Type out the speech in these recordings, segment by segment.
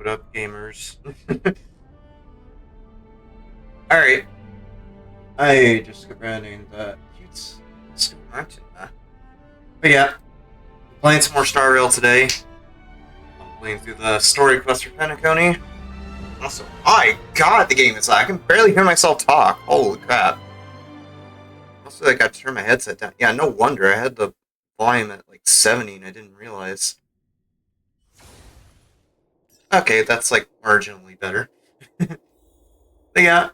What up, gamers? Alright, I just got running the cute Stone Mountain. But yeah, playing some more Star Rail today. I'm playing through the story quest for Penacony. Also, my god, the game is loud. I can barely hear myself talk. Holy crap. Also, I got to turn my headset down. Yeah, no wonder. I had the volume at like 70 and I didn't realize. Okay, that's like marginally better. But yeah,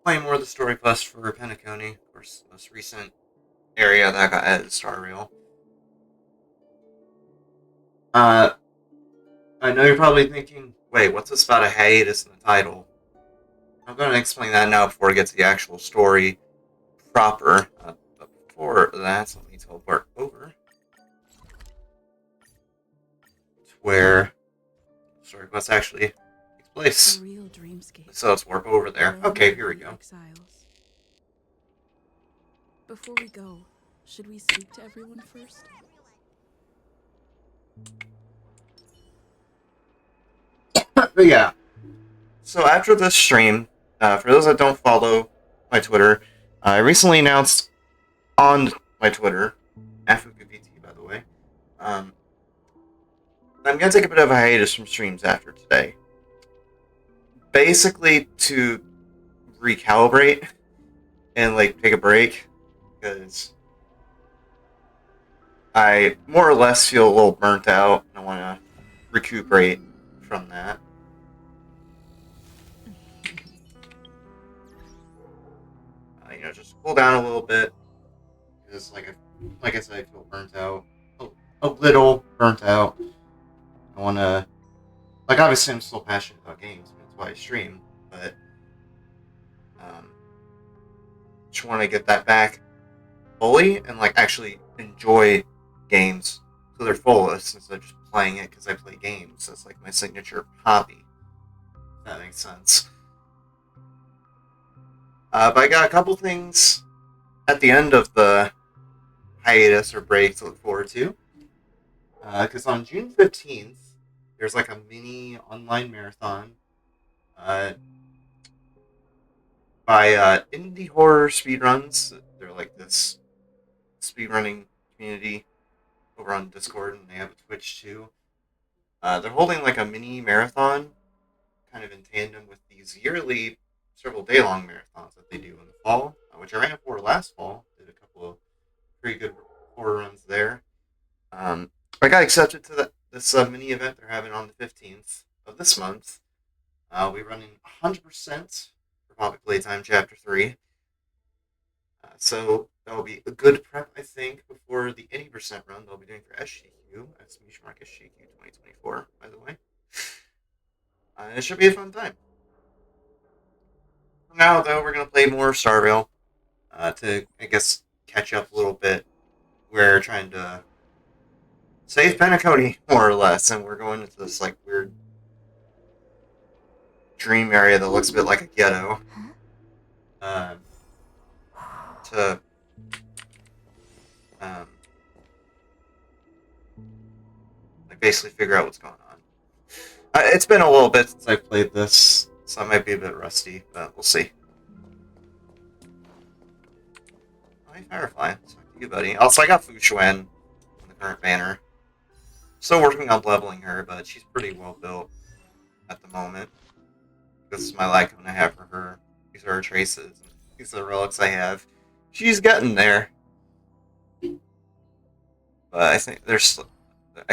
playing more of the story quest for Penacony. Of course, the most recent area that got added to Star Rail. Uh, I know you're probably thinking, wait, what's this about a hiatus in the title? I'm going to explain that now before we get to the actual story proper. But before that, let me teleport over to where the story quest actually takes place. Real dreamscape. So let's warp over there. Okay, here we go. Exiles. Before we go, should we speak to everyone first? But yeah, so after this stream, for those that don't follow my Twitter, I recently announced on my Twitter, AfricaVT by the way, I'm going to take a bit of a hiatus from streams after today. Basically to recalibrate and like take a break, because I more or less feel a little burnt out and I want to recuperate from that. Just cool down a little bit, because like I said, I feel burnt out, a little burnt out. I want to, like, obviously I'm still passionate about games, that's why I stream, but just want to get that back fully and like actually enjoy games to their fullest instead of just playing it because I play games. That's like my signature hobby. If that makes sense. But I got a couple things at the end of the hiatus or break to look forward to. Because on June 15th, there's like a mini online marathon by indie horror speedruns. They're like this speedrunning community over on Discord, and they have a Twitch too. They're holding like a mini marathon, kind of in tandem with these yearly, several day long marathons that they do in the fall, which I ran for last fall. Did a couple of pretty good horror runs there. I got accepted to this mini event they're having on the 15th of this month. We're running 100% Republic Playtime Chapter 3. So that will be a good prep, I think, before the 80% run they'll be doing for SGQ. That's Mishmark SGQ 2024, by the way. It should be a fun time. For now, though, we're going to play more Star Rail to, I guess, catch up a little bit. We're trying to save Penacony, more or less, and we're going into this, like, weird dream area that looks a bit like a ghetto. To like basically figure out what's going on. It's been a little bit since I played this, so I might be a bit rusty, but we'll see. Hi, Firefly. Talk to you, buddy. Also, I got Fu Xuan in the current banner. Still working on leveling her, but she's pretty well built at the moment. This is my Lycon I have for her. These are her traces. These are the relics I have. She's getting there. But I think I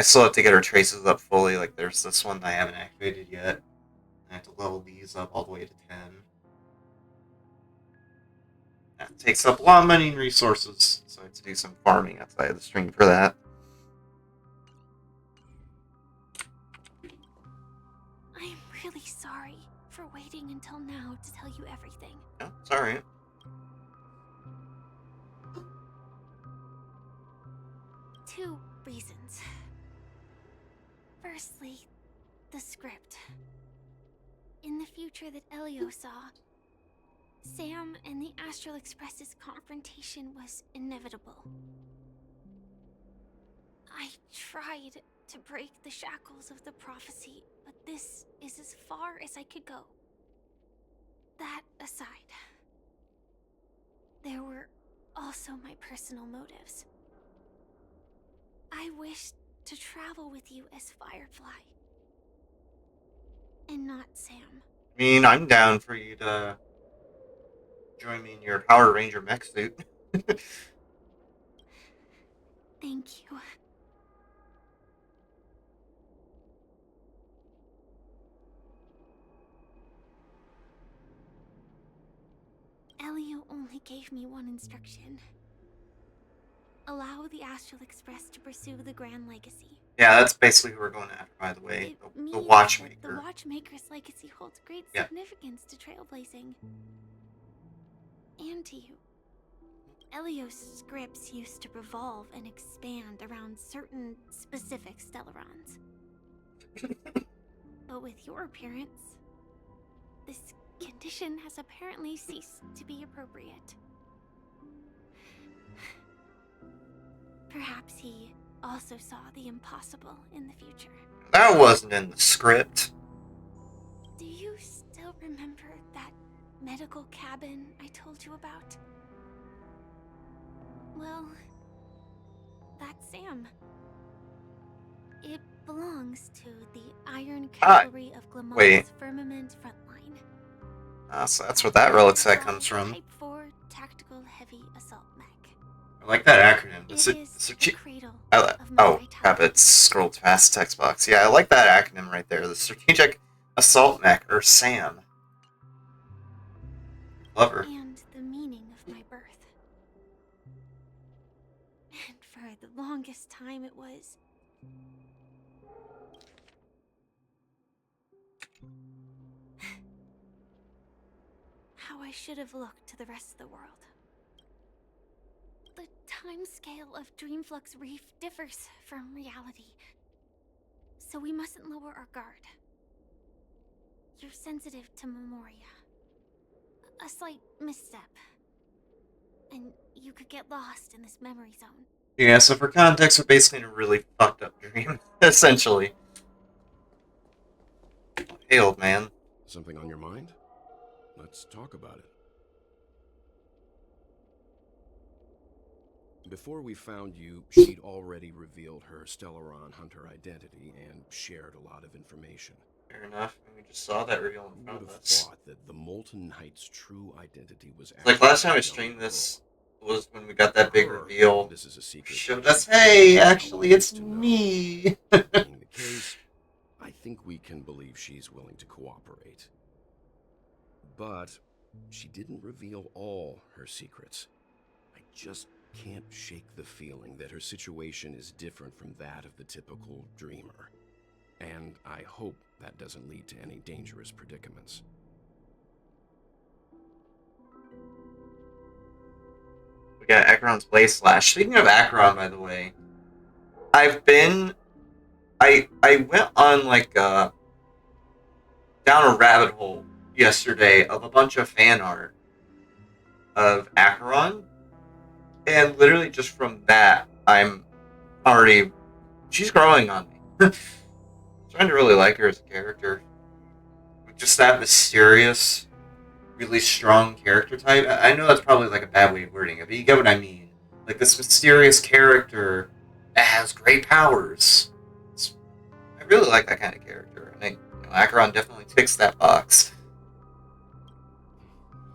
still have to get her traces up fully. Like, there's this one that I haven't activated yet. I have to level these up all the way to 10. That takes up a lot of money and resources, so I have to do some farming outside of the stream for that. I'm really sorry for waiting until now to tell you everything. No, it's alright. Two reasons. Firstly, the script. In the future that Elio saw, Sam and the Astral Express's confrontation was inevitable. I tried to break the shackles of the prophecy, but this is as far as I could go. That aside, there were also my personal motives. I wished to travel with you as Firefly, and not Sam. I mean, I'm down for you to join me in your Power Ranger mech suit. Thank you. Elio only gave me one instruction. Allow the Astral Express to pursue the Grand Legacy. Yeah, that's basically who we're going after, by the way. It The means that the Watchmaker. Watchmaker's legacy holds great Yeah. significance to trailblazing. And to you. Elio's scripts used to revolve and expand around certain specific Stellarons. But with your appearance, this condition has apparently ceased to be appropriate. Perhaps he also saw the impossible in the future. That wasn't in the script. Do you still remember that medical cabin I told you about? Well, that's Sam. It belongs to the Iron Cavalry of wait. Glamour's Firmament Frontline. So that's where that relic set It's comes a from. Type 4 Tactical Heavy Assault Mech. I like that acronym. It is the cradle of my Oh, vitality. crap, it's scrolled past text box. Yeah, I like that acronym right there. The Strategic Assault Mech, or SAM. Love her. And the meaning of my birth. And for the longest time it was... how I should have looked to the rest of the world. The time scale of Dreamflux Reef differs from reality, so we mustn't lower our guard. You're sensitive to Memoria. A slight misstep, and you could get lost in this memory zone. Yeah, so for context, we're basically in a really fucked up dream, essentially. Hey, old man. Something on your mind? Let's talk about it. Before we found you, she'd already revealed her Stellaron Hunter identity and shared a lot of information. Fair enough. We just saw that reveal in Who front would of have us. thought that the Molten Knight's true identity was Like last time I streamed this was when we got that big reveal. This is a secret. Showed us, hey, actually, it's me. Being the case, I think we can believe she's willing to cooperate. But she didn't reveal all her secrets. I just can't shake the feeling that her situation is different from that of the typical dreamer. And I hope that doesn't lead to any dangerous predicaments. We got Acheron's Blaze Slash. Speaking of Acheron, by the way, I went on like down a rabbit hole yesterday of a bunch of fan art of Acheron, and literally just from that, I'm already, she's growing on me. Starting to really like her as a character. Just that mysterious, really strong character type. I know that's probably like a bad way of wording it, but you get what I mean. Like this mysterious character that has great powers. I really like that kind of character. I think Acheron definitely ticks that box.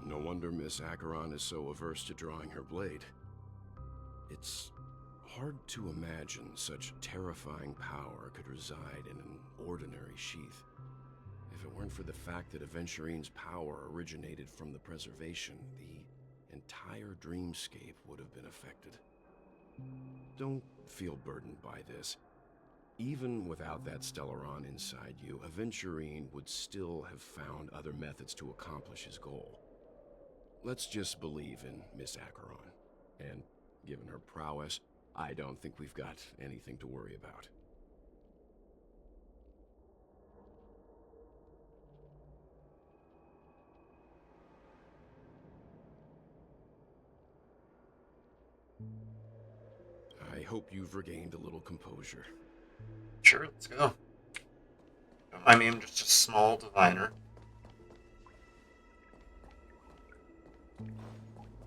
No wonder Miss Acheron is so averse to drawing her blade. It's hard to imagine such terrifying power could reside in an ordinary sheath. If it weren't for the fact that Aventurine's power originated from the preservation, the entire dreamscape would have been affected. Don't feel burdened by this. Even without that Stellaron inside you, Aventurine would still have found other methods to accomplish his goal. Let's just believe in Miss Acheron. And given her prowess, I don't think we've got anything to worry about. I hope you've regained a little composure. Sure, let's go. I mean, I'm just a small diviner.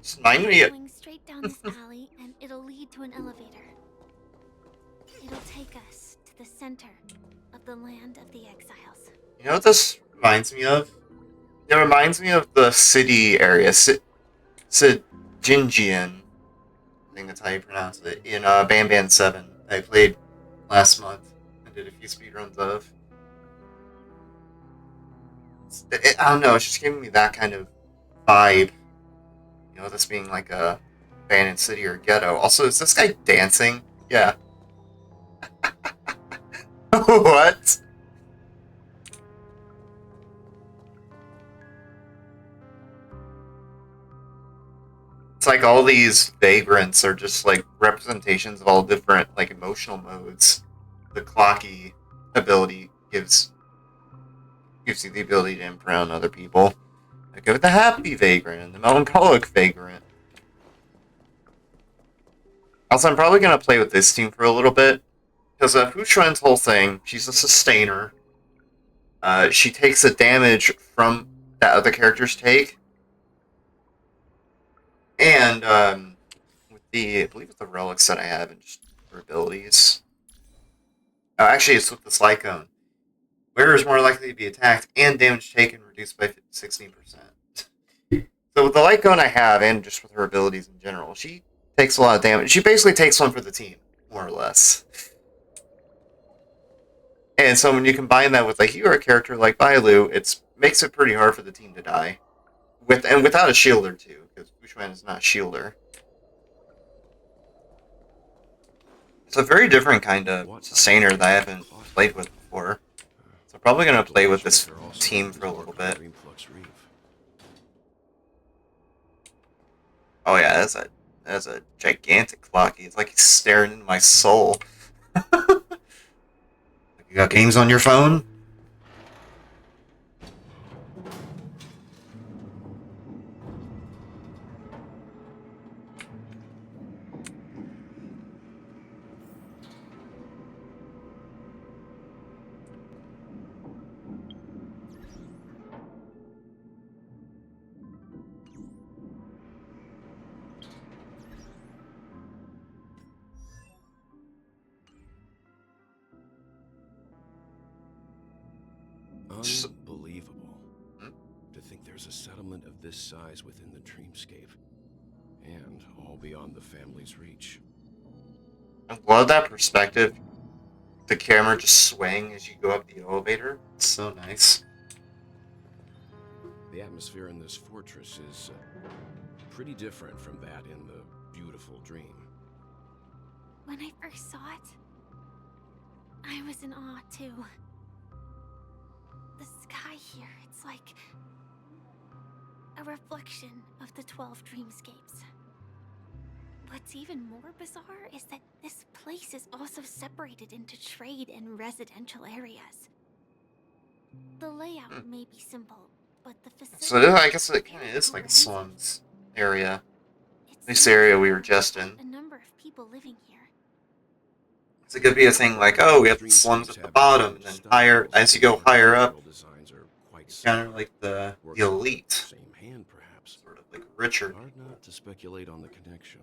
Just remind me. Going straight down this alley, and it'll lead to an elevator. It'll take us to the center of the land of the exiles. You know what this reminds me of? It reminds me of the city area, Sinjinjian. I think that's how you pronounce it. In Ban Ban 7. I played last month. I did a few speedruns of. I don't know, it's just giving me that kind of vibe. You know, this being like a abandoned city or ghetto. Also, is this guy dancing? Yeah. What? It's like all these vagrants are just like representations of all different like emotional modes. The clocky ability gives you the ability to imprint on other people. I go with the happy vagrant and the melancholic vagrant. Also, I'm probably gonna play with this team for a little bit because Fu Xuan's whole thing, she's a sustainer. She takes the damage from that other characters take, and with the I believe it's the relics that I have and just her abilities. Oh, actually, it's with the Slycone. Wearer is more likely to be attacked and damage taken reduced by 16%. So with the light cone I have, and just with her abilities in general, she takes a lot of damage. She basically takes one for the team, more or less. And so when you combine that with a hero character like Bailu, it makes it pretty hard for the team to die. Without a shielder too, because Bushman is not a shielder. It's a very different kind of sustainer that I haven't played with before. So I'm probably going to play with this team for a little bit. Oh yeah, that's a gigantic clocky. It's like he's staring into my soul. You got games on your phone? Unbelievable. To think there's a settlement of this size within the dreamscape. And all beyond the family's reach. I love that perspective. The camera just swaying as you go up the elevator. It's so nice. The atmosphere in this fortress is pretty different from that in the beautiful dream. When I first saw it, I was in awe too. The sky here, it's like a reflection of the 12 dreamscapes. What's even more bizarre is that this place is also separated into trade and residential areas. The layout may be simple, but the facility... So I guess it kind of is like a slums area. This area we were just in. A number of people living here. So it could be a thing like, oh, we have the slums at the bottom, and then higher, as you go higher up, it's kind of like the elite. Same hand, perhaps. Sort of like richer. Hard not to speculate on the connection.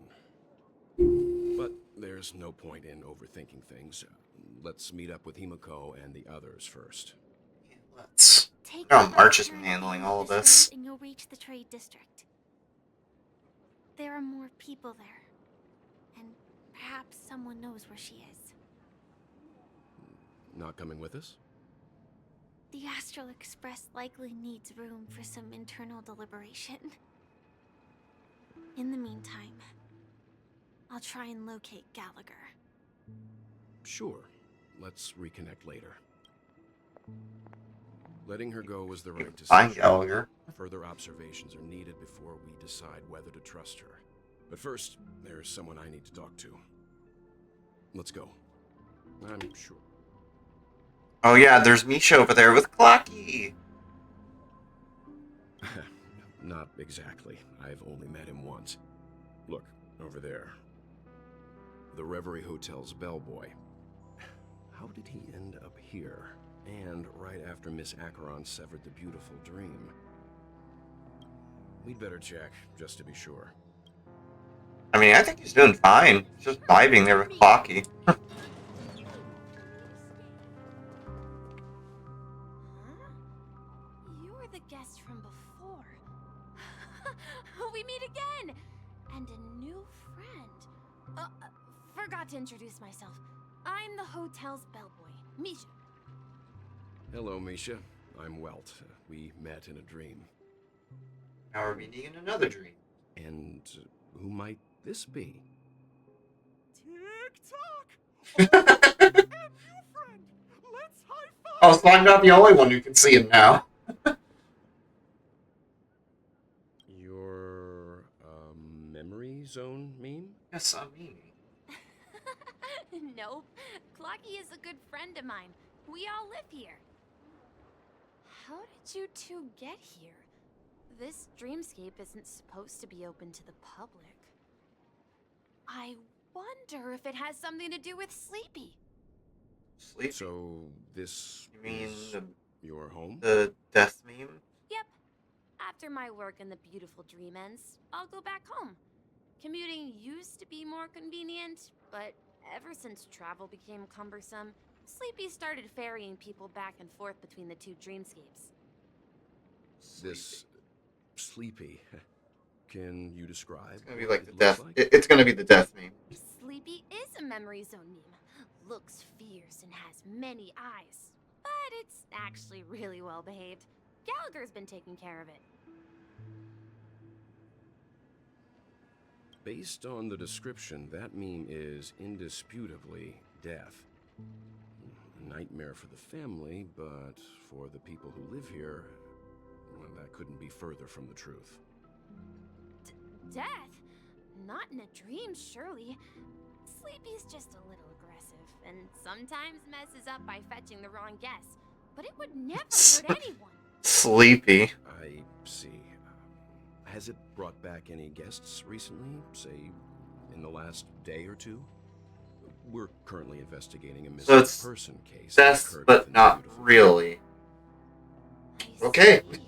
But there's no point in overthinking things. Let's meet up with Himiko and the others first. Yeah, let's. Look how March has been handling all of this. And you'll reach the trade district. There are more people there, and perhaps someone knows where she is. Not coming with us? The Astral Express likely needs room for some internal deliberation. In the meantime, I'll try and locate Gallagher. Sure. Let's reconnect later. Letting her go was the right decision. Find Gallagher. Further observations are needed before we decide whether to trust her. But first, there's someone I need to talk to. Let's go. I'm sure. Oh yeah, there's Misha over there with Clocky. Not exactly. I've only met him once. Look, over there. The Reverie Hotel's bellboy. How did he end up here? And right after Miss Acheron severed the beautiful dream. We'd better check, just to be sure. I mean, I think he's doing fine. He's just vibing there with Clocky. Huh? You were the guest from before. We meet again! And a new friend. Forgot to introduce myself. I'm the hotel's bellboy, Misha. Hello, Misha. I'm Welt. We met in a dream. Now we're meeting in another dream. And who might this be? Tick-tock! And new friend! Let's high-five! Oh, so I'm not the only one who can see him now. Your, memory zone meme? Yes, I'm Mimi. Nope. Clocky is a good friend of mine. We all live here. How did you two get here? This dreamscape isn't supposed to be open to the public. I wonder if it has something to do with Sleepy. Sleep. So, this You mean is your home? the death meme? Yep. After my work in the beautiful dream ends, I'll go back home. Commuting used to be more convenient, but ever since travel became cumbersome, Sleepy started ferrying people back and forth between the two dreamscapes. This Sleepy. Can you describe? It's gonna be what like it the looks death. like? It's gonna be the death meme. Sleepy is a memory zone meme. Looks fierce and has many eyes. But it's actually really well behaved. Gallagher's been taking care of it. Based on the description, that meme is indisputably death. A nightmare for the family, but for the people who live here, well, that couldn't be further from the truth. Death? Not in a dream, surely. Sleepy's just a little aggressive, and sometimes messes up by fetching the wrong guess. But it would never hurt anyone. Sleepy. I see. Has it brought back any guests recently, say, in the last day or two? We're currently investigating a missing it's person case. that Death, occurred but within not beautiful- really. I Okay. see.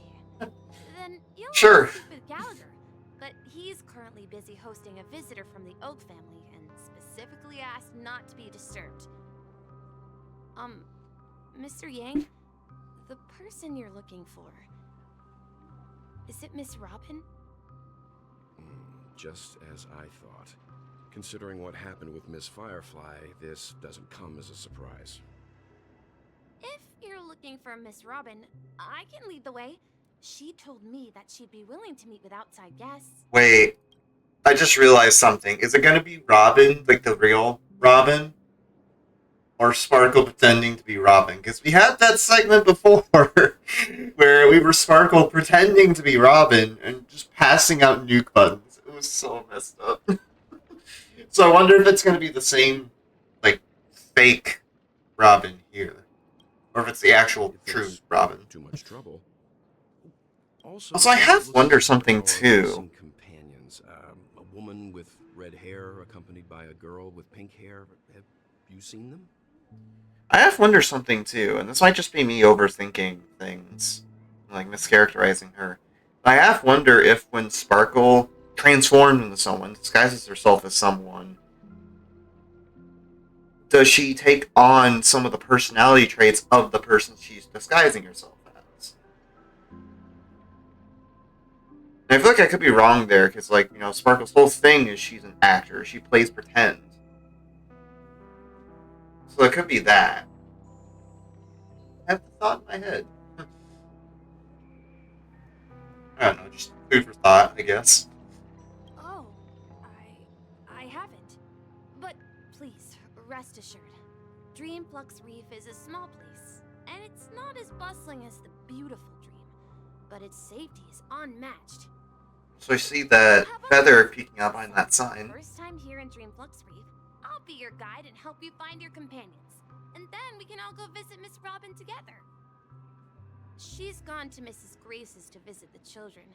Then you'll Sure. have to speak with Gallagher. But he's currently busy hosting a visitor from the Oak family and specifically asked not to be disturbed. Mr. Yang, the person you're looking for, is it Miss Robin? Just as I thought. Considering what happened with Miss Firefly, this doesn't come as a surprise. If you're looking for Miss Robin, I can lead the way. She told me that she'd be willing to meet with outside guests. Wait, I just realized something. Is it gonna be Robin, like the real Robin? Or Sparkle pretending to be Robin? Because we had that segment before where we were Sparkle pretending to be Robin and just passing out nuke buttons. It was so messed up. So I wonder if it's gonna be the same, like, fake Robin here. Or if it's the actual If true it's Robin. Too much trouble. Also, I have it wondered looks like something our too. missing companions, a woman with red hair accompanied by a girl with pink hair. Have you seen them? I have wondered something too, and this might just be me overthinking things, like mischaracterizing her. I have wonder if when Sparkle transforms into someone, disguises herself as someone, does she take on some of the personality traits of the person she's disguising herself as? And I feel like I could be wrong there, because, like, you know, Sparkle's whole thing is she's an actor. She plays pretend. So it could be that. I have the thought in my head. I don't know, just food for thought, I guess. Oh, I haven't. But please, rest assured. Dreamflux Reef is a small place, and it's not as bustling as the beautiful dream, but its safety is unmatched. So I see that How about feather this? peeking out behind that sign. First time here in Dreamflux Reef, I'll be your guide and help you find your companions. And then we can all go visit Miss Robin together. She's gone to Mrs. Grace's to visit the children.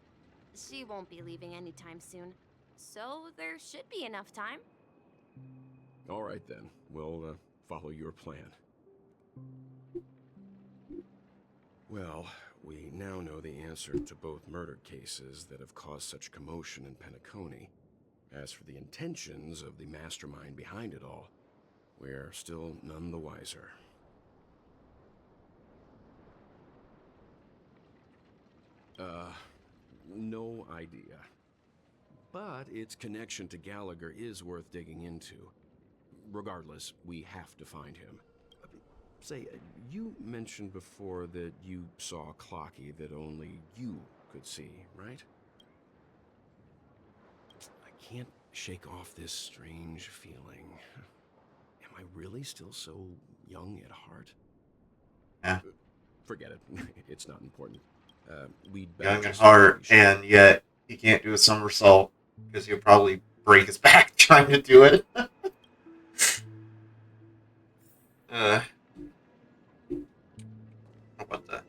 She won't be leaving anytime soon, so there should be enough time. All right then. We'll follow your plan. Well, we now know the answer to both murder cases that have caused such commotion in Penacony. As for the intentions of the mastermind behind it all, we're still none the wiser. No idea. But its connection to Gallagher is worth digging into. Regardless, we have to find him. Say, you mentioned before that you saw a Clocky that only you could see, right? I can't shake off this strange feeling. Am I really still so young at heart? Yeah. Forget it. It's not important. We'd better Young at just heart, finish. and yet he can't do a somersault because he'll probably break his back trying to do it. How about that?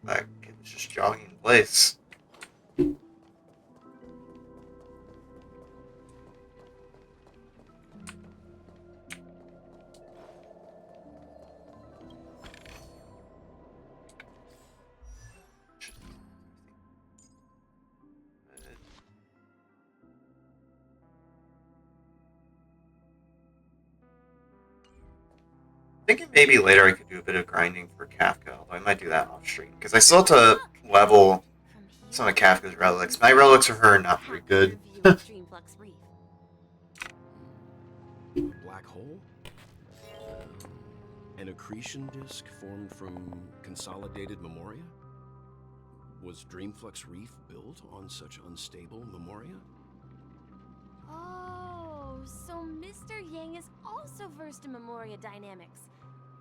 That kid's just jogging in place. Thinking maybe later I could do a bit of grinding for Kafka, although I might do that off stream because I still have to level some of Kafka's relics. My relics for her are not very good. Dreamflux Reef. A black hole? An accretion disk formed from consolidated memoria? Was Dreamflux Reef built on such unstable memoria? Oh, so Mr. Yang is also versed in Memoria dynamics.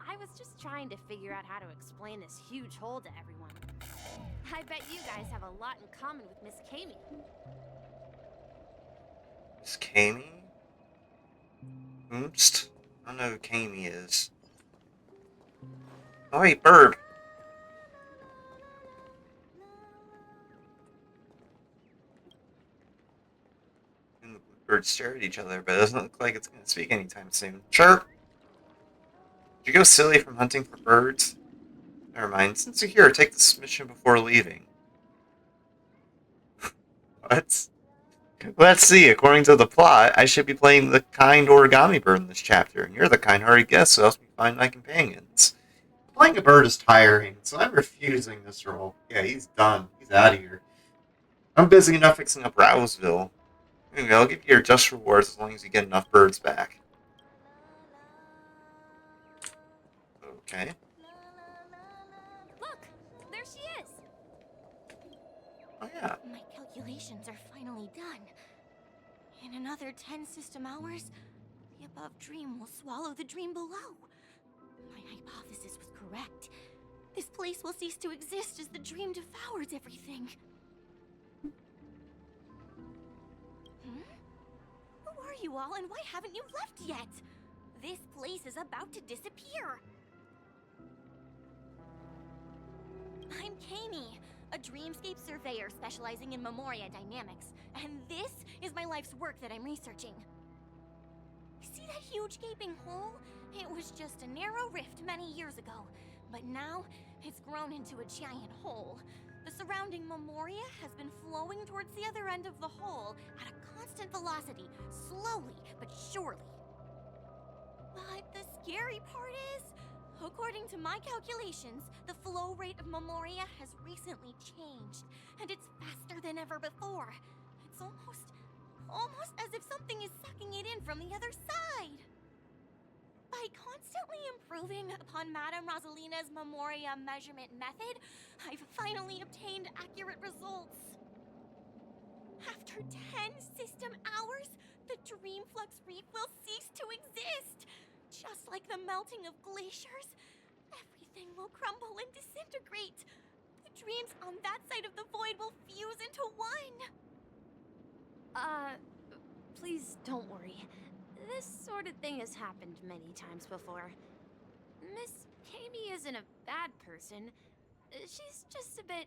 I was just trying to figure out how to explain this huge hole to everyone. I bet you guys have a lot in common with Miss Kami. Miss Kami? Oops. I don't know who Kami is. Oh, hey, bird. And the birds stare at each other, but it doesn't look like it's going to speak anytime soon. Chirp! Did you go silly from hunting for birds? Never mind. Since you're here, take this mission before leaving. What? Let's see. According to the plot, I should be playing the kind origami bird in this chapter, and you're the kind-hearted guest, so helps me find my companions. Playing a bird is tiring, so I'm refusing this role. Yeah, he's done. He's out of here. I'm busy enough fixing up Rouseville. Anyway, I'll give you your just rewards as long as you get enough birds back. Okay. Look, there she is. Oh, yeah. My calculations are finally done. In another 10 system hours, the above dream will swallow the dream below. My hypothesis was correct. This place will cease to exist as the dream devours everything. Who are you all, and why haven't you left yet? This place is about to disappear. I'm Kami, a dreamscape surveyor specializing in Memoria dynamics, and this is my life's work that I'm researching. See that huge gaping hole? It was just a narrow rift many years ago, but now it's grown into a giant hole. The surrounding Memoria has been flowing towards the other end of the hole at a constant velocity, slowly but surely. But the scary part is, according to my calculations, the flow rate of Memoria has recently changed, and it's faster than ever before. It's almost as if something is sucking it in from the other side. By constantly improving upon Madame Rosalina's Memoria measurement method, I've finally obtained accurate results. After 10 system hours, the Dreamflux Reef will cease to exist. Just like the melting of glaciers, everything will crumble and disintegrate. The dreams on that side of the void will fuse into one. Please don't worry. This sort of thing has happened many times before. Miss Kami isn't a bad person. She's just a bit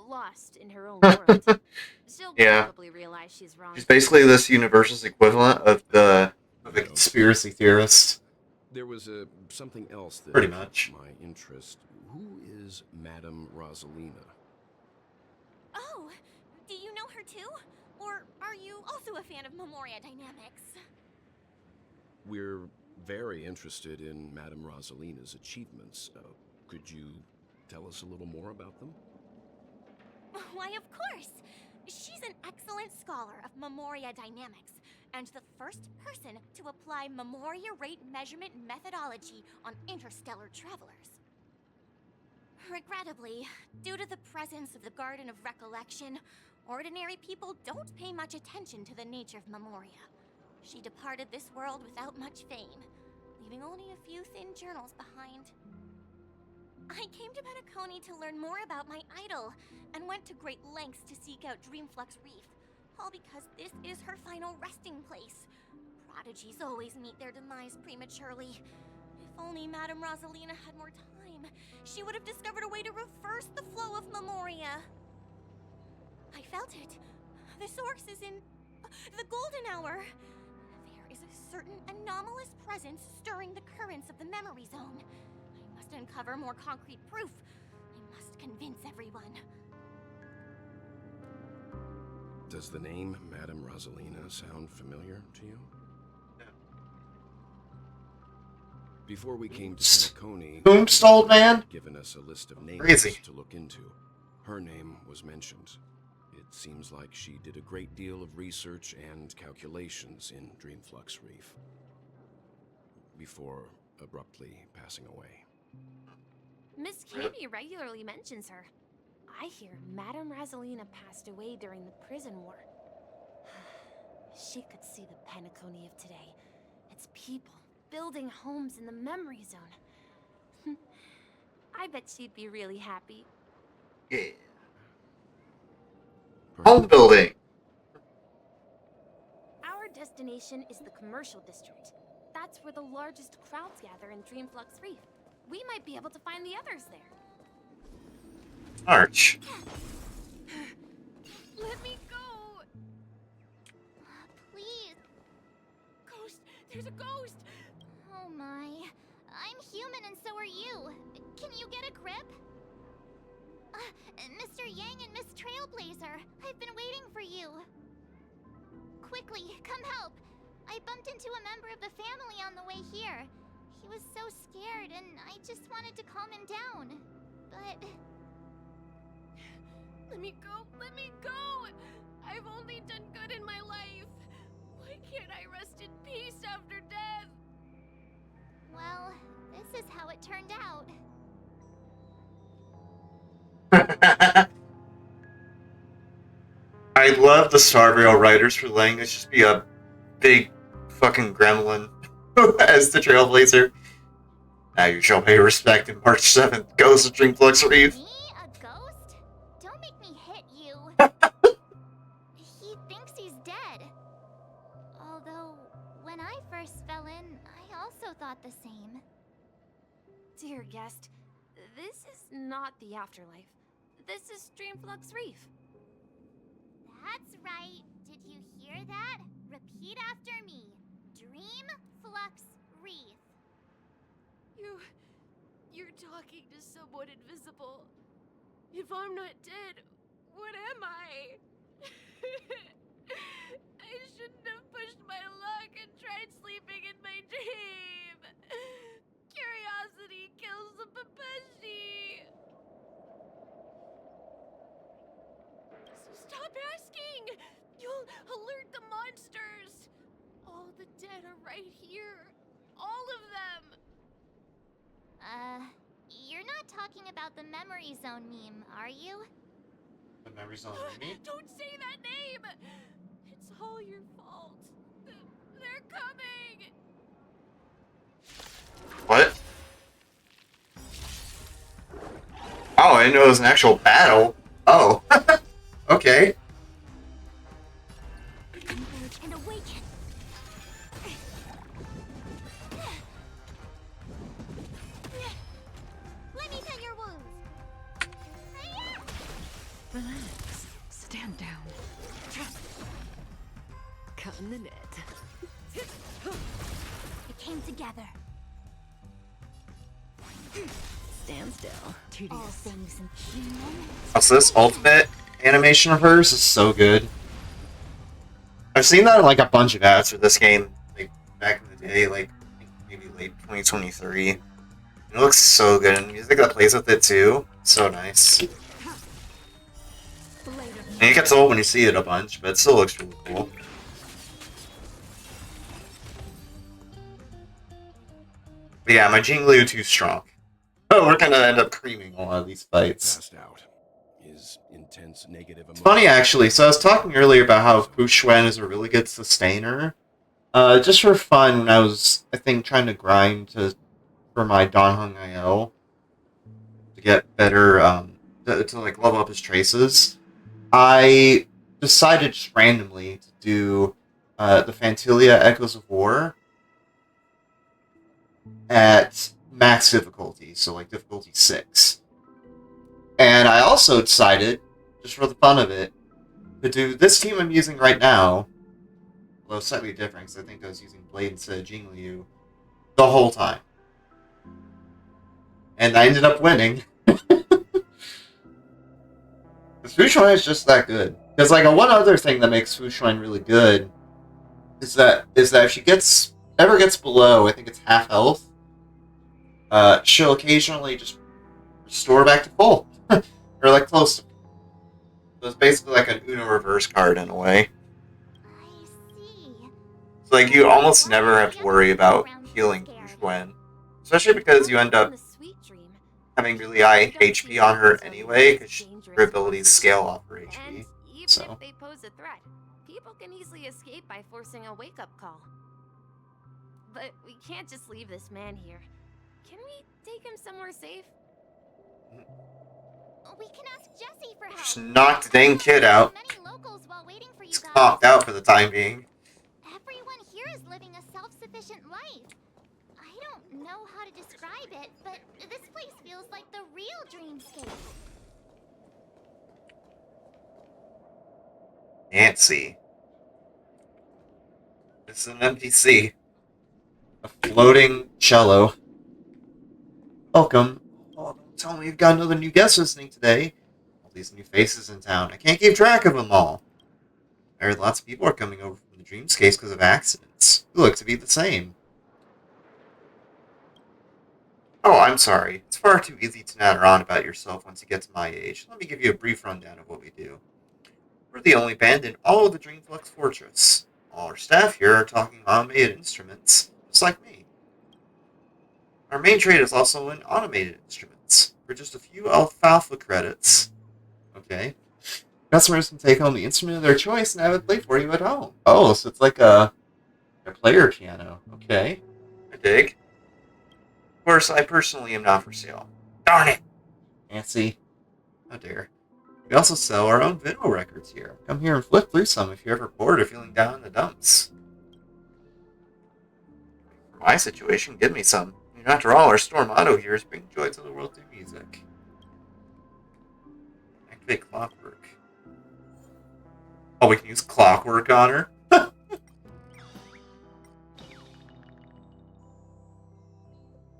lost in her own world. She'll Yeah. probably realize she's wrong. She's basically this universe's equivalent of a conspiracy theorist. There was something else that Pretty much. piqued my interest. Who is Madame Rosalina? Oh, do you know her too? Or are you also a fan of Memoria Dynamics? We're very interested in Madame Rosalina's achievements. Could you tell us a little more about them? Why, of course! She's an excellent scholar of Memoria Dynamics, and the first person to apply Memoria rate measurement methodology on interstellar travelers. Regrettably, due to the presence of the Garden of Recollection, ordinary people don't pay much attention to the nature of Memoria. She departed this world without much fame, leaving only a few thin journals behind. I came to Penacony to learn more about my idol, and went to great lengths to seek out Dreamflux Reef, all because this is her final resting place. Prodigies always meet their demise prematurely. If only Madame Rosalina had more time, she would have discovered a way to reverse the flow of Memoria. I felt it. The source is in the Golden Hour. There is a certain anomalous presence stirring the currents of the memory zone. I must uncover more concrete proof. I must convince everyone. Does the name Madame Rosalina sound familiar to you? Yeah. Before we came to Penacony, Oops, old man. given us a list of names Crazy. to look into. Her name was mentioned. It seems like she did a great deal of research and calculations in Dreamflux Reef before abruptly passing away. Miss Katie regularly mentions her. I hear Madame Rosalina passed away during the prison war. She could see the Penacony of today. Its people building homes in the memory zone. I bet she'd be really happy. Yeah. Home building. Our destination is the commercial district. That's where the largest crowds gather in Dreamflux Reef. We might be able to find the others there. Arch. Let me go! Please. Ghost! There's a ghost! Oh my. I'm human and so are you. Can you get a grip? Mr. Yang and Miss Trailblazer, I've been waiting for you. Quickly, come help. I bumped into a member of the family on the way here. He was so scared and I just wanted to calm him down. But... Let me go! Let me go! I've only done good in my life. Why can't I rest in peace after death? well, this is how it turned out. I love the Star Rail writers for letting this just be a big fucking gremlin as the Trailblazer. Now you shall pay respect in March 7th. Ghost of Dreamflux Reef. Me? A ghost? Don't make me hit you. He thinks he's dead. Although, when I first fell in, I also thought the same. Dear guest, this is not the afterlife. This is Dreamflux Reef. That's right. Did you hear that? Repeat after me. Dreamflux Reef. You're talking to someone invisible. If I'm not dead, what am I? I shouldn't have pushed my luck and tried sleeping in my dream. Curiosity kills the Papashi. Stop asking! You'll alert the monsters! All the dead are right here. All of them! You're not talking about the memory zone meme, are you? The memory zone me? Don't say that name! It's all your fault. They're coming! What? Oh, I didn't know it was an actual battle. Oh. Okay. Converge and awaken. Let me tend your wounds. Relax. Stand down. Cut in the net. It came together. Stand still. All Tedious. things in human. What's this? Ultimate animation of hers is so good. I've seen that in like a bunch of ads for this game, like back in the day, like I think maybe late 2023. It looks so good, and the music that plays with it too, so nice. And it gets old when you see it a bunch, but it still looks really cool. But yeah, my Jingliu too strong. Oh, we're gonna end up creaming a lot of these fights. Passed out. His intense negative It's emotion. funny actually. So I was talking earlier about how Fu Xuan is a really good sustainer. Just for fun, when I was, I think, trying to grind for my Danheng IL to get better, to like level up his traces, I decided just randomly to do the Fantilia Echoes of War at max difficulty, so like difficulty 6. And I also decided, just for the fun of it, to do this team I'm using right now, although slightly different, because I think I was using Blade instead of Jingliu, the whole time. And I ended up winning. Fu Xuan is just that good. Because like one other thing that makes Fu Xuan really good is that if she ever gets below, I think it's half health, she'll occasionally just restore back to full. Or like close to full. So it's basically like an Uno reverse card in a way. I see. So like you almost never have to worry about healing Fu Xuan. Especially because you end up The sweet dream. having really high HP on her anyway, because her abilities scale off her And HP. even So. if they pose a threat, people can easily escape by forcing a wake-up call. But we can't just leave this man here. Can we take him somewhere safe? We can ask Jesse for help. Just knocked the dang kid out. Many locals while waiting for you He's guys. conked out for the time being. Everyone here is living a self-sufficient life. I don't know how to describe it, but this place feels like the real dreamscape. Nancy. This is an NPC. A floating cello. Welcome. Oh, don't tell me you've got another new guest listening today. All these new faces in town. I can't keep track of them all. I heard lots of people are coming over from the Dreamscapes because of accidents. You look to be the same. Oh, I'm sorry. It's far too easy to natter on about yourself once you get to my age. Let me give you a brief rundown of what we do. We're the only band in all of the Dreamflux Fortress. All our staff here are talking automated instruments, just like me. Our main trade is also in automated instruments. For just a few alfalfa credits. Okay. Customers can take home the instrument of their choice and have it play for you at home. Oh, so it's like a player piano. Okay. I dig. Of course, I personally am not for sale. Darn it! Nancy. How dare. We also sell our own vinyl records here. Come here and flip through some if you're ever bored or feeling down in the dumps. For my situation, give me some. And after all, our store motto here is bring joy to the world through music. Activate clockwork. Oh, we can use clockwork on her?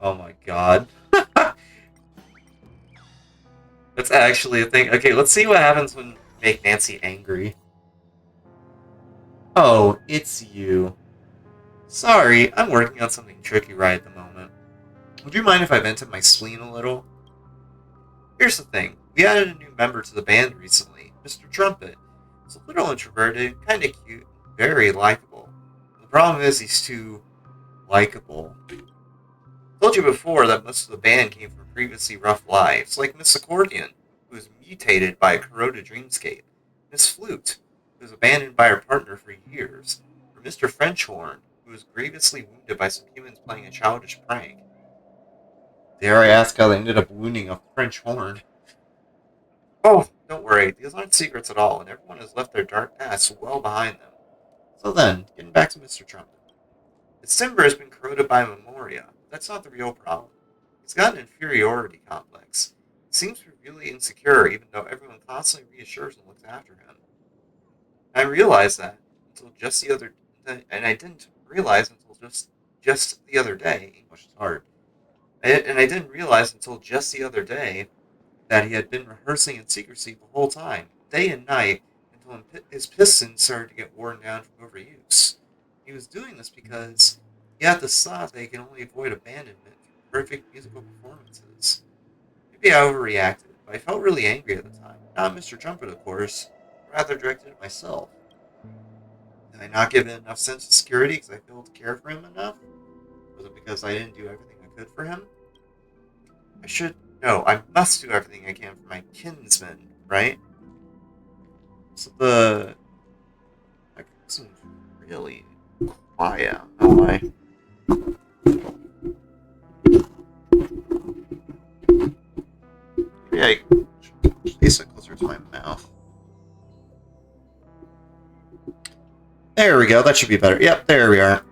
Oh my god. That's actually a thing. Okay, let's see what happens when you make Nancy angry. Oh, it's you. Sorry, I'm working on something tricky right at the moment. Would you mind if I vented my spleen a little? Here's the thing. We added a new member to the band recently, Mr. Trumpet. He's a little introverted, kinda cute, very likable. The problem is he's too likable. I told you before that most of the band came from previously rough lives, like Miss Accordion, who was mutated by a corroded dreamscape, Miss Flute, who was abandoned by her partner for years, or Mr. Frenchhorn, who was grievously wounded by some humans playing a childish prank. Dare I ask how they ended up wounding a French horn? Oh, don't worry, these aren't secrets at all, and everyone has left their dark past well behind them. So then, getting back to Mr. Trumpet. His timber has been corroded by Memoria, but that's not the real problem. He's got an inferiority complex. He seems to be really insecure, even though everyone constantly reassures and looks after him. And I realized that until just the other and I didn't realize until just the other day, English is hard, And I didn't realize until just the other day that he had been rehearsing in secrecy the whole time, day and night, until his pistons started to get worn down from overuse. He was doing this because he had this thought that he can only avoid abandonment through perfect musical performances. Maybe I overreacted, but I felt really angry at the time. Not Mr. Trumpet, of course, rather directed at myself. Did I not give it enough sense of security because I failed to care for him enough? Was it because I didn't do everything I could for him? I should. No, I must do everything I can for my kinsman, right? So the. That seems really quiet. Oh my. Maybe I should place it closer to my mouth. There we go. That should be better. Yep, there we are.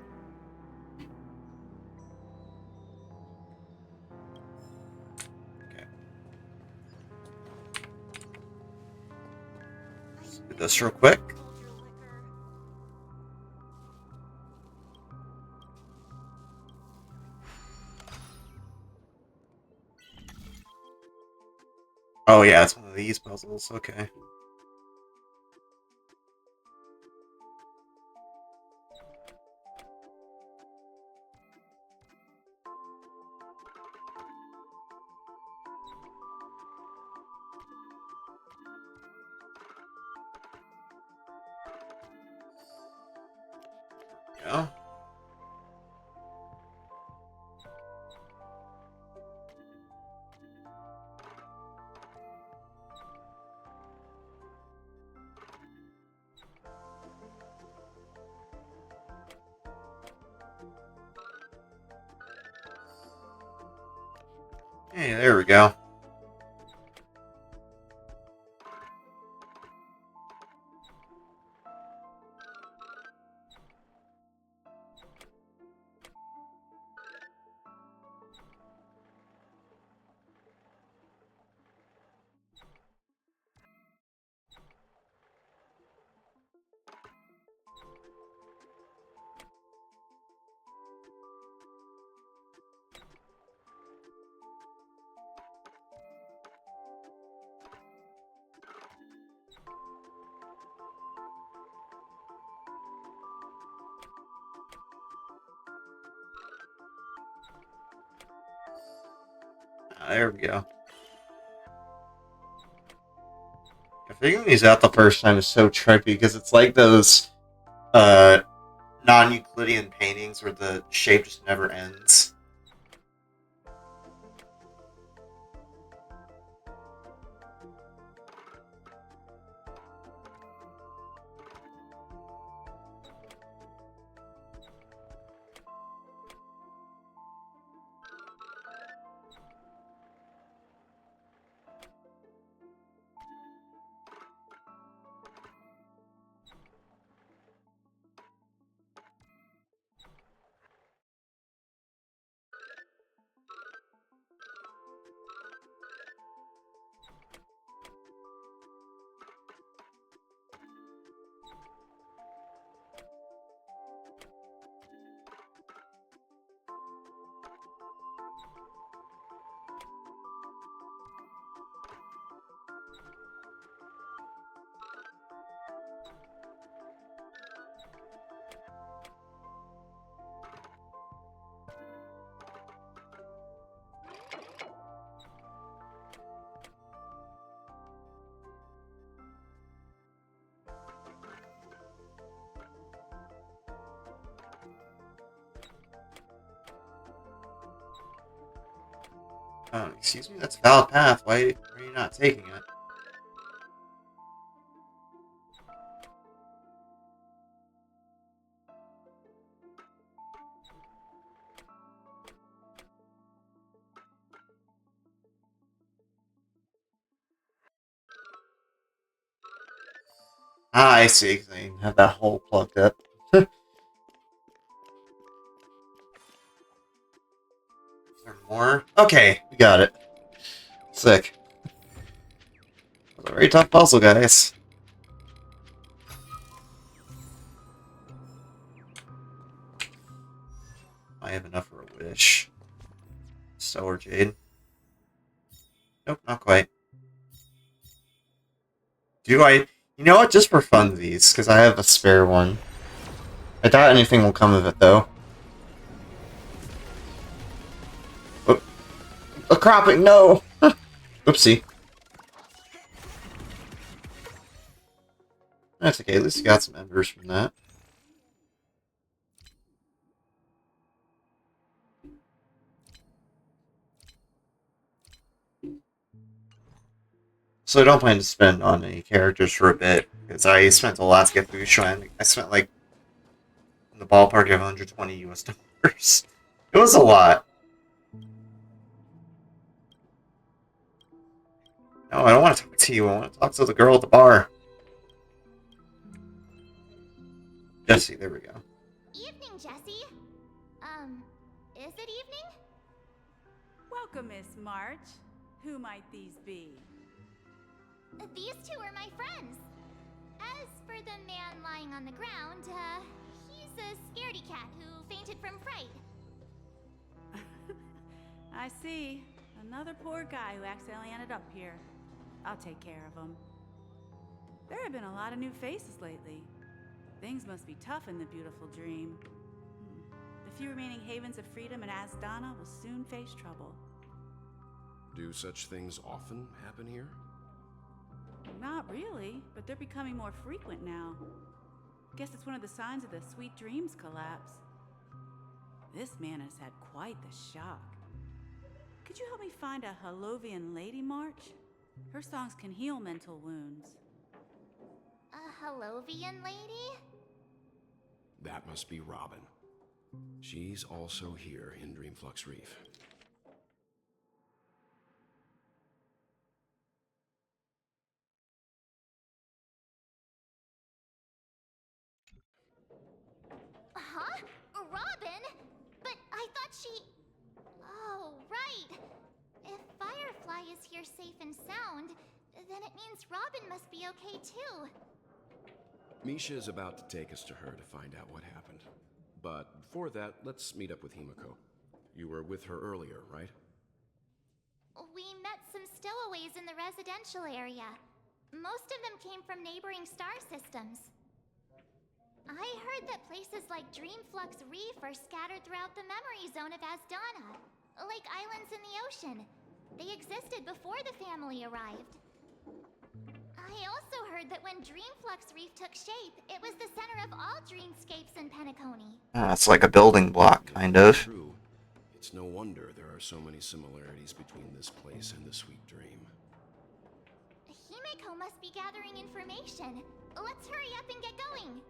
Okay. Let's do this real quick. Oh yeah, it's one of these puzzles. Okay. Yeah. Hey, there we go. There we go. Figuring these out the first time is so trippy because it's like those uh, non-Euclidean paintings where the shape just never ends. Excuse me, that's a valid path. Why are you not taking it? Ah, I see. They have that hole plugged up. Is there more? Okay, we got it. Sick. That's a very tough puzzle, guys. I have enough for a wish. Stellar Jade. Nope, not quite. Do I... You know what? Just for funsies, because I have a spare one. I doubt anything will come of it, though. Oh, a cropping, no! Oopsie. That's okay, at least you got some embers from that. So I don't plan to spend on any characters for a bit, because I spent a lot to get through Shrine. I spent like in the ballpark of 120 US dollars. It was a lot. No, I don't want to talk to you. I want to talk to the girl at the bar. Jesse, there we go. Evening, Jessie. Is it evening? Welcome, Miss March. Who might these be? These two are my friends. As for the man lying on the ground, he's a scaredy cat who fainted from fright. I see. Another poor guy who accidentally ended up here. I'll take care of him. There have been a lot of new faces lately. Things must be tough in the beautiful dream. The few remaining havens of freedom in Asdana will soon face trouble. Do such things often happen here? Not really, but they're becoming more frequent now. Guess it's one of the signs of the Sweet Dreams collapse. This man has had quite the shock. Could you help me find a Halovian lady, March? Her songs can heal mental wounds. A Halovian lady? That must be Robin. She's also here in Dreamflux Reef. Huh? Robin? But I thought she... Oh, right. If Firefly is here safe and sound, then it means Robin must be okay too. Misha is about to take us to her to find out what happened. But before that, let's meet up with Himiko. You were with her earlier, right? We met some stowaways in the residential area. Most of them came from neighboring star systems. I heard that places like Dreamflux Reef are scattered throughout the memory zone of Asdana, like islands in the ocean. They existed before the family arrived. I also heard that when Dreamflux Reef took shape, it was the center of all dreamscapes in Penacony. Ah, it's like a building block, kind of. True. It's no wonder there are so many similarities between this place and the Sweet Dream. Himiko must be gathering information. Let's hurry up and get going.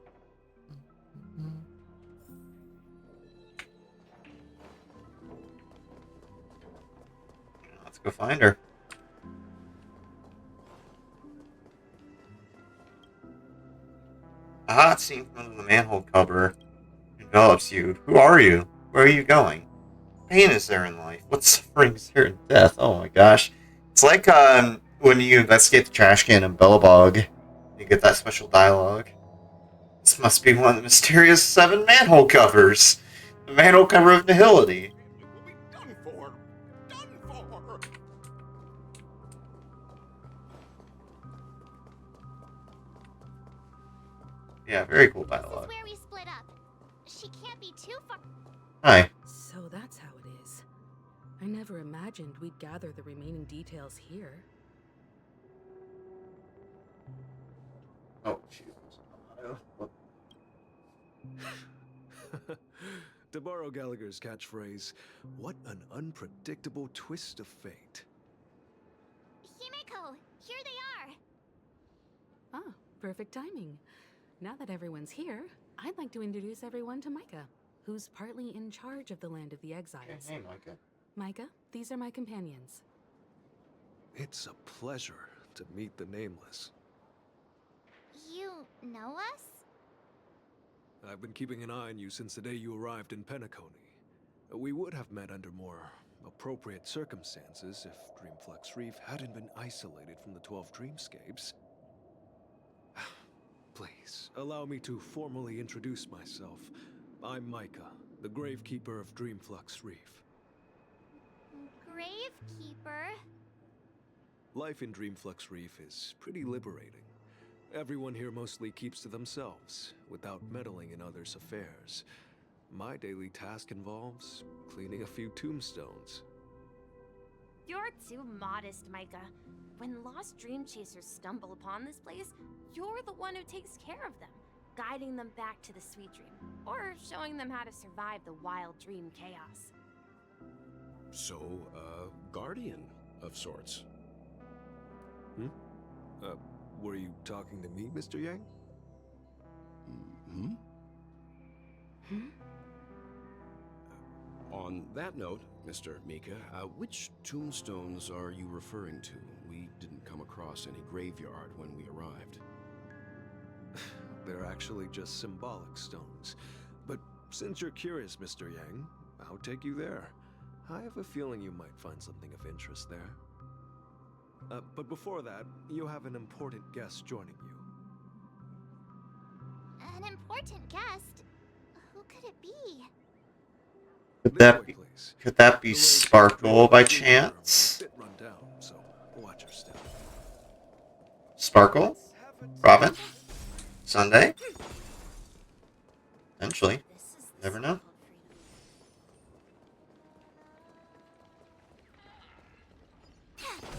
Let's go find her. A hot scene from the manhole cover envelops you. Who are you? Where are you going? Pain is there in life. What suffering is there in death? Oh my gosh. It's like when you investigate the trash can in Bellabog, you get that special dialogue. This must be one of the mysterious 7 manhole covers. The manhole cover of Nihility. Will be done for. Done for. Yeah, very cool This is dialogue. where we split up. She can't be too far. Hi. So that's how it is. I never imagined we'd gather the remaining details here. Oh, shoot. To borrow Gallagher's catchphrase, what an unpredictable twist of fate. Himiko, here they are. Ah, perfect timing. Now that everyone's here, I'd like to introduce everyone to Micah, who's partly in charge of the Land of the Exiles. Hey, Micah. Micah, these are my companions. It's a pleasure to meet the Nameless. You know us? I've been keeping an eye on you since the day you arrived in Penacony. We would have met under more appropriate circumstances if Dreamflux Reef hadn't been isolated from the 12 dreamscapes. Please, allow me to formally introduce myself. I'm Micah, the Gravekeeper of Dreamflux Reef. Keeper. Life in Dreamflux Reef is pretty liberating. Everyone here mostly keeps to themselves, without meddling in others' affairs. My daily task involves cleaning a few tombstones. You're too modest, Micah. When lost dream chasers stumble upon this place, you're the one who takes care of them, guiding them back to the sweet dream, or showing them how to survive the wild dream chaos. So, a guardian of sorts. Were you talking to me, Mr. Yang? Hmm? On that note, Mr. Mika, which tombstones are you referring to? We didn't come across any graveyard when we arrived. They're actually just symbolic stones. But since you're curious, Mr. Yang, I'll take you there. I have a feeling you might find something of interest there. But before that, you have an important guest joining you. An important guest? Who could it be? Could This that way, be, please. could that be The roads Sparkle by are a chance? bit run down, so watch your step. Sparkle? Robin? Sunday? Potentially. This is the Never know. so-called freedom.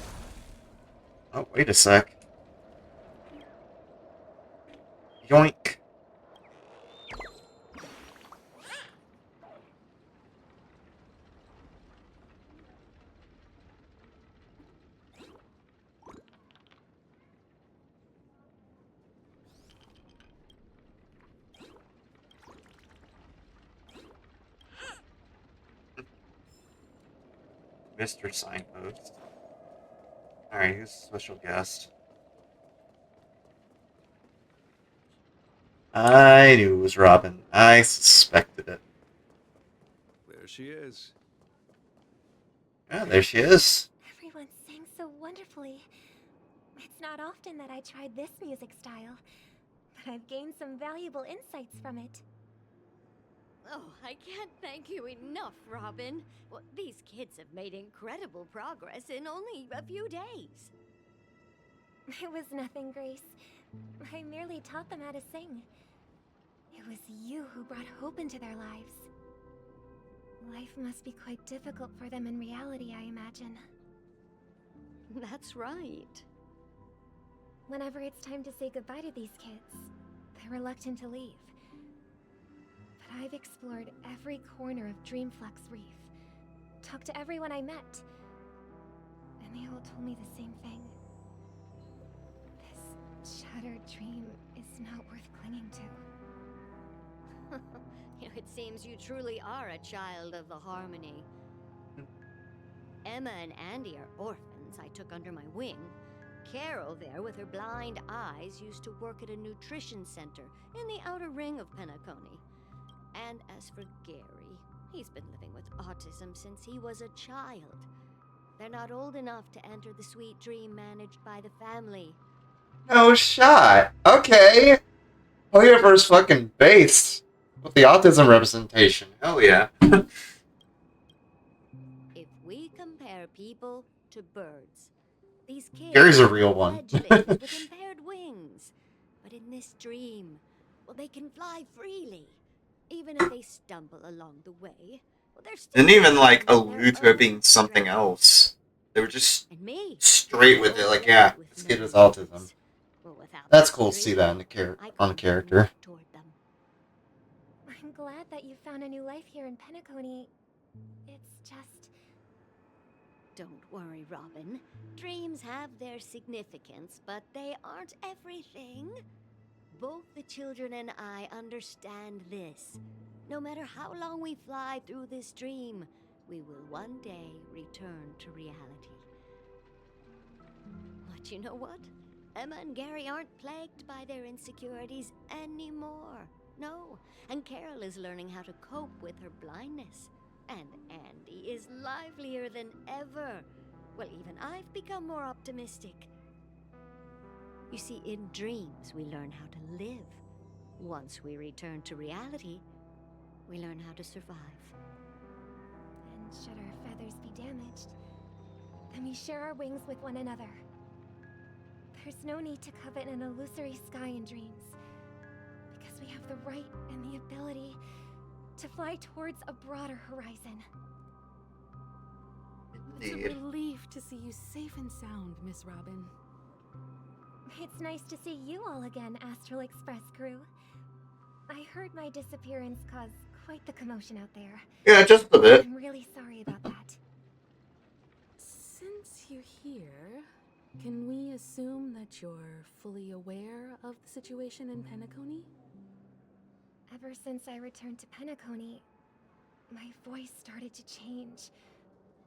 Oh, wait a sec. Yoink. Mr. Signpost. Alright, who's the special guest? I knew it was Robin. I suspected it. There she is. Yeah, there she is. Everyone sang so wonderfully. It's not often that I tried this music style, but I've gained some valuable insights from it. Oh, I can't thank you enough, Robin. Well, these kids have made incredible progress in only a few days. It was nothing, Grace. I merely taught them how to sing. It was you who brought hope into their lives. Life must be quite difficult for them in reality, I imagine. That's right. Whenever it's time to say goodbye to these kids, they're reluctant to leave. But I've explored every corner of Dreamflux Reef, talked to everyone I met, and they all told me the same thing. This shattered dream is not worth clinging to. It seems you truly are a child of the Harmony. Emma and Andy are orphans I took under my wing. Carol there, with her blind eyes, used to work at a nutrition center in the outer ring of Penacony. And as for Gary, he's been living with autism since he was a child. They're not old enough to enter the sweet dream managed by the family. No shot. Okay. Universe fucking based with the autism representation. Hell yeah. If we compare people to birds, these kids Gary's a real one. fledglings with impaired wings. But in this dream, well, they can fly freely. Even if they stumble along the way, well, they're still Didn't even like on their allude to it being own something strength. else. They were just And me, straight with it, like, yeah, with this kid no has autism. wings. Well, without That's this cool to see dream, that in the I on the couldn't character. walk toward them. I'm glad that you found a new life here in Penacony. It's just... Don't worry, Robin. Dreams have their significance, but they aren't everything. Both the children and I understand this. No matter how long we fly through this dream, we will one day return to reality. But you know what? Emma and Gary aren't plagued by their insecurities anymore. No, and Carol is learning how to cope with her blindness. And Andy is livelier than ever. Well, even I've become more optimistic. You see, in dreams, we learn how to live. Once we return to reality, we learn how to survive. And should our feathers be damaged, then we share our wings with one another. There's no need to covet an illusory sky in dreams, because we have the right and the ability to fly towards a broader horizon. It's a Indeed. relief to see you safe and sound, Miss Robin. It's nice to see you all again, Astral Express crew. I heard my disappearance caused quite the commotion out there. Yeah, just a bit. I'm really sorry about that. Since you're here, can we assume that you're fully aware of the situation in Penacony? Ever since I returned to Penacony, my voice started to change,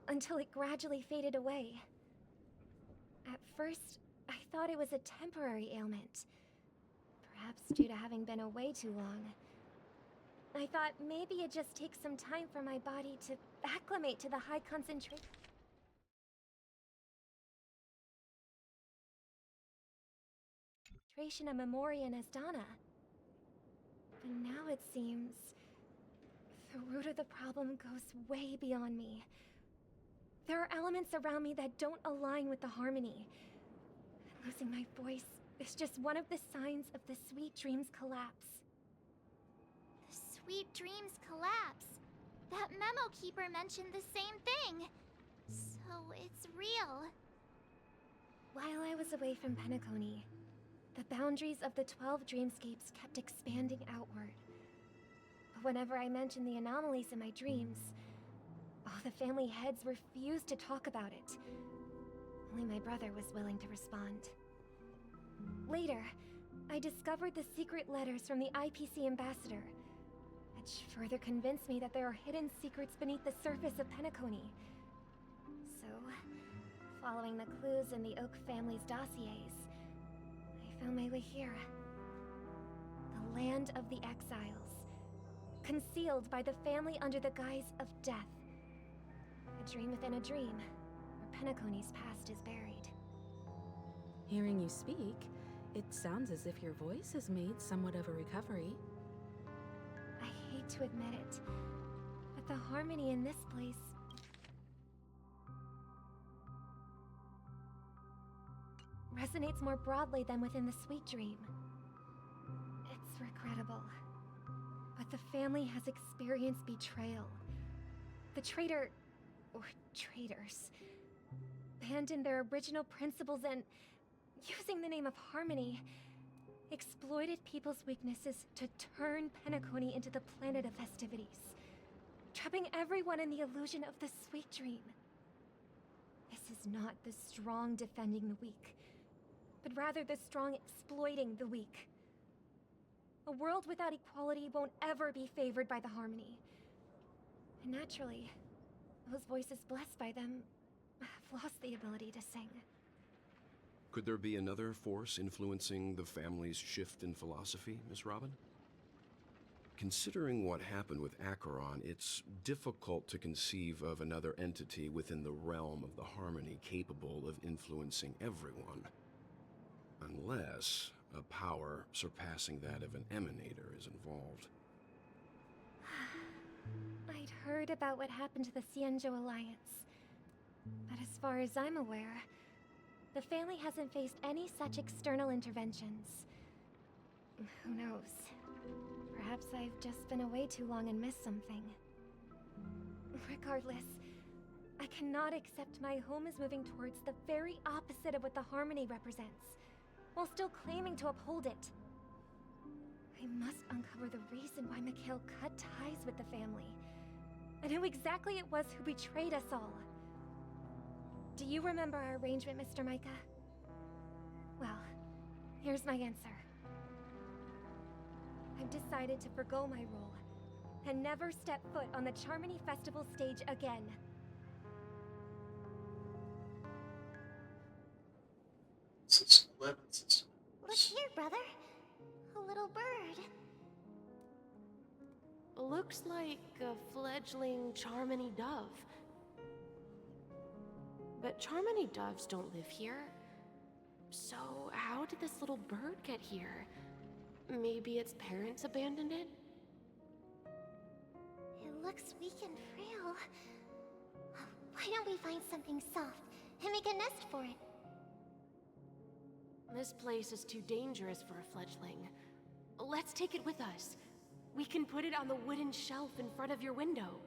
until it gradually faded away. At first, I thought it was a temporary ailment, perhaps due to having been away too long. I thought maybe it just takes some time for my body to acclimate to the high concentration of Memoria and Asdana. But now it seems the root of the problem goes way beyond me. There are elements around me that don't align with the harmony. Losing my voice is just one of the signs of the Sweet Dreams collapse. The Sweet Dreams collapse. That memo keeper mentioned the same thing. So it's real. While I was away from Penacony, the boundaries of the 12 dreamscapes kept expanding outward. But whenever I mentioned the anomalies in my dreams, all the family heads refused to talk about it. Only my brother was willing to respond. Later, I discovered the secret letters from the IPC ambassador, which further convinced me that there are hidden secrets beneath the surface of Penacony. So, following the clues in the Oak family's dossiers, I found my way here. The land of the exiles, concealed by the family under the guise of death. A dream within a dream, where Penacony's past is buried. Hearing you speak, it sounds as if your voice has made somewhat of a recovery. I hate to admit it, but the harmony in this place resonates more broadly than within the Sweet Dream. It's regrettable, but the family has experienced betrayal. The traitor, or traitors, abandoned their original principles and, using the name of harmony, exploited people's weaknesses to turn Penacony into the planet of festivities, trapping everyone in the illusion of the Sweet Dream. This is not the strong defending the weak, but rather the strong exploiting the weak. A world without equality won't ever be favored by the harmony. And naturally, those voices blessed by them have lost the ability to sing. Could there be another force influencing the family's shift in philosophy, Miss Robin? Considering what happened with Acheron, it's difficult to conceive of another entity within the realm of the harmony capable of influencing everyone. Unless a power surpassing that of an emanator is involved. I'd heard about what happened to the Cienjo Alliance, but as far as I'm aware, the family hasn't faced any such external interventions. Who knows? Perhaps I've just been away too long and missed something. Regardless, I cannot accept my home is moving towards the very opposite of what the harmony represents, while still claiming to uphold it. I must uncover the reason why Mikhail cut ties with the family, and who exactly it was who betrayed us all. Do you remember our arrangement, Mr. Micah? Well, here's my answer. I've decided to forgo my role, and never step foot on the Charmony Festival stage again. System 11, System. Look here, brother. A little bird. Looks like a fledgling Charmony dove. But Charmony doves don't live here. So how did this little bird get here? Maybe its parents abandoned it? It looks weak and frail. Why don't we find something soft and make a nest for it. This place is too dangerous for a fledgling. Let's take it with us. We can put it on the wooden shelf in front of your window.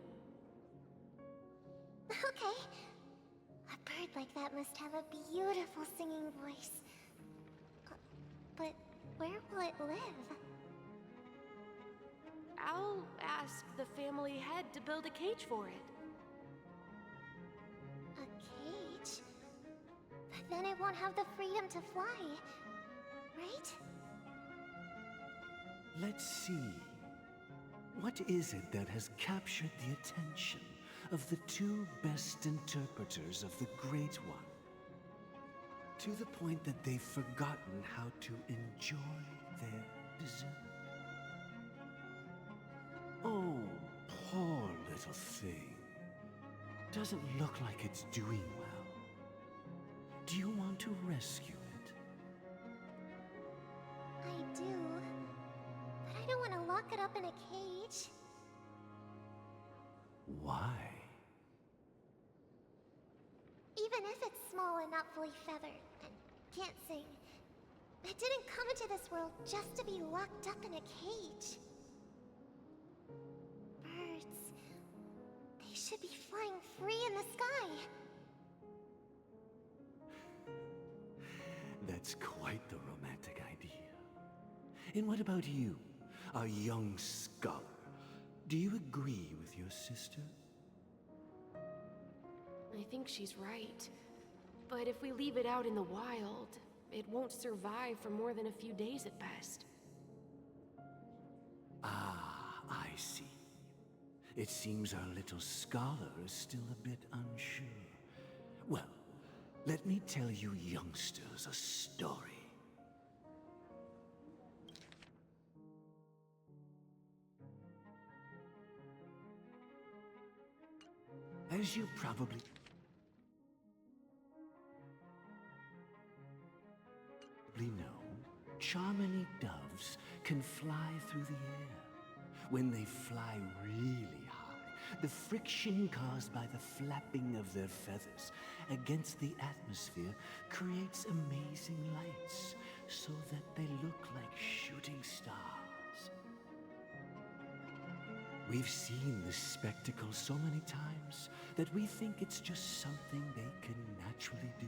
Okay. A bird like that must have a beautiful singing voice. But where will it live? I'll ask the family head to build a cage for it. A cage? But then it won't have the freedom to fly, right? Let's see. What is it that has captured the attention of the two best interpreters of the Great One? To the point that they've forgotten how to enjoy their dessert. Oh, poor little thing. Doesn't look like it's doing well. Do you want to rescue it? I do. But I don't want to lock it up in a cage. Why? Even if it's small and not fully feathered, and can't sing, it didn't come into this world just to be locked up in a cage. Birds, they should be flying free in the sky. That's quite the romantic idea. And what about you, a young scholar? Do you agree with your sister? I think she's right. But if we leave it out in the wild, it won't survive for more than a few days at best. Ah, I see. It seems our little scholar is still a bit unsure. Well, let me tell you youngsters a story. As you probably know, Charmony doves can fly through the air. When they fly really high, the friction caused by the flapping of their feathers against the atmosphere creates amazing lights so that they look like shooting stars. We've seen this spectacle so many times that we think it's just something they can naturally do.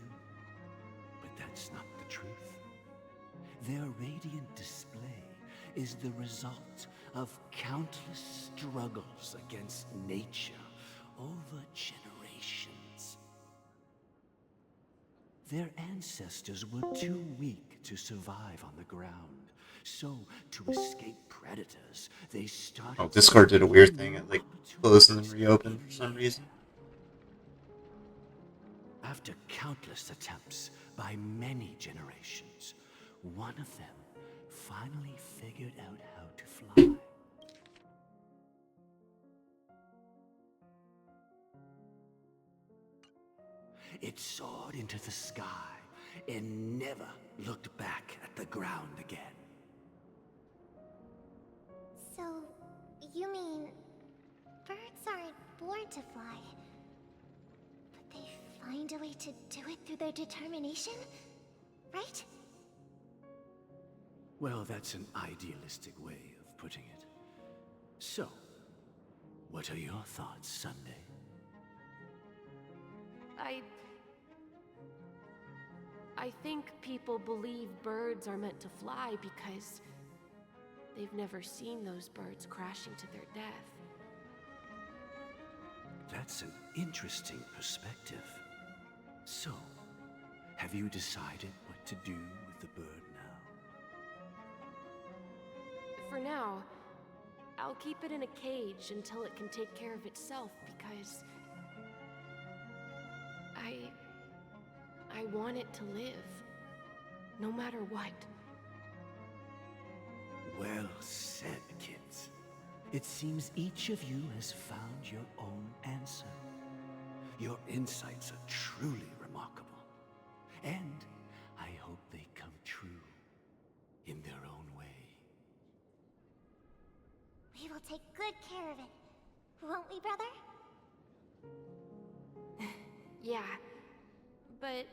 But that's not the truth. Their radiant display is the result of countless struggles against nature over generations. Their ancestors were too weak to survive on the ground, so to escape predators, they started... Oh, Discord did a weird thing. It like closed and then reopened for some reason. After countless attempts by many generations, one of them finally figured out how to fly. It soared into the sky and never looked back at the ground again. So, you mean birds aren't born to fly, but they find a way to do it through their determination, right? Well, that's an idealistic way of putting it. So, what are your thoughts, Sunday? I think people believe birds are meant to fly because they've never seen those birds crashing to their death. That's an interesting perspective. So, have you decided what to do with the bird now? For now, I'll keep it in a cage until it can take care of itself because I want it to live, no matter what. Well said, kids. It seems each of you has found your own answer. Your insights are truly remarkable. And I hope they come true in their own way. We will take good care of it, won't we, brother? Yeah, But,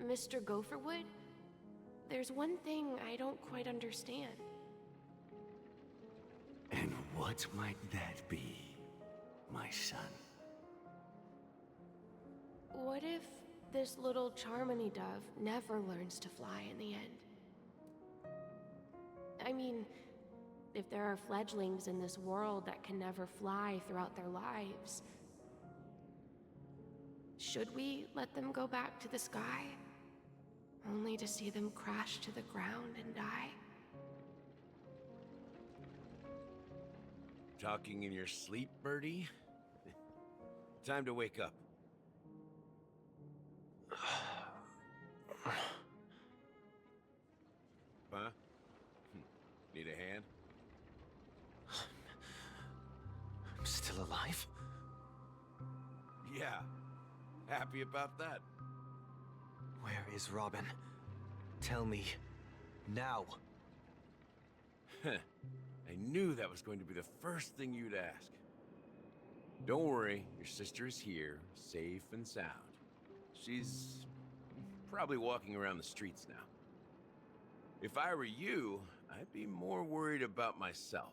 Mr. Gopherwood, there's one thing I don't quite understand. And what might that be, my son? What if this little Charmony dove never learns to fly in the end? I mean, if there are fledglings in this world that can never fly throughout their lives, should we let them go back to the sky, only to see them crash to the ground and die? Talking in your sleep, Birdie? Time to wake up. Huh? Need a hand? I'm still alive? Yeah. Happy about that. Where is Robin? Tell me. Now. I knew that was going to be the first thing you'd ask. Don't worry, your sister is here, safe and sound. She's probably walking around the streets now. If I were you, I'd be more worried about myself.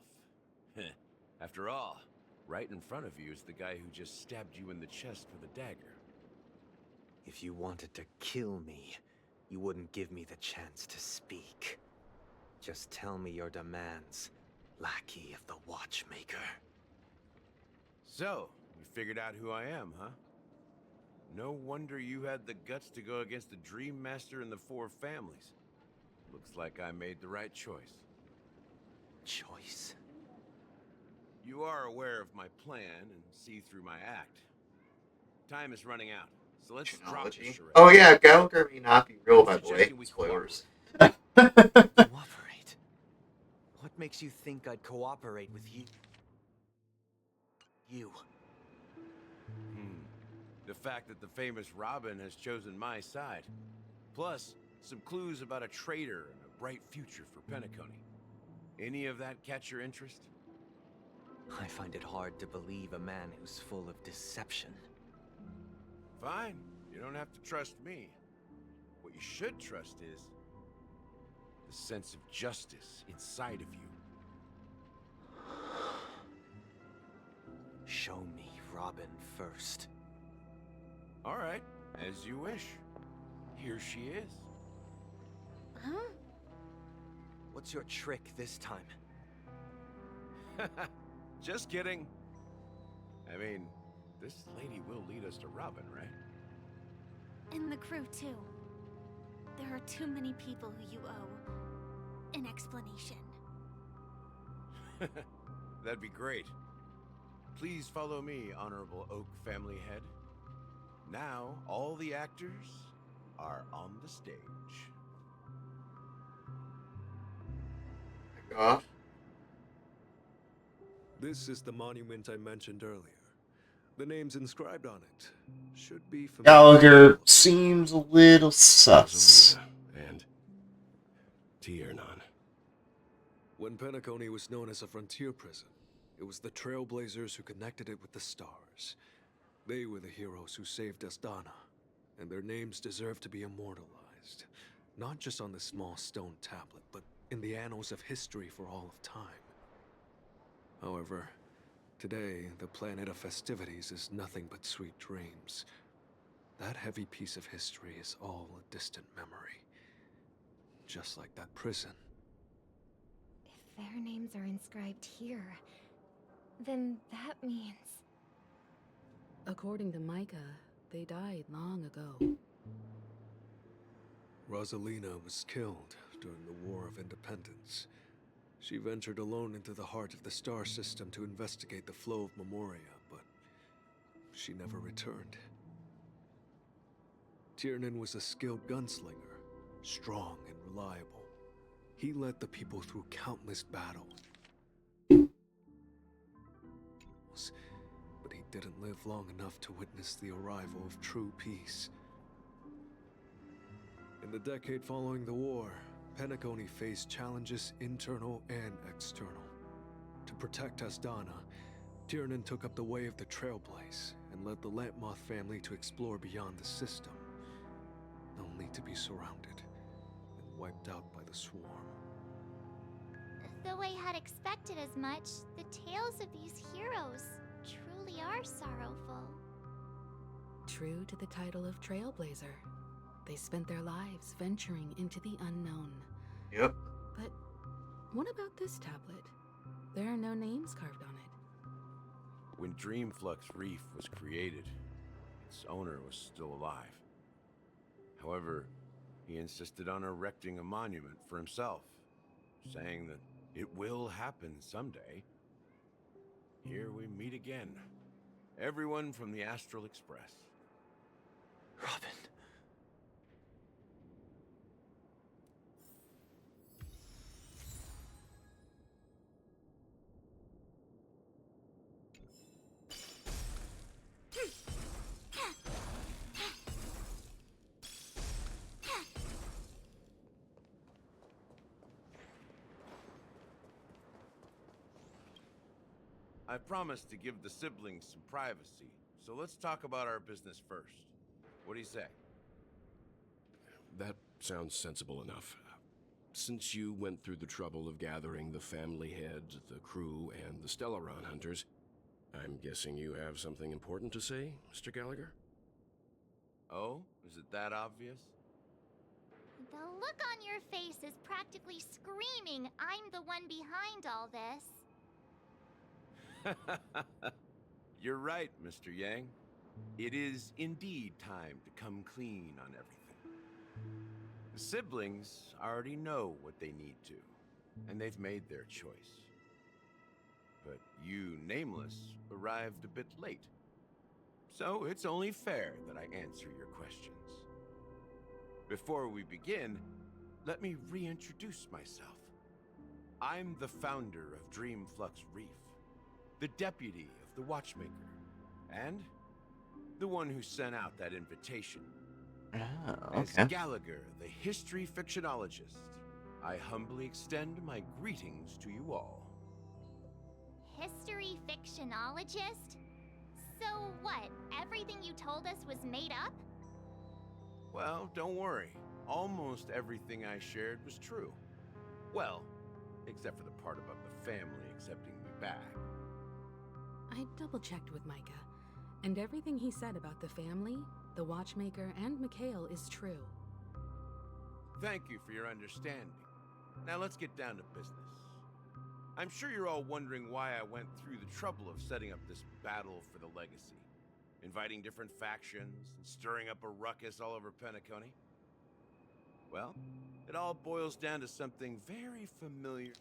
After all, right in front of you is the guy who just stabbed you in the chest with a dagger. If you wanted to kill me, you wouldn't give me the chance to speak. Just tell me your demands, lackey of the Watchmaker. So, you figured out who I am, huh? No wonder you had the guts to go against the Dream Master and the Four Families. Looks like I made the right choice. Choice? You are aware of my plan and see through my act. Time is running out, so let's drop this charade. Oh yeah, Gallagher may not be real, by the way. Spoilers. Cooperate? What makes you think I'd cooperate with you? The fact that the famous Robin has chosen my side. Plus, some clues about a traitor and a bright future for Penacony. Any of that catch your interest? I find it hard to believe a man who's full of deception. Fine, you don't have to trust me. What you should trust is the sense of justice inside of you. Show me Robin first. All right, as you wish. Here she is. Huh? What's your trick this time? Just kidding. I mean, this lady will lead us to Robin, right? And the crew, too. There are too many people who you owe an explanation. That'd be great. Please follow me, Honorable Oak Family Head. Now, all the actors are on the stage. Back off. This is the monument I mentioned earlier. The names inscribed on it should be familiar. Gallagher seems a little sus. And Tiernan. When Penacony was known as a frontier prison, it was the Trailblazers who connected it with the stars. They were the heroes who saved Astana, and their names deserve to be immortalized, not just on this small stone tablet, but in the annals of history for all of time. However, today, the planet of festivities is nothing but sweet dreams. That heavy piece of history is all a distant memory. Just like that prison. If their names are inscribed here, then that means... According to Micah, they died long ago. Rosalina was killed during the War of Independence. She ventured alone into the heart of the star system to investigate the flow of Memoria, but she never returned. Tiernan was a skilled gunslinger, strong and reliable. He led the people through countless battles. But he didn't live long enough to witness the arrival of true peace. In the decade following the war, Penacony faced challenges internal and external. To protect Astana, Tiernan took up the way of the Trailblaze and led the Lampmoth family to explore beyond the system. only to be surrounded and wiped out by the swarm. Though I had expected as much, the tales of these heroes truly are sorrowful. True to the title of Trailblazer, they spent their lives venturing into the unknown. Yep. But what about this tablet? There are no names carved on it. When Dreamflux Reef was created, its owner was still alive. However, he insisted on erecting a monument for himself, saying that it will happen someday. Here we meet again. Everyone from the Astral Express. Robin. I promised to give the siblings some privacy, so let's talk about our business first. What do you say? That sounds sensible enough. Since you went through the trouble of gathering the family heads, the crew, and the Stellaron hunters, I'm guessing you have something important to say, Mr. Gallagher? Oh, is it that obvious? The look on your face is practically screaming, I'm the one behind all this. You're right, Mr. Yang. It is indeed time to come clean on everything. The siblings already know what they need to, and they've made their choice. But you, Nameless, arrived a bit late. So it's only fair that I answer your questions. Before we begin, let me reintroduce myself. I'm the founder of Dreamflux Reef, the deputy of the Watchmaker, and the one who sent out that invitation. Oh, okay. As Gallagher, the history fictionologist, I humbly extend my greetings to you all. History fictionologist? So what, everything you told us was made up? Well, don't worry. Almost everything I shared was true. Well, except for the part about the family accepting me back. I double-checked with Micah, and everything he said about the family, the Watchmaker, and Mikhail is true. Thank you for your understanding. Now let's get down to business. I'm sure you're all wondering why I went through the trouble of setting up this battle for the legacy, inviting different factions and stirring up a ruckus all over Penacony. Well, it all boils down to something very familiar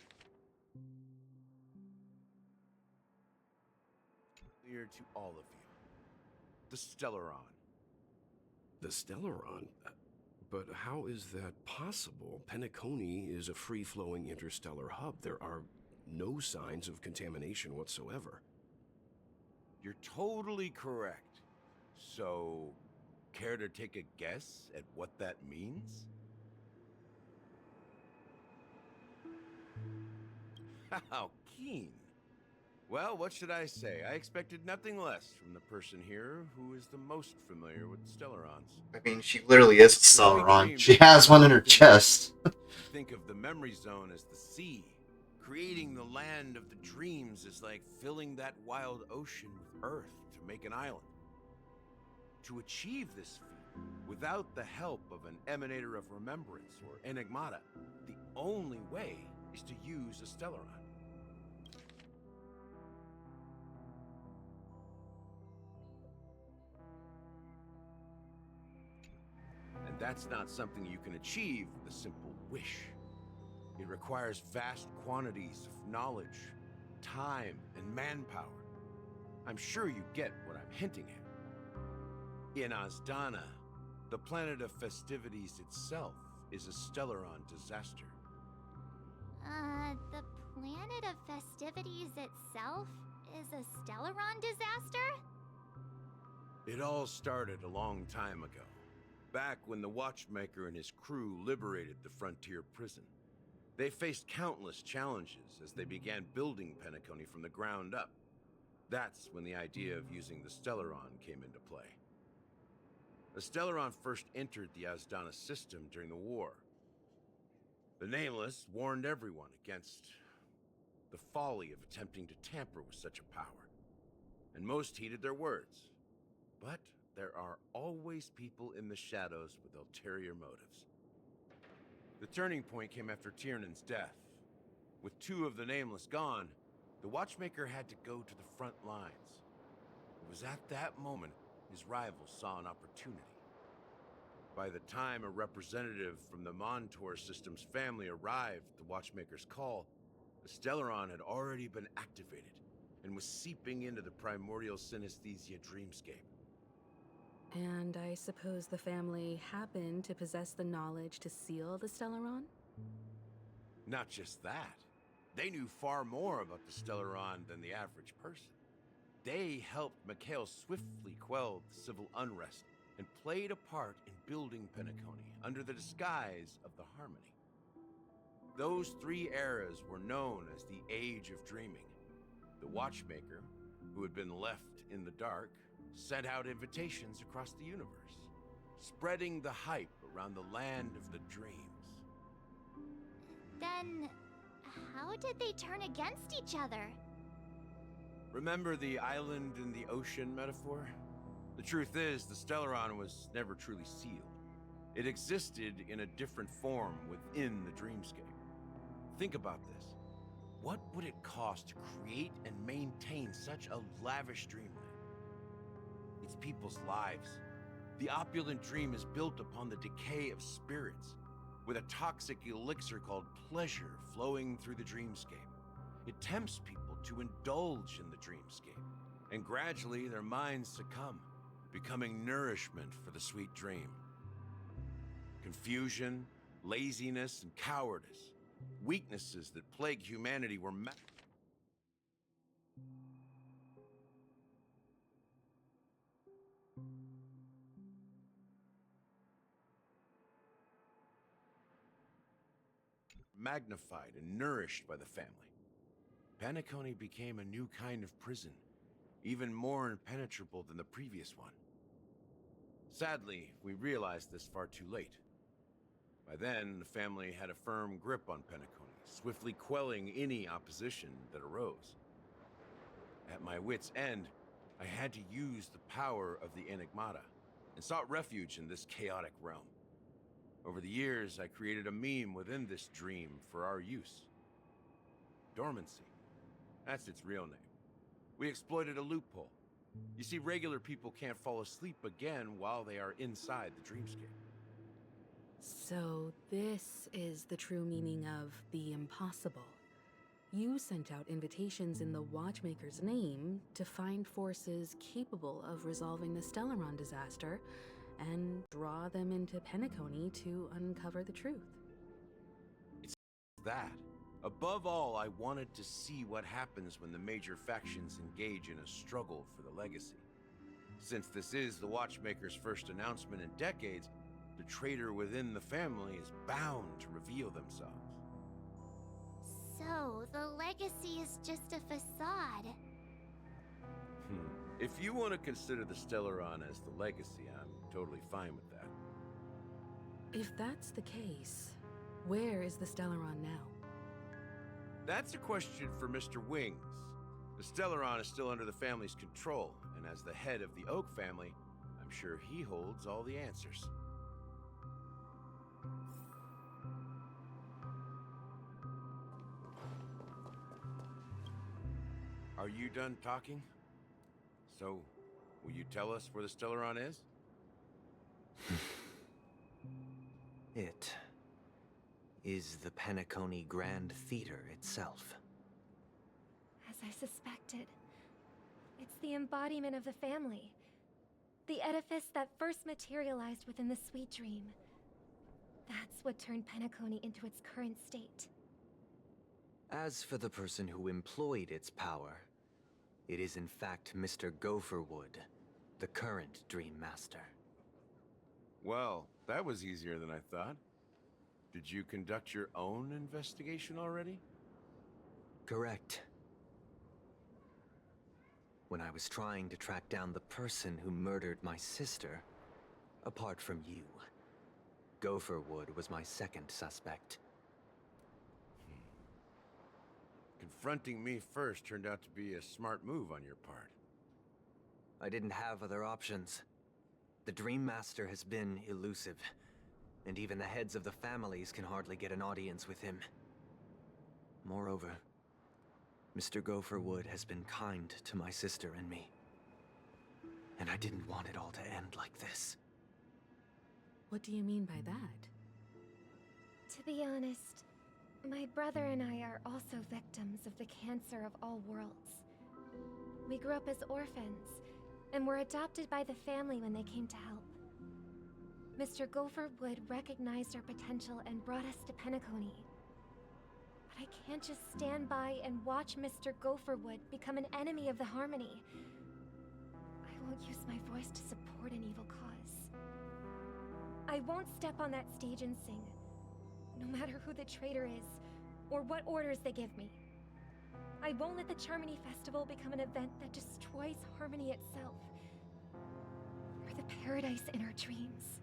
to all of you. The Stellaron. The Stellaron? But how is that possible? Penacony is a free-flowing interstellar hub. There are no signs of contamination whatsoever. You're totally correct. So, care to take a guess at what that means? How keen. Well, what should I say? I expected nothing less from the person here who is the most familiar with Stellarons. I mean, she literally is a Stellaron. She has one in her chest. Think of the memory zone as the sea. Creating the land of the dreams is like filling that wild ocean with earth to make an island. To achieve this feat, without the help of an emanator of remembrance or enigmata, the only way is to use a Stellaron. And that's not something you can achieve with a simple wish. It requires vast quantities of knowledge, time, and manpower. I'm sure you get what I'm hinting at. In Azdana, the planet of festivities itself is a Stellaron disaster. The planet of festivities itself is a Stellaron disaster? It all started a long time ago, back when the Watchmaker and his crew liberated the frontier prison. They faced countless challenges as they began building Penacony from the ground up. That's when the idea of using the Stellaron came into play. The Stellaron first entered the Asdana system during the war. The Nameless warned everyone against the folly of attempting to tamper with such a power, and most heeded their words. But there are always people in the shadows with ulterior motives. The turning point came after Tiernan's death. With 2 of the Nameless gone, the Watchmaker had to go to the front lines. It was at that moment his rivals saw an opportunity. By the time a representative from the Montour System's family arrived at the Watchmaker's call, the Stellaron had already been activated and was seeping into the primordial synesthesia dreamscape. And I suppose the family happened to possess the knowledge to seal the Stellaron? Not just that. They knew far more about the Stellaron than the average person. They helped Mikhail swiftly quell the civil unrest and played a part in building Penacony under the disguise of the Harmony. Those 3 eras were known as the Age of Dreaming. The Watchmaker, who had been left in the dark, sent out invitations across the universe, spreading the hype around the land of the dreams. Then, how did they turn against each other? Remember the island in the ocean metaphor? The truth is, the Stellaron was never truly sealed. It existed in a different form within the dreamscape. Think about this. What would it cost to create and maintain such a lavish dreamland? It's people's lives. The opulent dream is built upon the decay of spirits, with a toxic elixir called pleasure flowing through the dreamscape. It tempts people to indulge in the dreamscape, and gradually their minds succumb, becoming nourishment for the sweet dream. Confusion, laziness, and cowardice, weaknesses that plague humanity, were magnified and nourished by the family. Penacony became a new kind of prison, even more impenetrable than the previous one. Sadly, we realized this far too late. By then, the family had a firm grip on Penacony, swiftly quelling any opposition that arose. At my wit's end, I had to use the power of the Enigmata, and sought refuge in this chaotic realm. Over the years, I created a meme within this dream for our use. Dormancy. That's its real name. We exploited a loophole. You see, regular people can't fall asleep again while they are inside the dreamscape. So this is the true meaning of the impossible. You sent out invitations in the Watchmaker's name to find forces capable of resolving the Stellaron disaster and draw them into Penacony to uncover the truth. It's that. Above all, I wanted to see what happens when the major factions engage in a struggle for the legacy. Since this is the Watchmaker's first announcement in decades, the traitor within the family is bound to reveal themselves. So, the legacy is just a facade. If you want to consider the Stellaron as the legacy, I'm totally fine with that. If that's the case, where is the Stellaron now? That's a question for Mr. Wings. The Stellaron is still under the family's control, and as the head of the Oak family, I'm sure he holds all the answers. Are you done talking? So, will you tell us where the Stellaron is? It is the Penacony Grand Theater itself. As I suspected, it's the embodiment of the family. The edifice that first materialized within the Sweet Dream. That's what turned Penacony into its current state. As for the person who employed its power, it is in fact Mr. Gopherwood, the current Dream Master. Well, that was easier than I thought. Did you conduct your own investigation already? Correct. When I was trying to track down the person who murdered my sister, Apart from you, Gopherwood was my second suspect. Confronting me first turned out to be a smart move on your part. I didn't have other options. The Dream Master has been elusive, and even the heads of the families can hardly get an audience with him. Moreover, Mr. Gopherwood has been kind to my sister and me. And I didn't want it all to end like this. What do you mean by that? To be honest, my brother and I are also victims of the cancer of all worlds. We grew up as orphans, and were adopted by the family when they came to help. Mr. Gopherwood recognized our potential and brought us to Penacony. But I can't just stand by and watch Mr. Gopherwood become an enemy of the Harmony. I won't use my voice to support an evil cause. I won't step on that stage and sing, no matter who the traitor is, or what orders they give me. I won't let the Charmony Festival become an event that destroys Harmony itself, or the paradise in our dreams.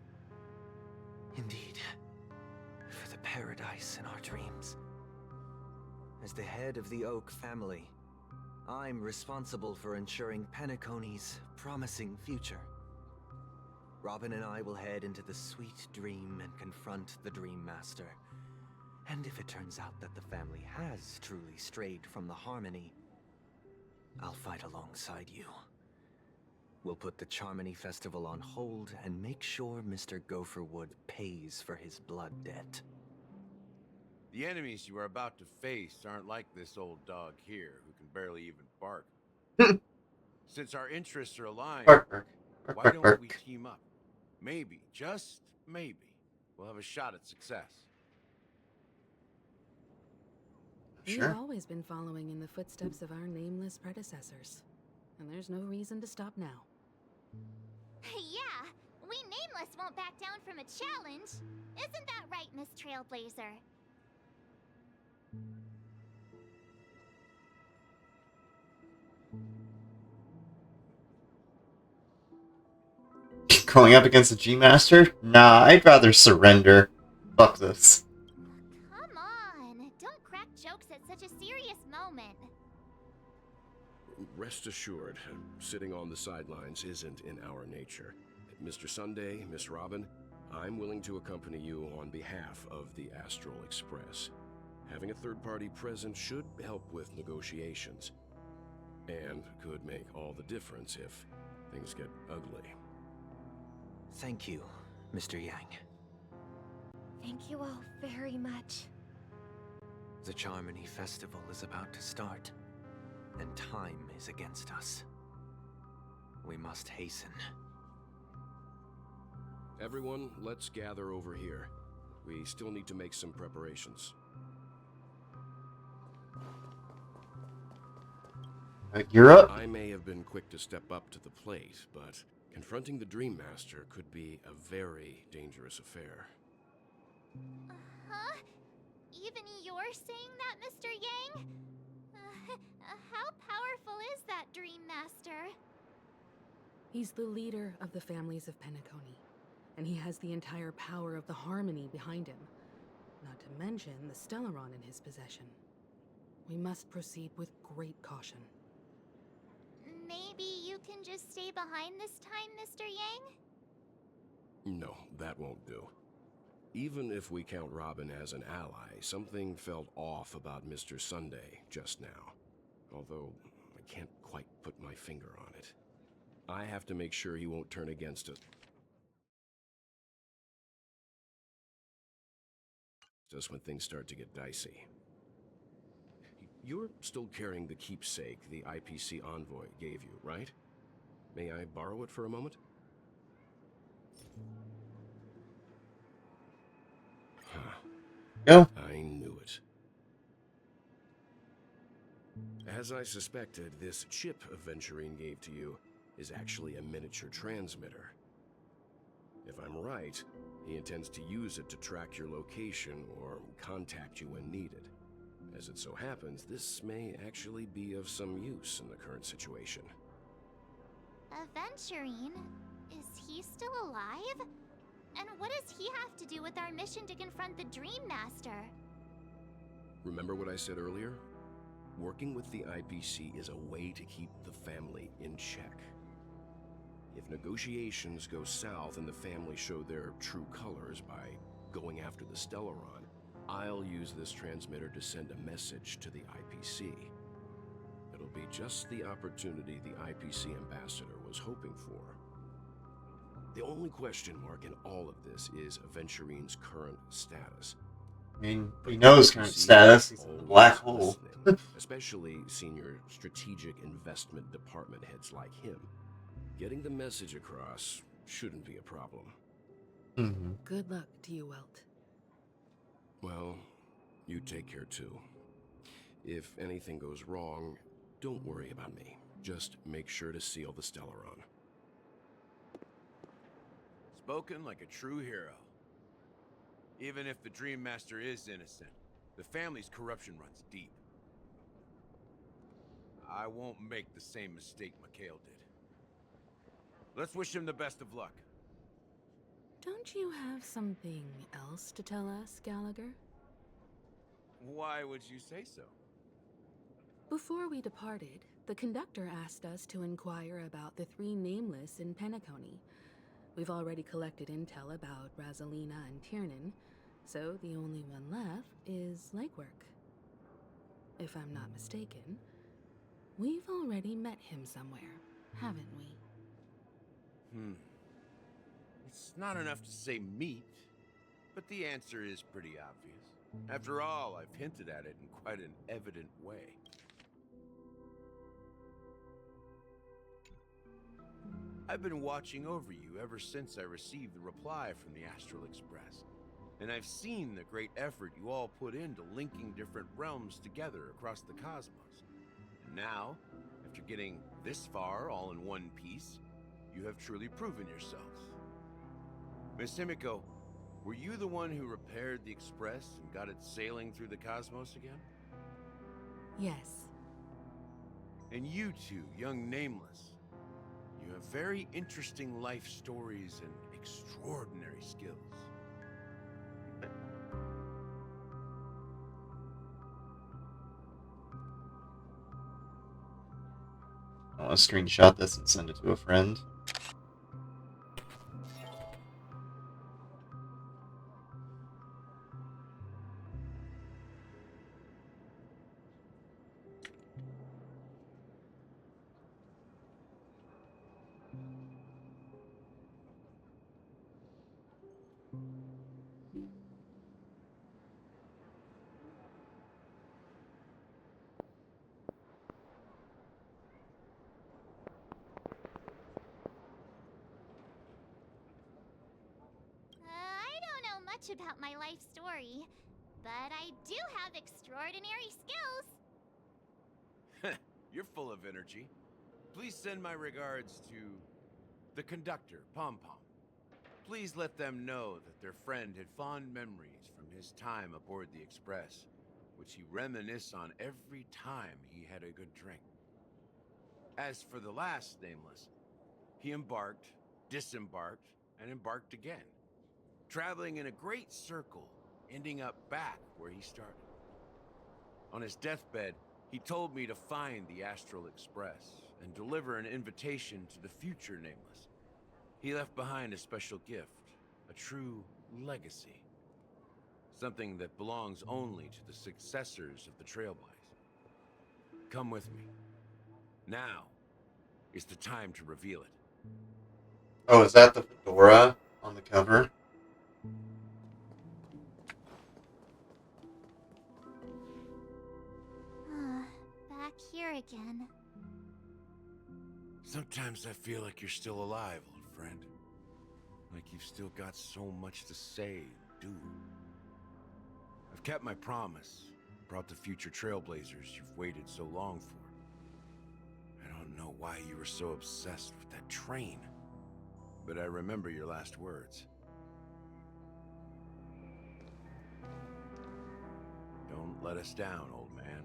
Indeed, for the paradise in our dreams. As the head of the Oak family, I'm responsible for ensuring Penacony's promising future. Robin and I will head into the Sweet Dream and confront the Dream Master. And if it turns out that the family has truly strayed from the Harmony, I'll fight alongside you. We'll put the Charmony Festival on hold and make sure Mr. Gopherwood pays for his blood debt. The enemies you are about to face aren't like this old dog here, who can barely even bark. Since our interests are aligned, why don't we team up? Maybe, just maybe, we'll have a shot at success. We've always been following in the footsteps of our nameless predecessors, and there's no reason to stop now. Yeah, we Nameless won't back down from a challenge. Isn't that right, Miss Trailblazer? Going up against the G-Master? Nah, I'd rather surrender. Fuck this. Come on, don't crack jokes at such a serious moment. Rest assured, sitting on the sidelines isn't in our nature. Mr. Sunday, Miss Robin, I'm willing to accompany you on behalf of the Astral Express. Having a third party present should help with negotiations, and could make all the difference if things get ugly. Thank you, Mr. Yang. Thank you all very much. The Charmony Festival is about to start, and time is against us. We must hasten. Everyone, let's gather over here. We still need to make some preparations. You're up. I may have been quick to step up to the plate, but confronting the Dream Master could be a very dangerous affair. Huh? Even you're saying that, Mr. Yang? How powerful is that Dream Master? He's the leader of the families of Penacony, and he has the entire power of the Harmony behind him. Not to mention the Stellaron in his possession. We must proceed with great caution. Maybe you can just stay behind this time, Mr. Yang? No, that won't do. Even if we count Robin as an ally, something felt off about Mr. Sunday just now. Although, I can't quite put my finger on it. I have to make sure he won't turn against us. Just when things start to get dicey. You're still carrying the keepsake the IPC envoy gave you, right? May I borrow it for a moment? Huh. Go. I knew it. As I suspected, this chip Aventurine gave to you is actually a miniature transmitter. If I'm right, he intends to use it to track your location or contact you when needed. As it so happens, this may actually be of some use in the current situation. Aventurine? Is he still alive? And what does he have to do with our mission to confront the Dream Master? Remember what I said earlier? Working with the IPC is a way to keep the family in check. If negotiations go south and the family show their true colors by going after the Stellaron, I'll use this transmitter to send a message to the IPC. It'll be just the opportunity the IPC ambassador was hoping for. The only question mark in all of this is Aventurine's current status. I mean, we know his current status. He's in the black hole. Especially senior strategic investment department heads like him. Getting the message across shouldn't be a problem. Mm-hmm. Good luck to you, Welt. Well, you take care too. If anything goes wrong, don't worry about me. Just make sure to seal the Stellaron. Spoken like a true hero. Even if the Dream Master is innocent, the family's corruption runs deep. I won't make the same mistake Mikhail did. Let's wish him the best of luck. Don't you have something else to tell us, Gallagher? Why would you say so? Before we departed, the conductor asked us to inquire about the 3 nameless in Penacony. We've already collected intel about Razelina and Tiernan, so the only one left is legwork. If I'm not mistaken, we've already met him somewhere, haven't we? It's not enough to say meet, but the answer is pretty obvious. After all, I've hinted at it in quite an evident way. I've been watching over you ever since I received the reply from the Astral Express, and I've seen the great effort you all put into linking different realms together across the cosmos. And now, after getting this far all in one piece, you have truly proven yourselves. Miss Himiko, were you the one who repaired the Express and got it sailing through the cosmos again? Yes. And you two, young Nameless, you have very interesting life stories and extraordinary skills. I'll screenshot this and send it to a friend. I don't know much about my life story, but I do have extraordinary skills. You're full of energy. Please send my regards to the conductor, Pom Pom. Please let them know that their friend had fond memories from his time aboard the Express, which he reminisced on every time he had a good drink. As for the last Nameless, he embarked, disembarked, and embarked again, traveling in a great circle, ending up back where he started. On his deathbed, he told me to find the Astral Express and deliver an invitation to the future Nameless. He left behind a special gift, a true legacy. Something that belongs only to the successors of the Trailblaze. Come with me. Now is the time to reveal it. Oh, is that the fedora on the cover? Back here again. Sometimes I feel like you're still alive, old friend. Like you've still got so much to say and do. I've kept my promise, brought the future Trailblazers you've waited so long for. I don't know why you were so obsessed with that train, but I remember your last words. Don't let us down, old man.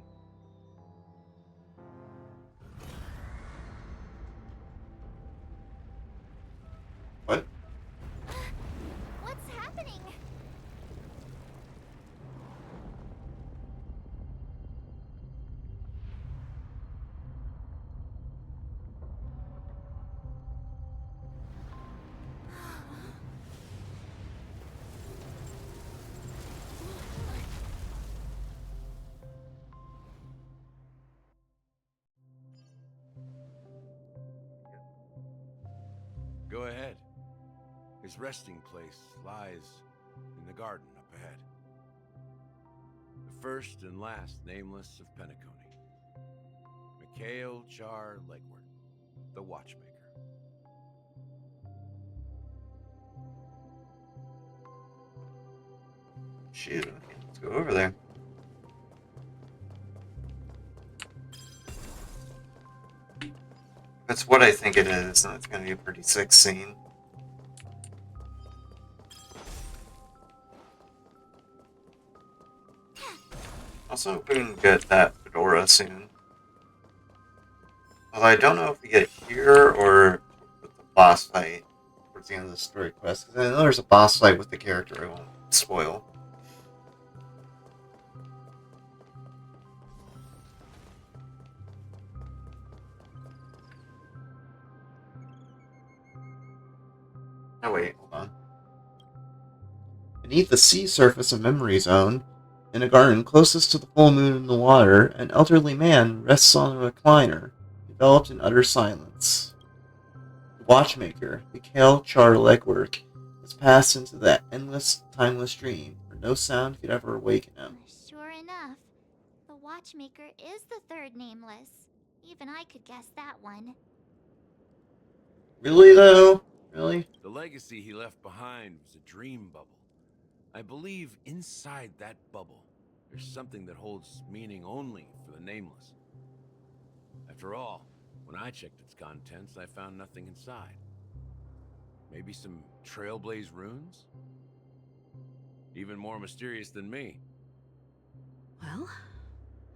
Go ahead. His resting place lies in the garden up ahead. The first and last nameless of Penacony. Mikhail Char Legward, the Watchmaker. Shoot, okay, let's go over there. That's what I think it is, and it's going to be a pretty sick scene. Also, hope we can get that fedora soon. Although I don't know if we get it here or with the boss fight towards the end of the story quest. Because I know there's a boss fight with the character I won't spoil. Oh wait, hold on. Beneath the sea surface of Memory Zone, in a garden closest to the full moon in the water, an elderly man rests on a recliner, enveloped in utter silence. The watchmaker, Mikhail Char Legwork, has passed into that endless, timeless dream where no sound could ever awaken him. Sure enough, the Watchmaker is the third nameless. Even I could guess that one. Really, though? Really? The legacy he left behind was a dream bubble. I believe inside that bubble, there's something that holds meaning only for the nameless. After all, when I checked its contents, I found nothing inside. Maybe some Trailblaze runes? Even more mysterious than me. Well,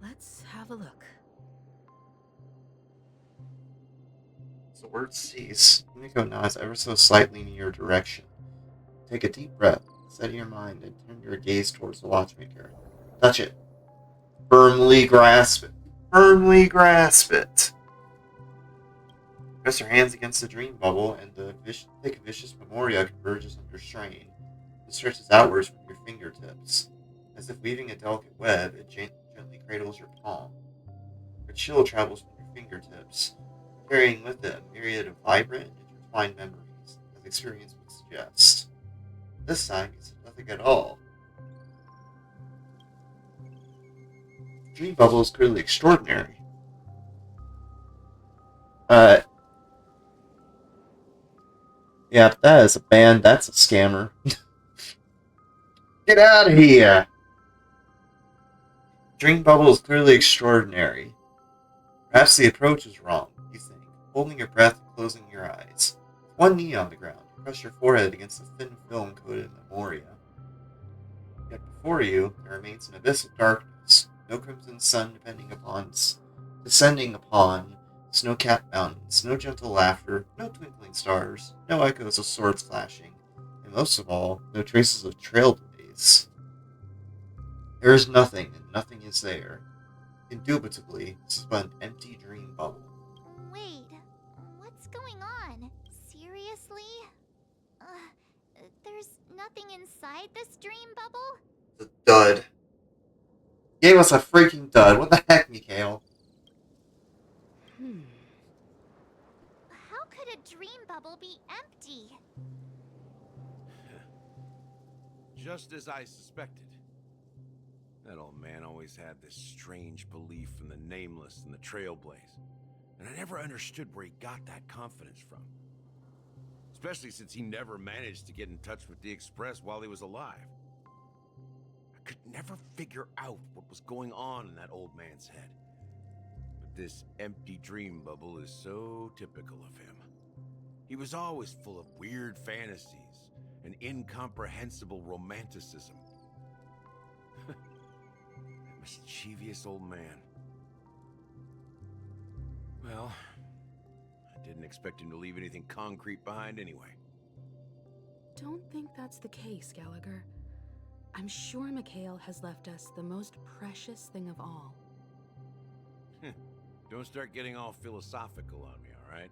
let's have a look. As the words cease, Nico nods ever so slightly in your direction. Take a deep breath, steady your mind, and turn your gaze towards the watchmaker. Touch it. Firmly grasp it. Firmly grasp it. Press your hands against the dream bubble, and the thick, vicious memoria converges under strain. It stretches outwards from your fingertips. As if weaving a delicate web, it gently cradles your palm. A chill travels from your fingertips, carrying with it a myriad of vibrant, intertwined memories, as experience would suggest. This time, it's nothing at all. The dream bubble is clearly extraordinary. Yeah, if that is a band, that's a scammer. Get out of here! Dream bubble is clearly extraordinary. Perhaps the approach is wrong, you think, holding your breath and closing your eyes. One knee on the ground, you press your forehead against the thin film coated memoria. Yet before you, there remains an abyss of darkness, no crimson sun descending upon snow-capped mountains, no gentle laughter, no twinkling stars, no echoes of swords clashing, and most of all, no traces of Trailblaze. There is nothing, and nothing is there. Indubitably, this is but an empty dream bubble. Wait, what's going on? Seriously? There's nothing inside this dream bubble? The dud. Gave us a freaking dud. What the heck, Mikhail? How could a dream bubble be empty? Just as I suspected. That old man always had this strange belief in the nameless and the Trailblaze. And I never understood where he got that confidence from. Especially since he never managed to get in touch with the Express while he was alive. I could never figure out what was going on in that old man's head. But this empty dream bubble is so typical of him. He was always full of weird fantasies and incomprehensible romanticism. Mischievous old man. Well, I didn't expect him to leave anything concrete behind anyway. Don't think that's the case, Gallagher. I'm sure Mikhail has left us the most precious thing of all. Don't start getting all philosophical on me, all right?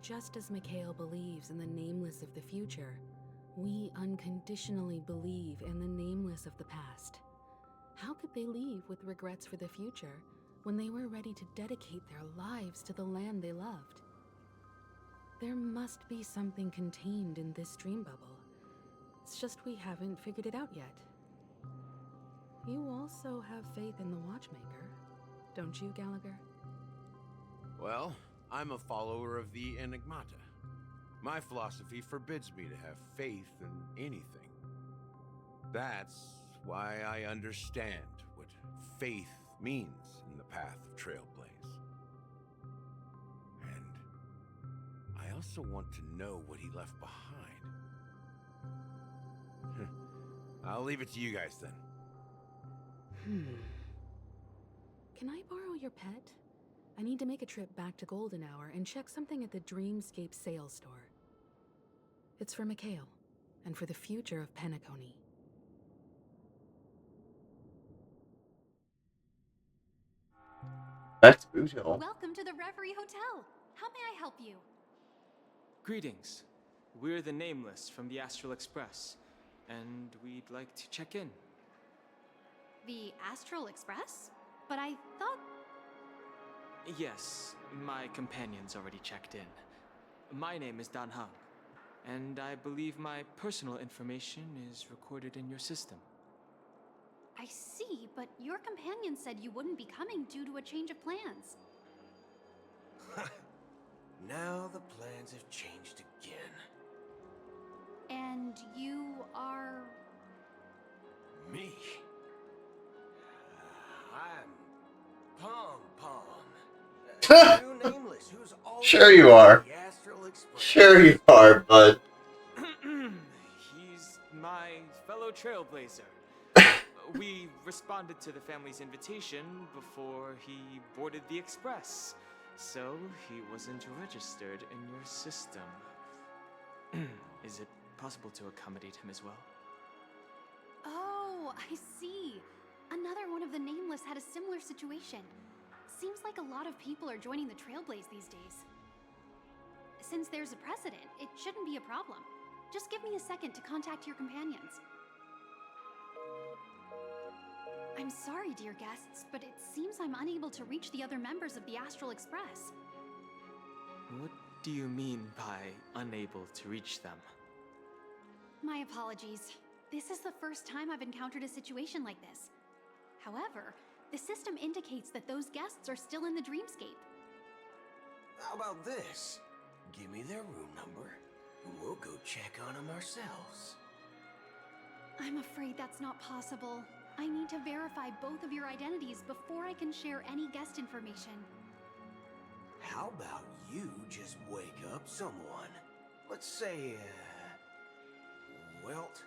Just as Mikhail believes in the nameless of the future, we unconditionally believe in the nameless of the past. How could they leave with regrets for the future when they were ready to dedicate their lives to the land they loved? There must be something contained in this dream bubble. It's just we haven't figured it out yet. You also have faith in the Watchmaker, don't you, Gallagher? Well, I'm a follower of the Enigmata. My philosophy forbids me to have faith in anything. That's why I understand what faith means in the path of Trailblaze. And I also want to know what he left behind. I'll leave it to you guys then. Can I borrow your pet? I need to make a trip back to Golden Hour and check something at the Dreamscape sales store. It's for Mikhail, and for the future of Penacony. That's brutal. Welcome to the Reverie Hotel. How may I help you? Greetings. We're the Nameless from the Astral Express, and we'd like to check in. The Astral Express? But I thought... Yes, my companion's already checked in. My name is Dan Hung, and I believe my personal information is recorded in your system. I see, but your companion said you wouldn't be coming due to a change of plans. Now the plans have changed again. And you are... Me? I'm Pom Pom. New Nameless, who's Sure you are. the Astral Express. Sure you are, bud. He's my fellow trailblazer. We responded to the family's invitation before he boarded the express, so he wasn't registered in your system. Is it possible to accommodate him as well? Oh, I see. Another one of the Nameless had a similar situation. Seems like a lot of people are joining the Trailblaze these days. Since there's a precedent, it shouldn't be a problem. Just give me a second to contact your companions. I'm sorry, dear guests, but it seems I'm unable to reach the other members of the Astral Express. What do you mean by unable to reach them? My apologies. This is the first time I've encountered a situation like this. However, the system indicates that those guests are still in the dreamscape. How about this? Give me their room number, and we'll go check on them ourselves. I'm afraid that's not possible. I need to verify both of your identities before I can share any guest information. How about you just wake up someone? Let's say, Welt?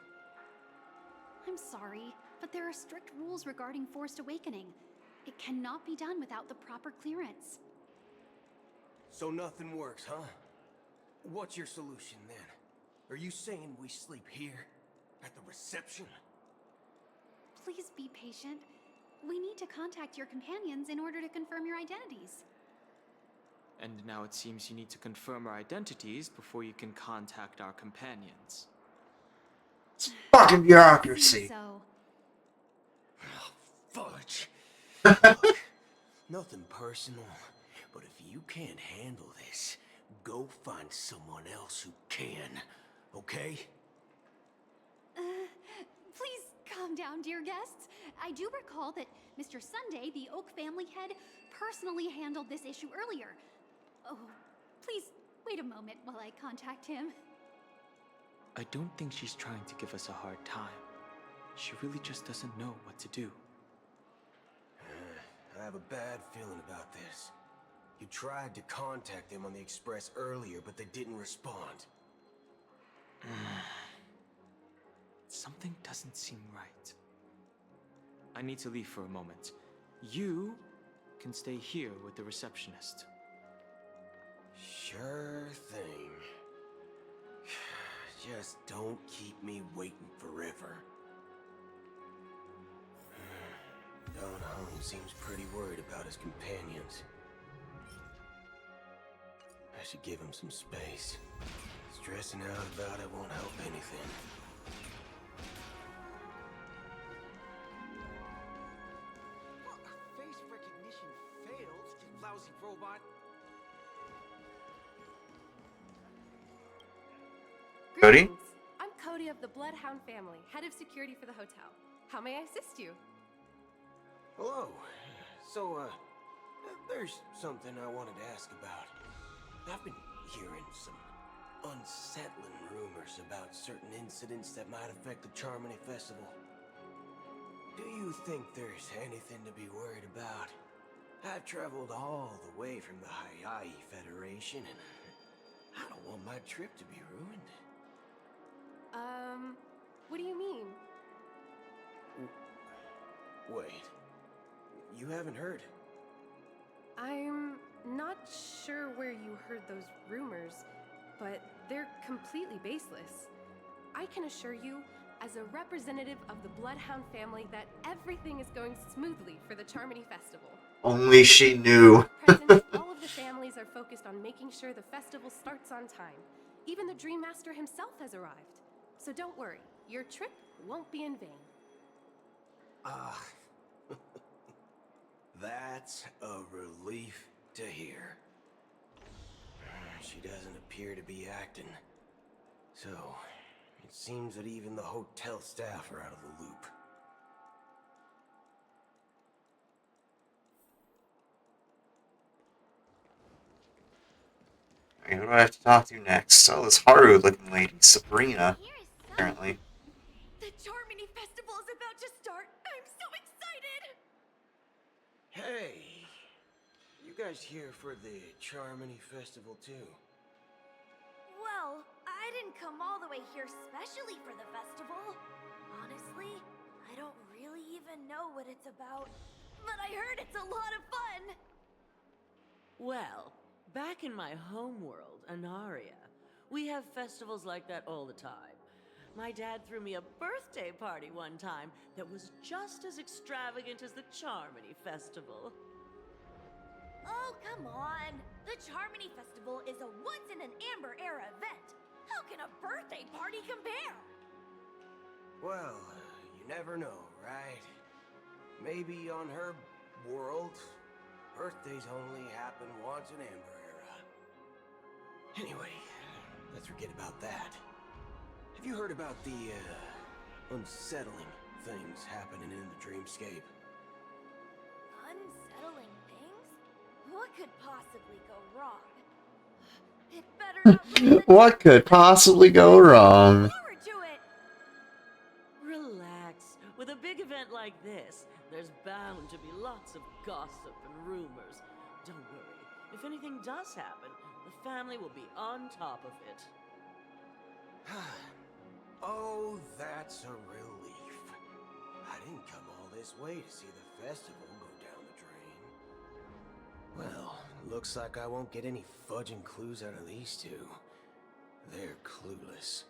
I'm sorry, but there are strict rules regarding forced awakening. It cannot be done without the proper clearance. So nothing works, huh? What's your solution then? Are you saying we sleep here? At the reception? Please be patient. We need to contact your companions in order to confirm your identities. And now it seems you need to confirm our identities before you can contact our companions. Fucking bureaucracy. So, Fudge. Look, nothing personal, but if you can't handle this, go find someone else who can, okay? please calm down, dear guests. I do recall that Mr. Sunday, the Oak family head, personally handled this issue earlier. Oh, please wait a moment while I contact him. I don't think she's trying to give us a hard time. She really just doesn't know what to do. I have a bad feeling about this. You tried to contact them on the Express earlier, but they didn't respond. Something doesn't seem right. I need to leave for a moment. You can stay here with the receptionist. Sure thing. Just don't keep me waiting forever. Don Hung seems pretty worried about his companions. I should give him some space. Stressing out about it won't help anything. Face recognition failed, you lousy robot. Cody? Greetings. I'm Cody of the Bloodhound family, head of security for the hotel. How may I assist you? Hello. So, there's something I wanted to ask about. I've been hearing some unsettling rumors about certain incidents that might affect the Charmony Festival. Do you think there's anything to be worried about? I've traveled all the way from the Hayaii Federation, and I don't want my trip to be ruined. What do you mean? Wait. You haven't heard? I'm not sure where you heard those rumors, but they're completely baseless. I can assure you, as a representative of the Bloodhound family, that everything is going smoothly for the Charmony Festival. Only she knew. At present, all of the families are focused on making sure the festival starts on time. Even the Dream Master himself has arrived. So don't worry, your trip won't be in vain. That's a relief to hear. She doesn't appear to be acting. So, it seems that even the hotel staff are out of the loop. Okay, who do I have to talk to next? Oh, this Haru-looking lady, Sabrina, apparently. The Charmony Festival is about to start. I'm so excited! Hey! You guys here for the Charmony Festival too? Well, I didn't come all the way here specially for the festival. Honestly, I don't really even know what it's about. But I heard it's a lot of fun! Well, back in my homeworld, Anaria, we have festivals like that all the time. My dad threw me a birthday party one time that was just as extravagant as the Charmony Festival. Oh, come on! The Charmony Festival is a once-in-an-Amber Era event. How can a birthday party compare? Well, you never know, right? Maybe on her world, birthdays only happen once in Amber Era. Anyway, let's forget about that. Have you heard about the, unsettling things happening in the dreamscape? Unsettling things? What could possibly go wrong? It better not be What could possibly go wrong? forward to it! Relax. With a big event like this, there's bound to be lots of gossip and rumors. Don't worry. If anything does happen, the family will be on top of it. Oh, that's a relief. I didn't come all this way to see the festival go down the drain. Well, looks like I won't get any fudging clues out of these two. They're clueless.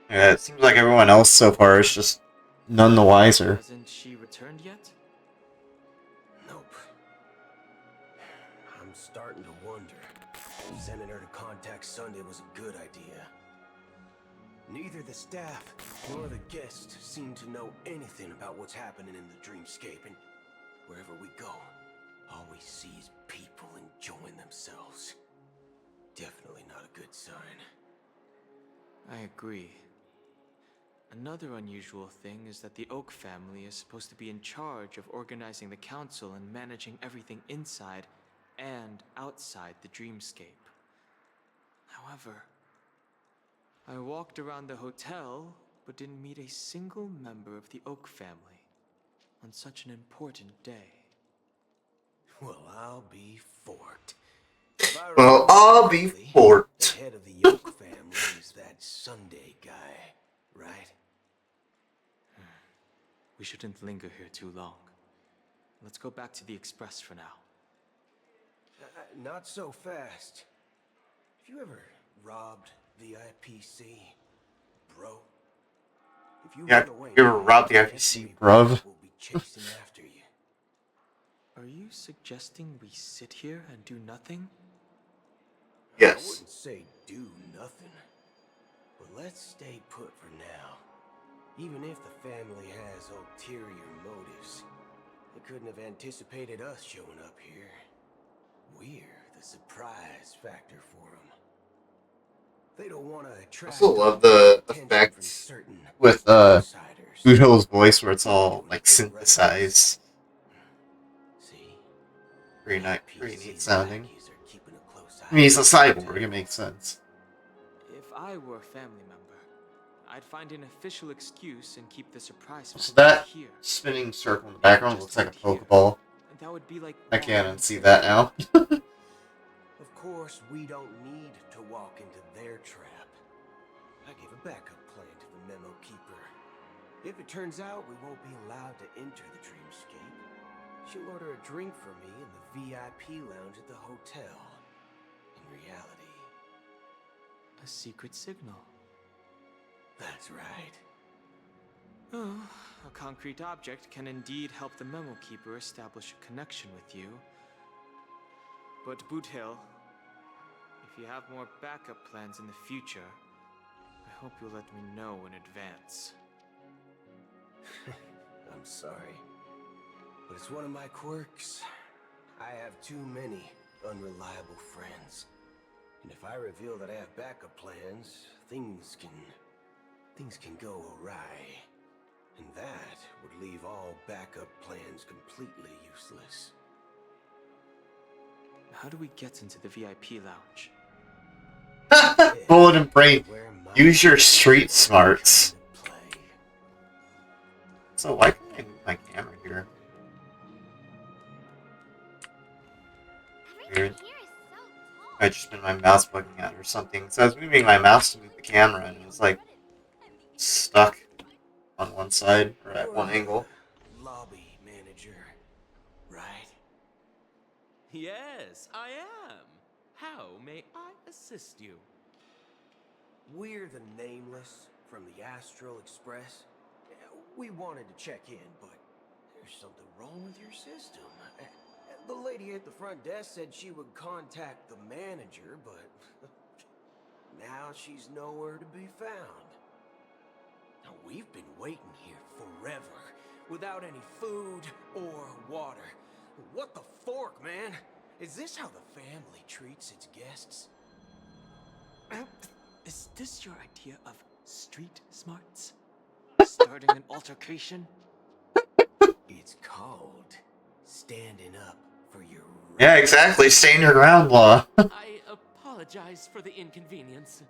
Yeah, it seems like everyone else so far is just none the wiser. Hasn't she returned yet? Nope. I'm starting to wonder if sending her to contact Sunday was a good idea. Neither the staff nor the guests seem to know anything about what's happening in the dreamscape, and wherever we go, all we see is people enjoying themselves. Definitely not a good sign. I agree. Another unusual thing is that the Oak family is supposed to be in charge of organizing the council and managing everything inside and outside the dreamscape. However, I walked around the hotel, but didn't meet a single member of the Oak family on such an important day. Well, I'll be forked. Well, I'll be forked. The head of the Oak family is that Sunday guy, right? We shouldn't linger here too long. Let's go back to the Express for now. Not so fast. Have you ever robbed the IPC, bro? If you Yeah, run away, you ever robbed the IPC, bruv? we'll be chasing after you. Are you suggesting we sit here and do nothing? I Yes. wouldn't say do nothing, but let's stay put for now. Even if the family has ulterior motives, they couldn't have anticipated us showing up here. We're the surprise factor for them. They don't want to I attract also love the attention from effect certain with outsiders. Udo's voice where it's all like synthesized. Pretty nice, pretty neat sounding. I mean, he's a cyborg, it makes sense. If I were a family member, I'd find an official excuse and keep the surprise So festival that here. spinning circle in the background looks like a Pokeball. That would be like I can't unsee that now. Of course, we don't need to walk into their trap. I gave a backup plan to the Memo Keeper. If it turns out we won't be allowed to enter the dreamscape, she'll order a drink for me in the VIP lounge at the hotel. In reality, a secret signal. That's right. Oh, a concrete object can indeed help the Memo Keeper establish a connection with you. But Boot Hill, if you have more backup plans in the future, I hope you'll let me know in advance. I'm sorry, but it's one of my quirks. I have too many unreliable friends. And if I reveal that I have backup plans, things can go awry. And that would leave all backup plans completely useless. How do we get into the VIP lounge? Golden Brain, use your street smarts. So why can't I move my camera here? Weird. I just spin my mouse bugging out or something. So I was moving my mouse to move the camera and it was like stuck on one side or at one angle. Lobby manager, right? Yes, I am. How may I assist you? We're the Nameless from the Astral Express. We wanted to check in, but there's something wrong with your system. The lady at the front desk said she would contact the manager, but now she's nowhere to be found. Now, we've been waiting here forever, without any food or water. What the fork, man? Is this how the family treats its guests? Is this your idea of street smarts? Starting an altercation? It's called standing up for your rights. Yeah, exactly. Stand your ground law. I apologize for the inconvenience.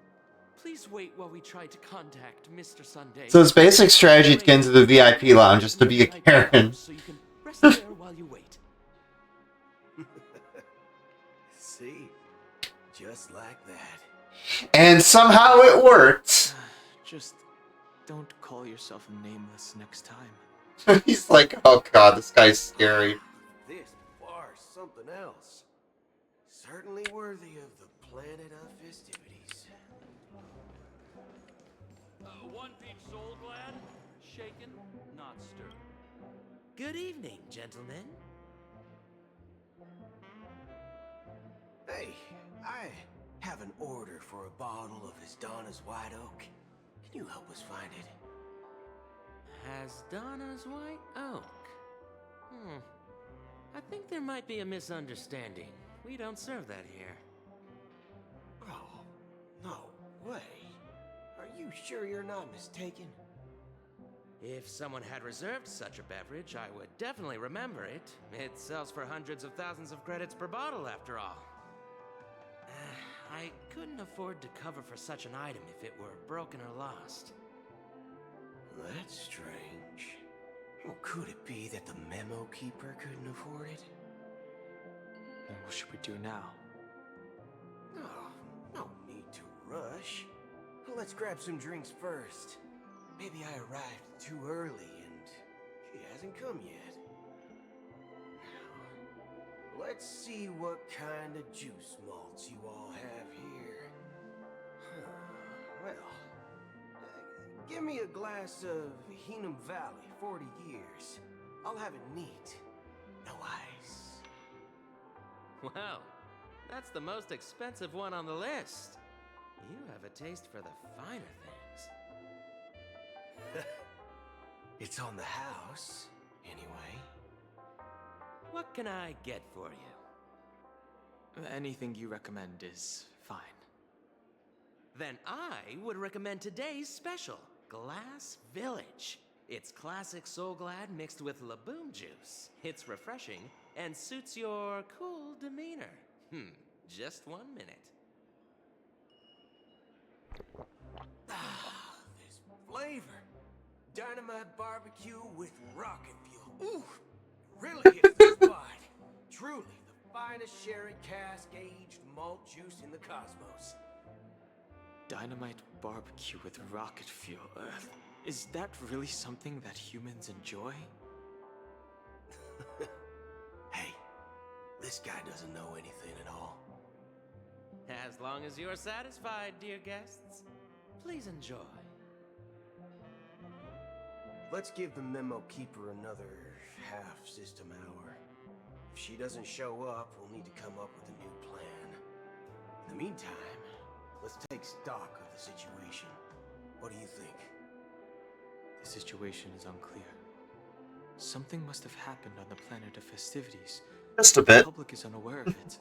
Please wait while we try to contact Mr. Sunday. So his basic strategy to get into the VIP lounge is to be a Karen. So you can rest there while you wait. See? Just like that. And somehow it worked. Just don't call yourself Nameless next time. He's like, oh god, this guy's scary. This bar's something else. Certainly worthy of the planet of festivities. One peach soul glad, shaken, not stirred. Good evening, gentlemen. Hey, I have an order for a bottle of Donna's White Oak. Can you help us find it? Donna's White Oak. I think there might be a misunderstanding. We don't serve that here. Oh, no way. Are you sure you're not mistaken? If someone had reserved such a beverage, I would definitely remember it. It sells for hundreds of thousands of credits per bottle, after all. I couldn't afford to cover for such an item if it were broken or lost. That's strange. Well, could it be that the Memo Keeper couldn't afford it? Then what should we do now? Oh, no need to rush. Let's grab some drinks first. Maybe I arrived too early and she hasn't come yet. Now, let's see what kind of juice malts you all have here. Well, give me a glass of Heenum Valley, 40 years. I'll have it neat. No ice. Well, that's the most expensive one on the list. You have a taste for the finer things. It's on the house, anyway. What can I get for you? Anything you recommend is fine. Then I would recommend today's special, Glass Village. It's classic Soul Glad mixed with Laboom juice. It's refreshing and suits your cool demeanor. Just 1 minute. This flavor. Dynamite barbecue with rocket fuel. Ooh, really hits the spot. Truly the finest sherry cask-aged malt juice in the cosmos. Dynamite barbecue with rocket fuel. Is that really something that humans enjoy? Hey, this guy doesn't know anything at all. As long as you're satisfied, dear guests, please enjoy. Let's give the memo keeper another half-system hour. If she doesn't show up, we'll need to come up with a new plan. In the meantime, let's take stock of the situation. What do you think? The situation is unclear. Something must have happened on the planet of festivities. Just a bit. The public is unaware of it.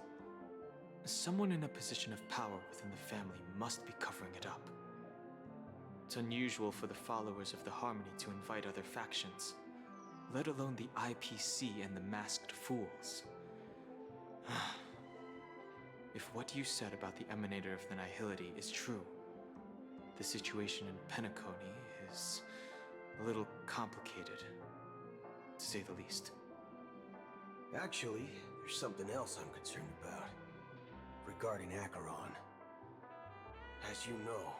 Someone in a position of power within the family must be covering it up. It's unusual for the followers of the Harmony to invite other factions, let alone the IPC and the Masked Fools. If what you said about the Emanator of the Nihility is true, the situation in Penacony is a little complicated, to say the least. Actually, there's something else I'm concerned about. Regarding Acheron. As you know,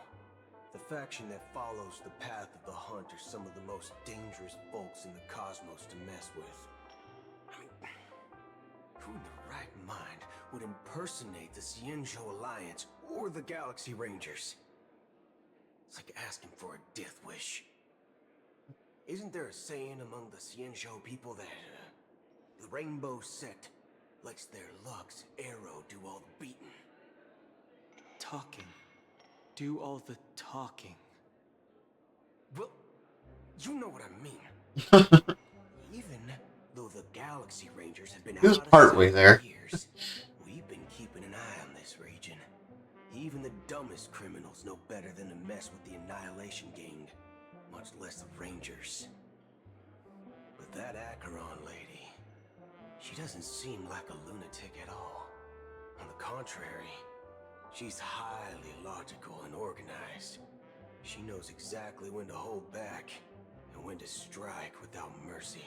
the faction that follows the path of the Hunt are some of the most dangerous folks in the cosmos to mess with. I mean, who in the right mind would impersonate the Xianzhou Alliance or the Galaxy Rangers? It's like asking for a death wish. Isn't there a saying among the Xianzhou people that the Rainbow Sect lets their Lux arrow do all the beating? Talking. Do all the talking. Well, you know what I mean. Even though the Galaxy Rangers have been He was out partway of sight there. for years, we've been keeping an eye on this region. Even the dumbest criminals know better than to mess with the Annihilation Gang, much less the Rangers. But that Acheron lady, she doesn't seem like a lunatic at all. On the contrary, she's highly logical and organized. She knows exactly when to hold back and when to strike without mercy.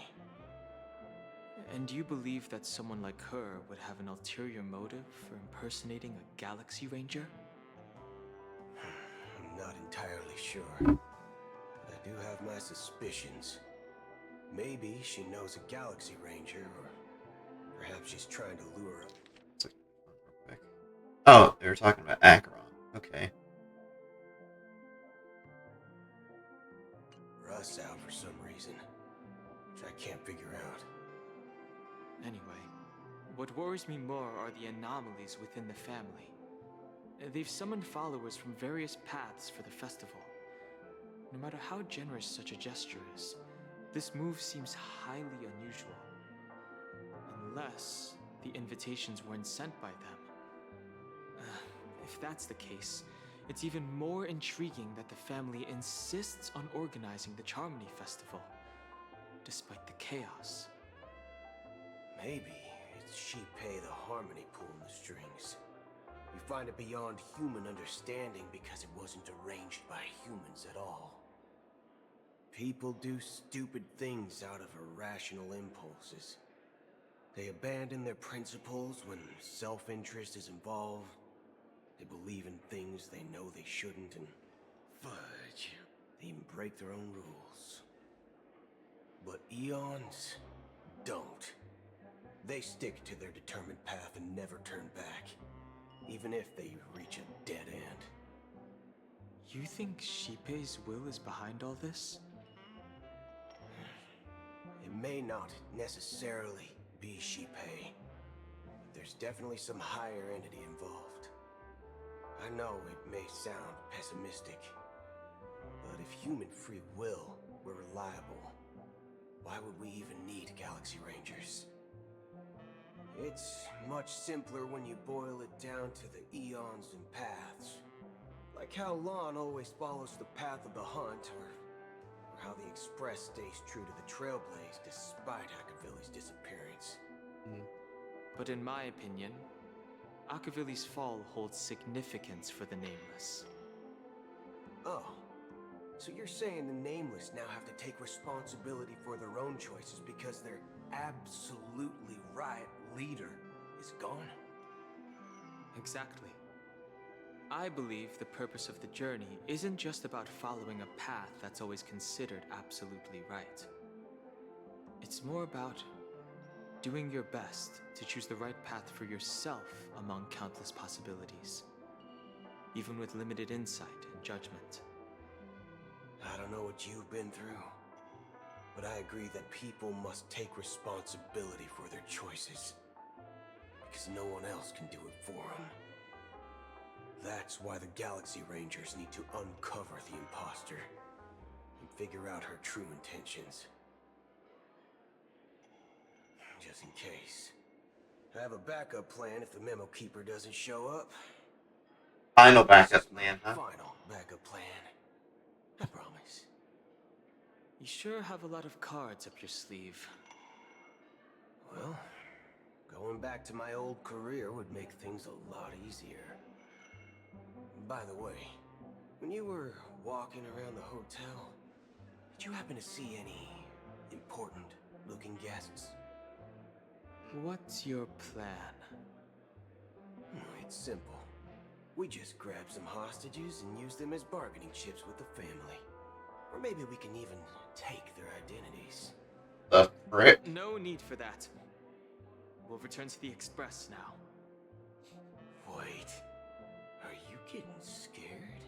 And do you believe that someone like her would have an ulterior motive for impersonating a Galaxy Ranger? I'm not entirely sure, but I do have my suspicions. Maybe she knows a Galaxy Ranger, or perhaps she's trying to lure her. Oh, they were talking about Acheron. Okay. Russ out for some reason, which I can't figure out. Anyway, what worries me more are the anomalies within the family. They've summoned followers from various paths for the festival. No matter how generous such a gesture is, this move seems highly unusual. Unless the invitations weren't sent by them. If that's the case, it's even more intriguing that the family insists on organizing the Charmony Festival, despite the chaos. Maybe it's Shipei the Harmony pulling the strings. We find it beyond human understanding because it wasn't arranged by humans at all. People do stupid things out of irrational impulses. They abandon their principles when self-interest is involved. They believe in things they know they shouldn't, and fudge, they even break their own rules. But Eons don't. They stick to their determined path and never turn back, even if they reach a dead end. You think Shipei's will is behind all this? It may not necessarily be Shipei, but there's definitely some higher entity involved. I know it may sound pessimistic, but if human free will were reliable, why would we even need Galaxy Rangers? It's much simpler when you boil it down to the eons and paths. Like how Lon always follows the path of the hunt, or how the Express stays true to the Trailblaze despite Akavilli's disappearance. But in my opinion, Akavilli's fall holds significance for the Nameless. Oh, so you're saying the Nameless now have to take responsibility for their own choices because their absolutely right leader is gone? Exactly. I believe the purpose of the journey isn't just about following a path that's always considered absolutely right. It's more about doing your best to choose the right path for yourself among countless possibilities, even with limited insight and judgment. I don't know what you've been through, but I agree that people must take responsibility for their choices, because no one else can do it for them. That's why the Galaxy Rangers need to uncover the imposter and figure out her true intentions. Just in case. I have a backup plan if the Memo Keeper doesn't show up. Final backup plan, huh? Final backup plan. I promise. You sure have a lot of cards up your sleeve. Well, going back to my old career would make things a lot easier. By the way, when you were walking around the hotel, did you happen to see any important-looking guests? What's your plan? It's simple. We just grab some hostages and use them as bargaining chips with the family. Or maybe we can even take their identities. The frick? No need for that. We'll return to the Express now. Wait. Are you getting scared?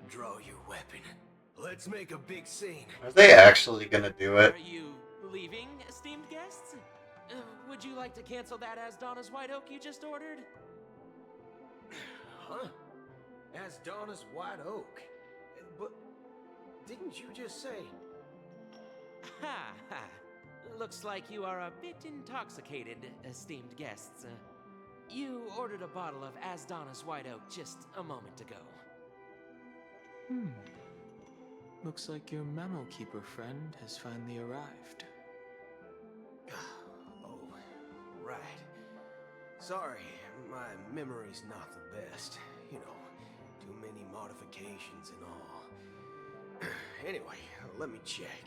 Draw your weapon. Let's make a big scene. Are they actually gonna do it? Are you leaving, esteemed guests? Would you like to cancel that Asdana's White Oak you just ordered? Huh? Asdana's White Oak? But didn't you just say... Ha ha. Looks like you are a bit intoxicated, esteemed guests. You ordered a bottle of Asdana's White Oak just a moment ago. Looks like your Memo Keeper friend has finally arrived. Oh, right. Sorry, my memory's not the best. You know, too many modifications and all. Anyway, let me check.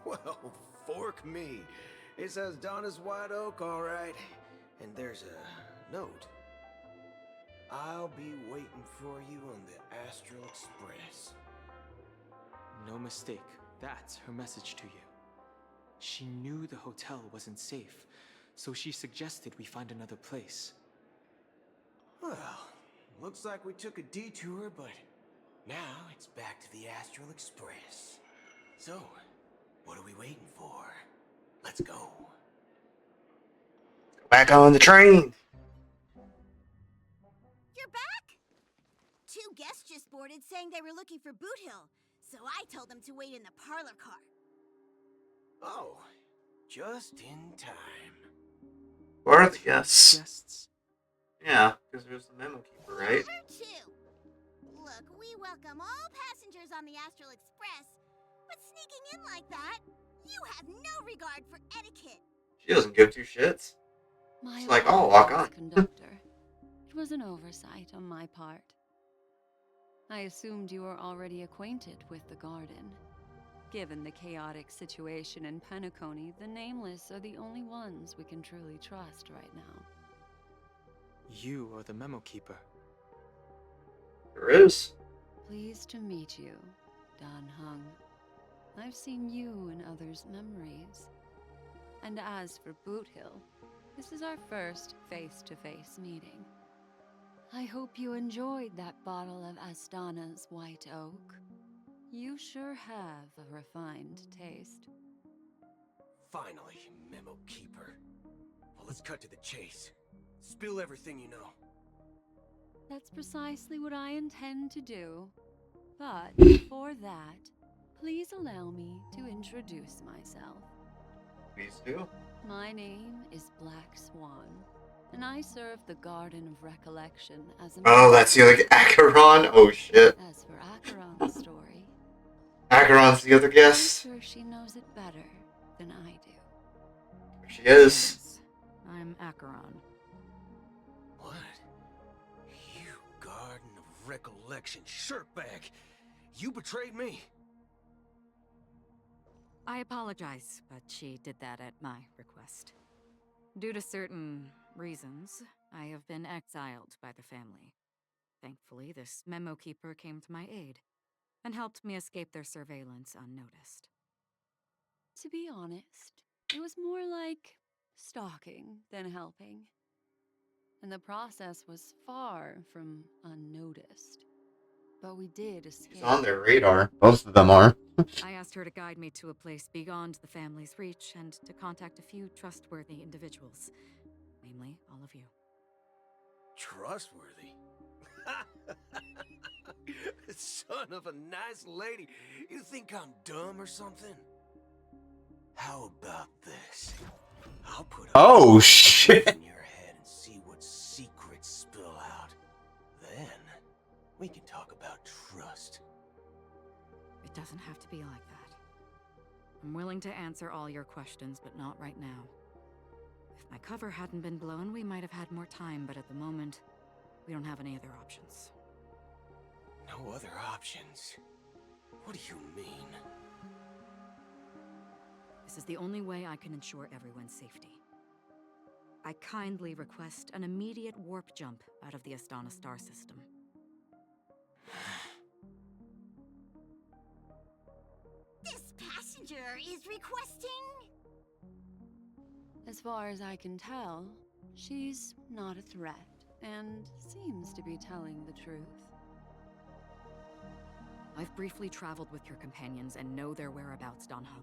Well, fork me. It says Donna's White Oak, all right. And there's a note. I'll be waiting for you on the Astral Express. No mistake. That's her message to you. She knew the hotel wasn't safe, so she suggested we find another place. Well, looks like we took a detour, but now it's back to the Astral Express. So, what are we waiting for? Let's go. Back on the train. You're back? Two guests just boarded saying they were looking for Boot Hill, so I told them to wait in the parlor car. Oh, just in time. Where are the guests? Yeah, because there's the Memo Keeper, right? Number 2. Look, we welcome all passengers on the Astral Express, but sneaking in like that, you have no regard for etiquette. She doesn't give two shits. My It's like, oh, walk on. Conductor. It was an oversight on my part. I assumed you were already acquainted with the garden. Given the chaotic situation in Penacony, the Nameless are the only ones we can truly trust right now. You are the Memo Keeper. There is. Pleased to meet you, Dan Hung. I've seen you in others' memories. And as for Boot Hill, this is our first face-to-face meeting. I hope you enjoyed that bottle of Astana's White Oak. You sure have a refined taste. Finally, Memo Keeper. Well, let's cut to the chase. Spill everything you know. That's precisely what I intend to do. But before that, please allow me to introduce myself. Please do. My name is Black Swan. and I serve the Garden of Recollection as an Oh, that's the other Acheron? Oh, shit. As for Acheron's story, Acheron's the other guest. I'm sure she knows it better than I do. There she is. Yes, I'm Acheron. What? You Garden of Recollection shirtbag! You betrayed me! I apologize, but she did that at my request. Due to certain reasons, I have been exiled by the family. Thankfully, this memo keeper came to my aid and helped me escape their surveillance unnoticed. To be honest, it was more like stalking than helping. And the process was far from unnoticed. But we did escape. She's on their radar. Both of them are. I asked her to guide me to a place beyond the family's reach and to contact a few trustworthy individuals. Namely, all of you. Trustworthy? Son of a nice lady. You think I'm dumb or something? How about this? I'll put Oh, shit. in your head and see what secrets spill out. Then we can talk about trust. It doesn't have to be like that. I'm willing to answer all your questions, but not right now. If my cover hadn't been blown, we might have had more time, but at the moment, we don't have any other options. No other options? What do you mean? This is the only way I can ensure everyone's safety. I kindly request an immediate warp jump out of the Astana star system. This passenger is requesting... As far as I can tell, she's not a threat and seems to be telling the truth. I've briefly traveled with your companions and know their whereabouts, Dan Heng.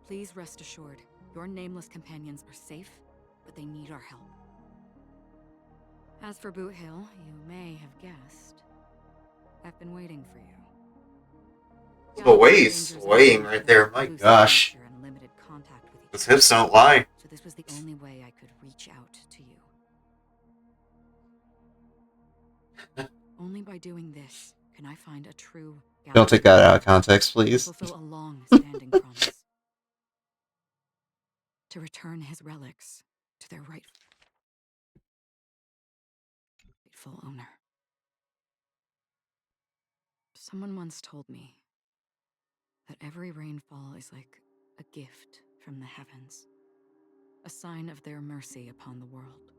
Please rest assured, your nameless companions are safe, but they need our help. As for Boot Hill, you may have guessed. I've been waiting for you. The way he's swaying right there, my gosh. Those hips don't lie. So this was the only way I could reach out to you. Only by doing this can I find a true Don't take that out of context, please. fulfill a long-standing promise. To return his relics to their rightful owner. Someone once told me that every rainfall is like a gift from the heavens, a sign of their mercy upon the world.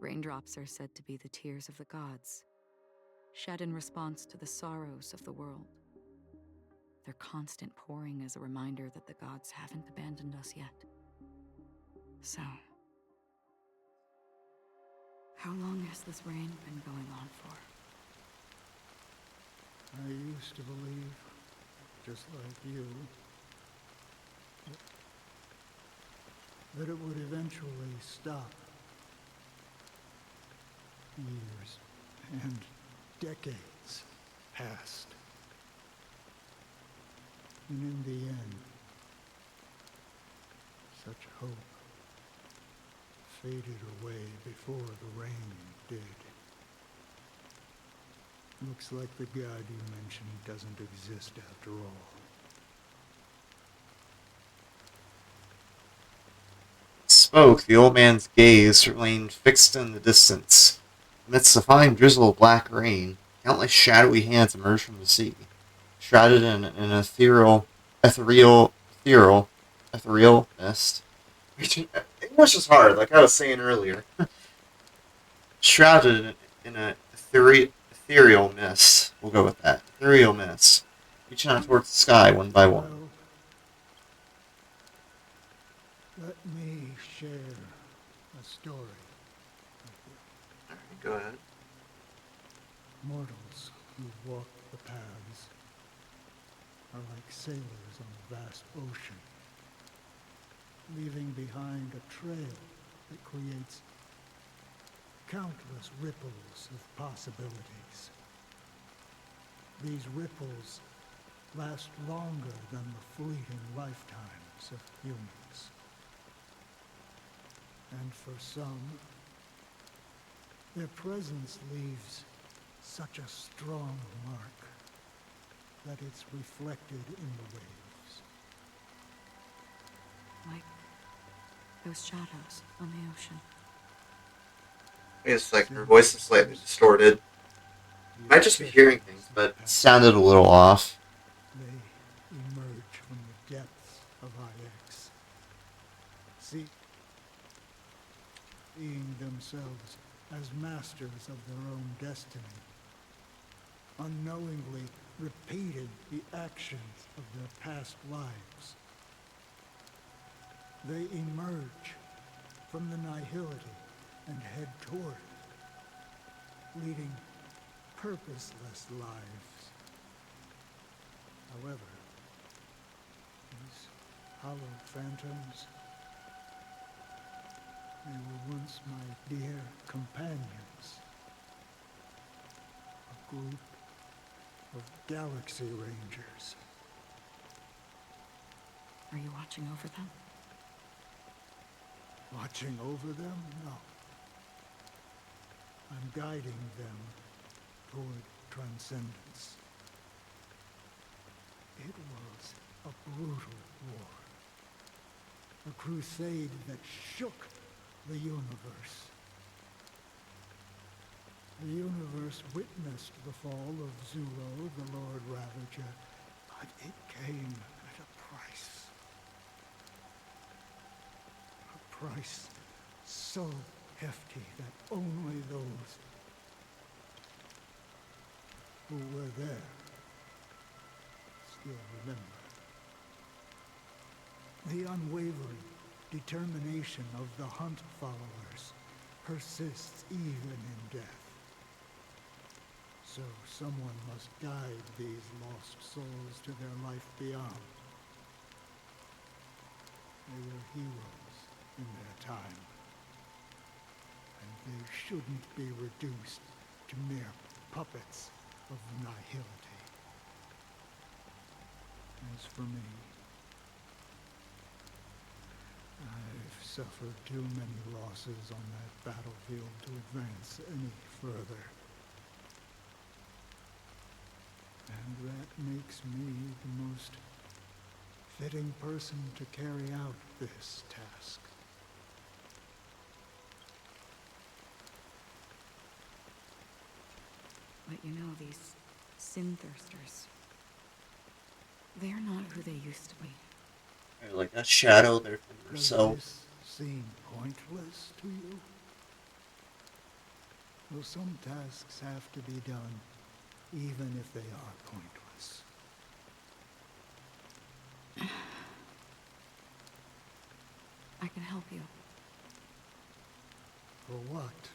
Raindrops are said to be the tears of the gods, shed in response to the sorrows of the world. Their constant pouring is a reminder that the gods haven't abandoned us yet. So, how long has this rain been going on for? I used to believe, just like you, that it would eventually stop. Years and decades passed. And in the end, such hope faded away before the rain did. Looks like the god you mentioned doesn't exist after all. Spoke, the old man's gaze remained fixed in the distance. Amidst the fine drizzle of black rain, countless shadowy hands emerged from the sea, shrouded in an ethereal mist. English is hard, like I was saying earlier. Shrouded in an ethereal mist. We'll go with that. Ethereal mist. Reaching out towards the sky one by one. Let me share a story. Alright, go ahead. Mortals who walk the paths are like sailors on a vast ocean, leaving behind a trail that creates countless ripples of possibilities. These ripples last longer than the fleeting lifetimes of humans. And for some, their presence leaves such a strong mark that it's reflected in the waves. Like those shadows on the ocean. It's like her voice is slightly distorted. Might just be hearing things, but it sounded a little off. They emerge from the depths of IX. Seeing themselves as masters of their own destiny, unknowingly repeated the actions of their past lives. They emerge from the nihility and head toward it, leading purposeless lives. However, these hollow phantoms, they were once my dear companions. A group of Galaxy Rangers. Are you watching over them? Watching over them? No. I'm guiding them toward transcendence. It was a brutal war. A crusade that shook the universe. The universe witnessed the fall of Zulo, the Lord Ravager, but it came at a price. A price so hefty that only those who were there still remember. The unwavering determination of the Hunt followers persists even in death. So someone must guide these lost souls to their life beyond. They were heroes in their time, and they shouldn't be reduced to mere puppets of nihility. As for me, I've suffered too many losses on that battlefield to advance any further. And that makes me the most fitting person to carry out this task. But you know, these sin thirsters, they're not who they used to be. They're like a shadow, their fingers. Does So this seem pointless to you? Well, some tasks have to be done, even if they are pointless. I can help you. For what?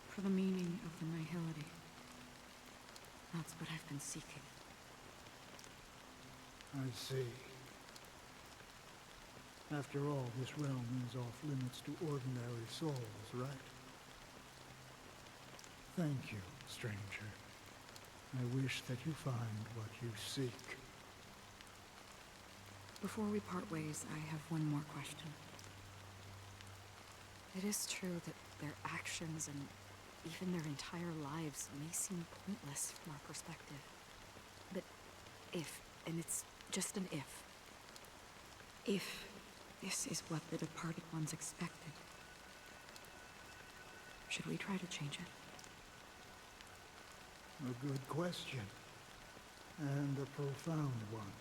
For the meaning of the nihility. That's what I've been seeking. I see. After all, this realm is off limits to ordinary souls, right? Thank you, stranger. I wish that you find what you seek. Before we part ways, I have one more question. It is true that their actions and even their entire lives may seem pointless from our perspective. But if, and it's just an if this is what the departed ones expected, should we try to change it? A good question. And a profound one.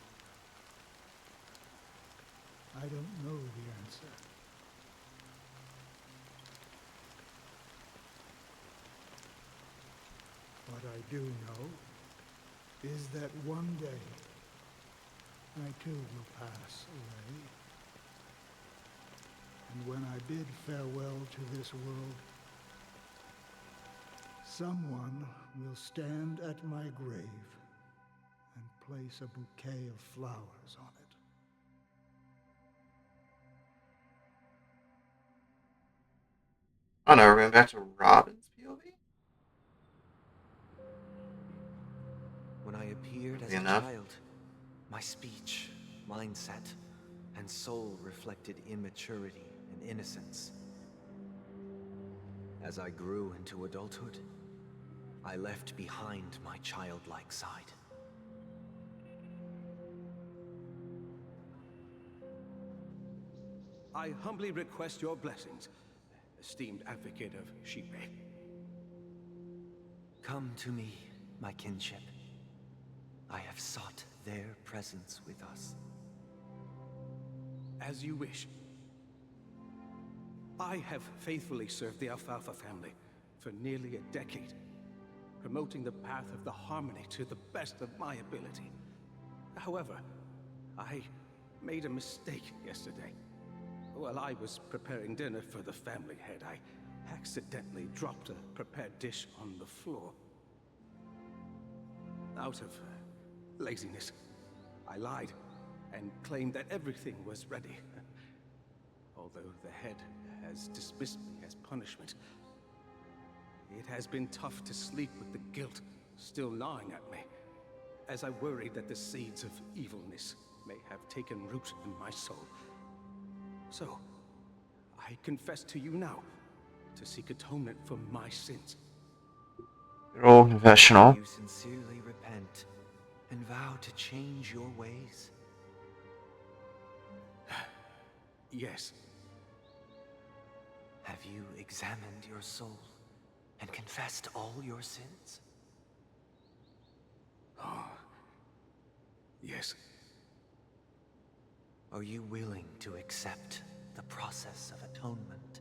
I don't know the answer. What I do know is that one day I too will pass away. And when I bid farewell to this world, someone will stand at my grave and place a bouquet of flowers on it. oh no, we're going back to Robin's POV. When I appeared as a Enough. child, my speech, mindset, and soul reflected immaturity and innocence. As I grew into adulthood, I left behind my childlike side. I humbly request your blessings, esteemed advocate of Shipe. Come to me, my kinship. I have sought their presence with us. As you wish. I have faithfully served the Alfalfa family for nearly a decade, promoting the path of the harmony to the best of my ability. However, I made a mistake yesterday. While I was preparing dinner for the family head, I accidentally dropped a prepared dish on the floor. Out of laziness, I lied and claimed that everything was ready. Although the head has dismissed me as punishment, it has been tough to sleep with the guilt still gnawing at me, as I worried that the seeds of evilness may have taken root in my soul. So, I confess to you now to seek atonement for my sins. Good old confessional. You sincerely repent and vow to change your ways? Yes. Have you examined your soul and confessed all your sins? Yes. Are you willing to accept the process of atonement?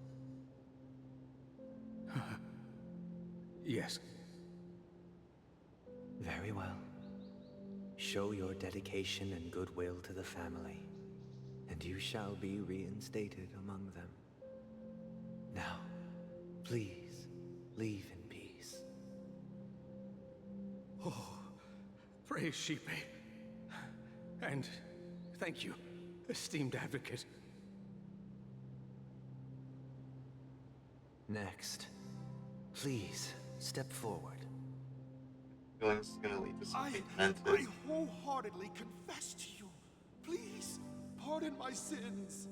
Yes. Very well. Show your dedication and goodwill to the family, and you shall be reinstated among them. Now, please, leave in peace. Oh, praise Shipe. And thank you, esteemed advocate. Next, please step forward. I feel like this is going to lead to something I momentous. wholeheartedly confess to you. Please, pardon my sins.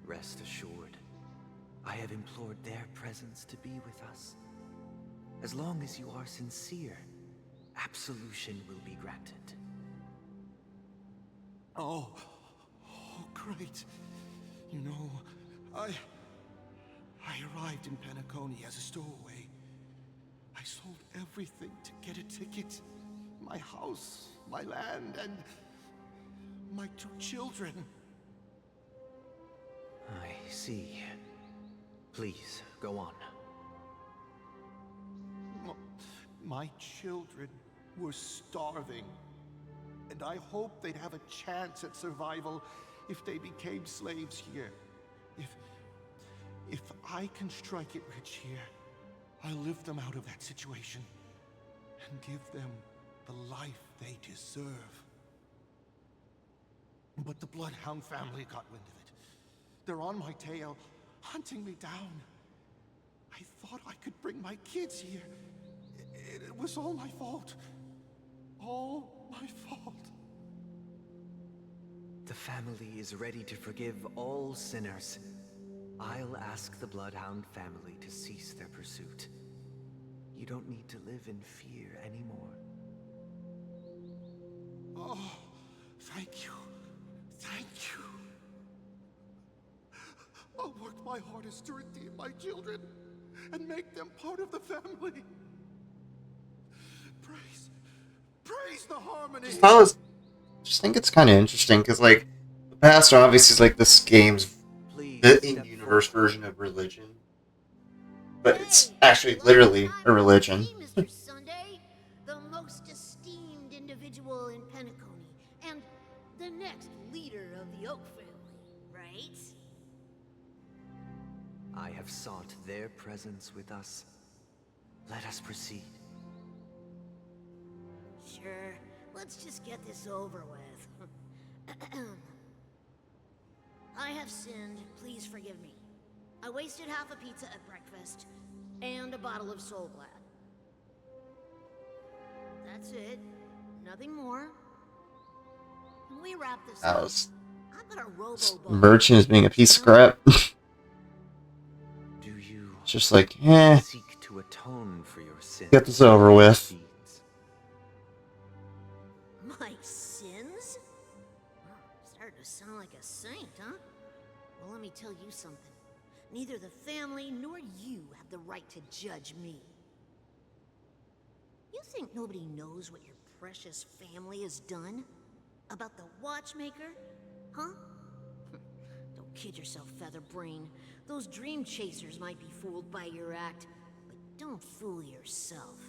Rest assured, I have implored their presence to be with us. As long as you are sincere, absolution will be granted. Oh, great. You know, I arrived in Penacony as a stowaway. I sold everything to get a ticket. My house, my land, and my 2 children. I see. Please, go on. My children were starving, and I hoped they'd have a chance at survival if they became slaves here. If I can strike it rich here, I'll lift them out of that situation and give them the life they deserve. But the Bloodhound family got wind of it. They're on my tail, hunting me down. I thought I could bring my kids here. It was all my fault. All my fault. The family is ready to forgive all sinners. I'll ask the Bloodhound family to cease their pursuit. You don't need to live in fear anymore. Oh, thank you. Thank you. I'll work my hardest to redeem my children and make them part of the family. Praise the harmony. Just think it's kind of interesting because, like, the past obviously is like this game's the in-universe version of religion, but it's actually literally a religion. Mr. Sunday, the most esteemed individual in Penacony, and the next leader of the Oak family, right? I have sought their presence with us. Let us proceed. Sure, let's just get this over with. I have sinned, please forgive me. I wasted half a pizza at breakfast, and a bottle of Soul Glad. That's it. Nothing more. Can we wrap this up? Merchant is being a piece of crap. Do you It's just like, eh. seek to atone for your sins? Get this over with. My sins? Oh, starting to sound like a saint, huh? Well, let me tell you something. Neither the family nor you have the right to judge me. You think nobody knows what your precious family has done? About the watchmaker? Huh? Don't kid yourself, Featherbrain. Those dream chasers might be fooled by your act, but don't fool yourself.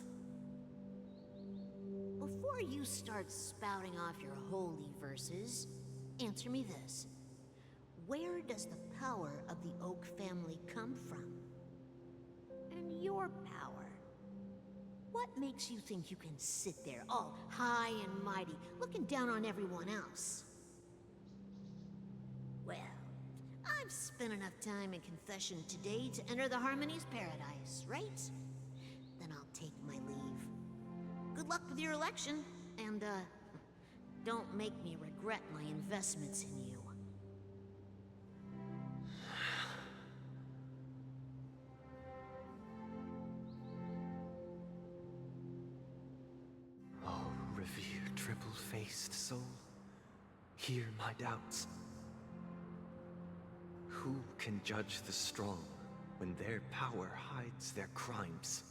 Before you start spouting off your holy verses, answer me this. Where does the power of the Oak family come from? And your power? What makes you think you can sit there, all high and mighty, looking down on everyone else? Well, I've spent enough time in confession today to enter the Harmony's paradise, right? Then I'll take my leave. Good luck with your election, and, don't make me regret my investments in you. Oh, revered triple-faced soul, hear my doubts. Who can judge the strong when their power hides their crimes?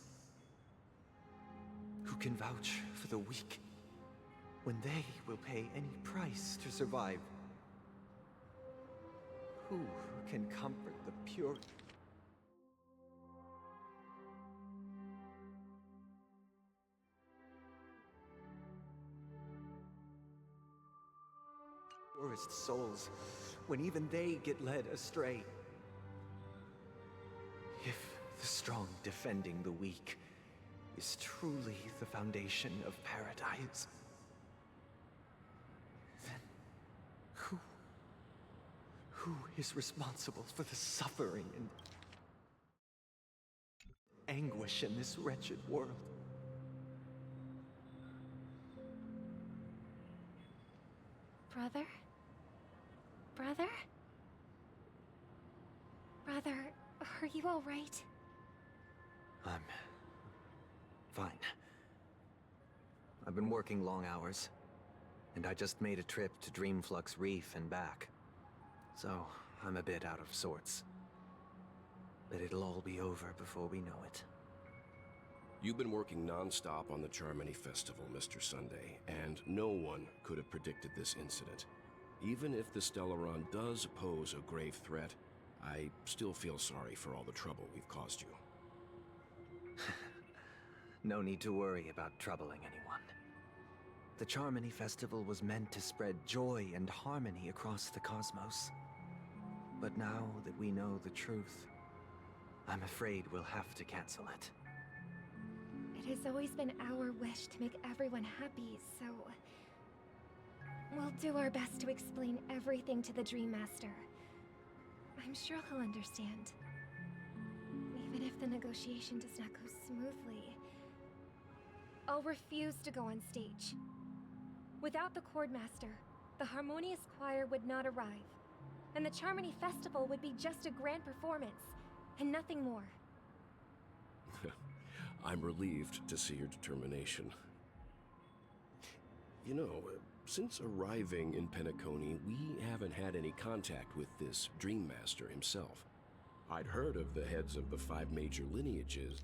Who can vouch for the weak when they will pay any price to survive? Who can comfort the pure? Purest souls, when even they get led astray. If the strong defending the weak is truly the foundation of paradise, then who is responsible for the suffering and anguish in this wretched world? Brother? Brother? Brother, are you all right? I'm fine. I've been working long hours, and I just made a trip to Dreamflux Reef and back. So, I'm a bit out of sorts. But it'll all be over before we know it. You've been working non-stop on the Charmony Festival, Mr. Sunday, and no one could have predicted this incident. Even if the Stellaron does pose a grave threat, I still feel sorry for all the trouble we've caused you. No need to worry about troubling anyone. The Charmony Festival was meant to spread joy and harmony across the cosmos. But now that we know the truth, I'm afraid we'll have to cancel it. It has always been our wish to make everyone happy, so... we'll do our best to explain everything to the Dream Master. I'm sure he'll understand. Even if the negotiation does not go smoothly, I'll refuse to go on stage. Without the Chord Master, the Harmonious Choir would not arrive, and the Charmony Festival would be just a grand performance, and nothing more. I'm relieved to see your determination. You know, since arriving in Penacony, we haven't had any contact with this Dream Master himself. I'd heard of the heads of the 5 major lineages.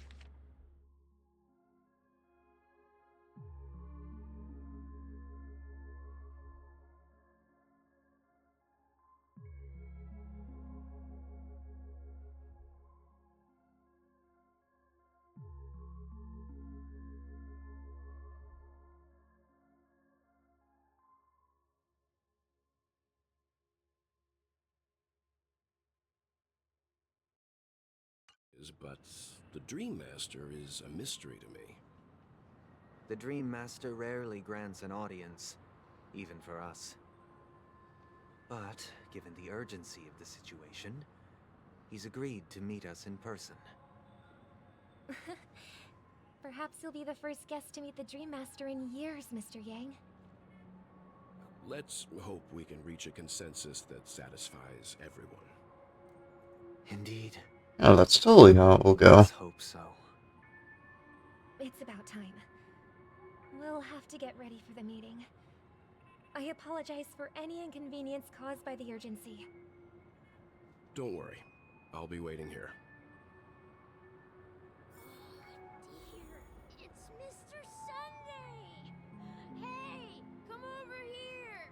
But the Dream Master is a mystery to me. The Dream Master rarely grants an audience, even for us. But, given the urgency of the situation, he's agreed to meet us in person. Perhaps you'll be the first guest to meet the Dream Master in years, Mr. Yang. Let's hope we can reach a consensus that satisfies everyone. Indeed. Oh, that's totally how it will go. Let's hope so. It's about time. We'll have to get ready for the meeting. I apologize for any inconvenience caused by the urgency. Don't worry. I'll be waiting here. Dear, it's Mr. Sunday! Hey, come over here!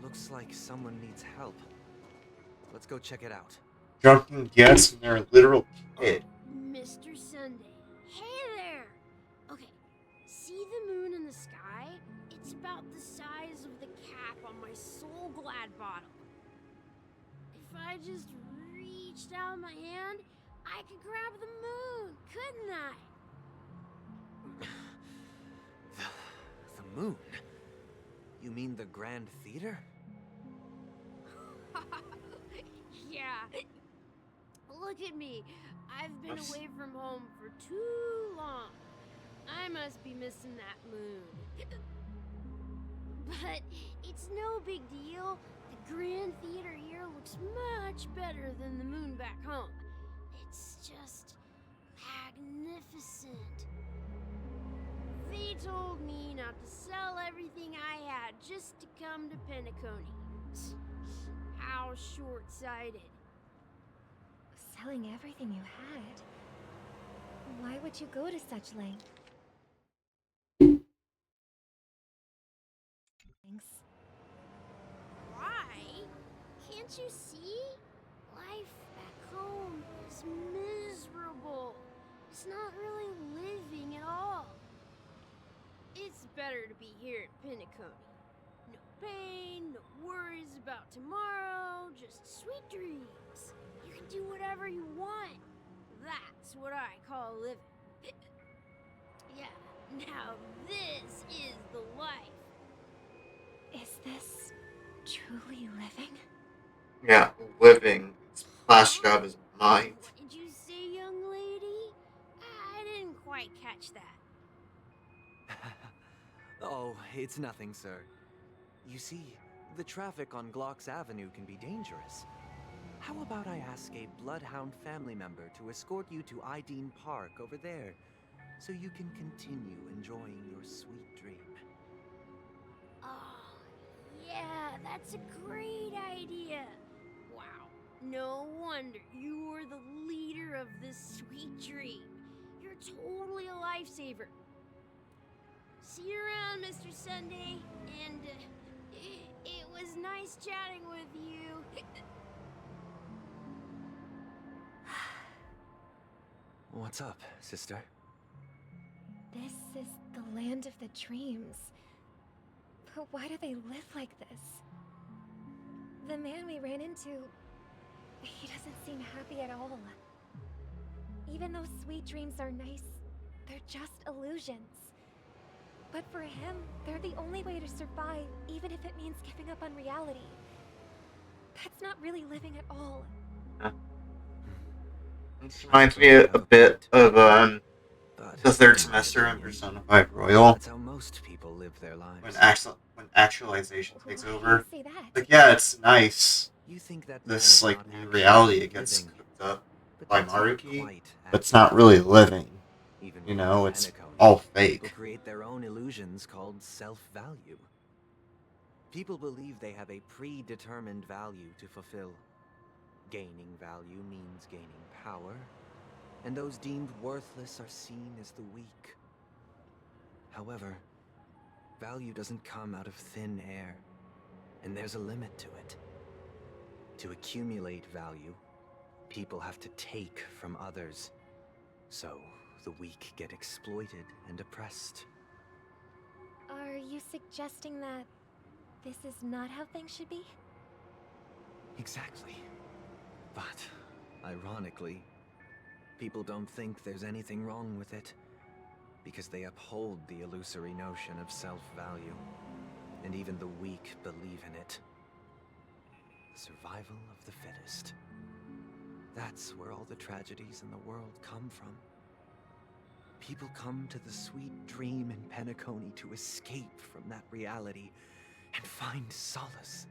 Looks like someone needs help. Let's go check it out. Drunken guests and their literal kid. Mr. Sunday. Hey there! Okay, see the moon in the sky? It's about the size of the cap on my Soul Glad bottle. If I just reached out my hand, I could grab the moon, couldn't I? The moon? You mean the Grand Theater? Yeah. Look at me. I've been away from home for too long. I must be missing that moon. But it's no big deal. The Grand Theater here looks much better than the moon back home. It's just magnificent. They told me not to sell everything I had just to come to Penacony. How short-sighted. Selling everything you had? Why would you go to such length? Thanks. Why? Can't you see? Life back home is miserable. It's not really living at all. It's better to be here at Penacony. No pain, no worries about tomorrow, just sweet dreams. You can do whatever you want. That's what I call living. Yeah, now this is the life. Is this truly living? Yeah, living. It's plastered out of his mind. What did you say, young lady? I didn't quite catch that. Oh, it's nothing, sir. You see, the traffic on Glock's Avenue can be dangerous. How about I ask a Bloodhound family member to escort you to Ideen Park over there, so you can continue enjoying your sweet dream? Oh, yeah, that's a great idea. Wow, no wonder you were the leader of this sweet dream. You're totally a lifesaver. See you around, Mr. Sunday, and it was nice chatting with you. What's up, sister? This is the land of the dreams. But why do they live like this? The man we ran into, he doesn't seem happy at all. Even though sweet dreams are nice, they're just illusions. But for him, they're the only way to survive, even if it means giving up on reality. That's not really living at all. This reminds me a bit of the third semester in Persona 5 Royal. That's how most people live their lives. When actualization takes over. Say that? Like, yeah, it's nice. You think that This, man like, is not new actually reality it gets living, cooked up but by that's not Maruki, quite but it's not really living. Even You within know, it's Penacony, all people fake. create their own illusions called self-value. People believe they have a predetermined value to fulfill. Gaining value means gaining power, and those deemed worthless are seen as the weak. However, value doesn't come out of thin air, and there's a limit to it. To accumulate value, people have to take from others. So, the weak get exploited and oppressed. Are you suggesting that this is not how things should be? Exactly. But, ironically, people don't think there's anything wrong with it, because they uphold the illusory notion of self-value, and even the weak believe in it. Survival of the fittest. That's where all the tragedies in the world come from. People come to the sweet dream in Penacony to escape from that reality and find solace.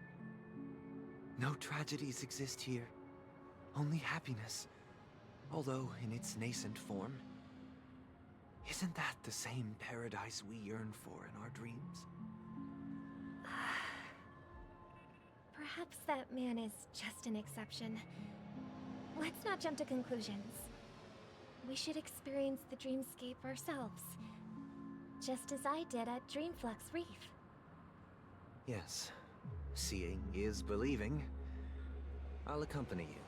No tragedies exist here, only happiness, although in its nascent form. Isn't that the same paradise we yearn for in our dreams? Perhaps that man is just an exception. Let's not jump to conclusions. We should experience the dreamscape ourselves, just as I did at Dreamflux Reef. Yes, seeing is believing. I'll accompany you.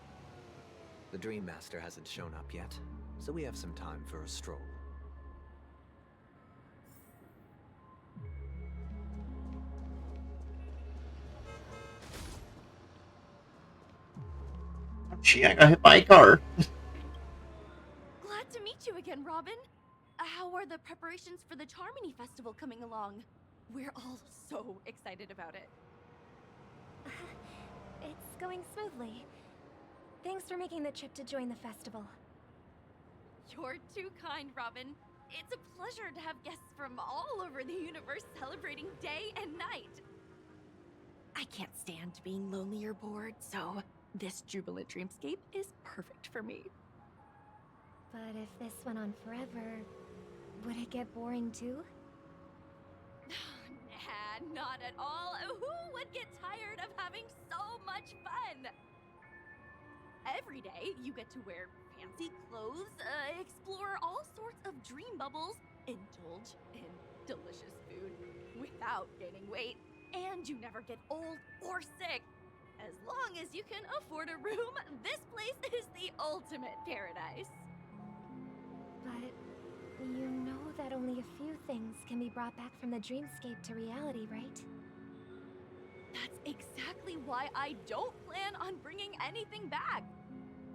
The Dream Master hasn't shown up yet, so we have some time for a stroll. Gee, I got hit by a car. Glad to meet you again, Robin. How are the preparations for the Charmony Festival coming along? We're all so excited about it. It's going smoothly. Thanks for making the trip to join the festival. You're too kind, Robin. It's a pleasure to have guests from all over the universe celebrating day and night. I can't stand being lonely or bored, so this jubilant dreamscape is perfect for me. But if this went on forever, would it get boring too? Nah, not at all. Who would get tired of having so much fun? Every day, you get to wear fancy clothes, explore all sorts of dream bubbles, indulge in delicious food without gaining weight, and you never get old or sick. As long as you can afford a room, this place is the ultimate paradise. But you know that only a few things can be brought back from the dreamscape to reality, right? That's exactly why I don't plan on bringing anything back.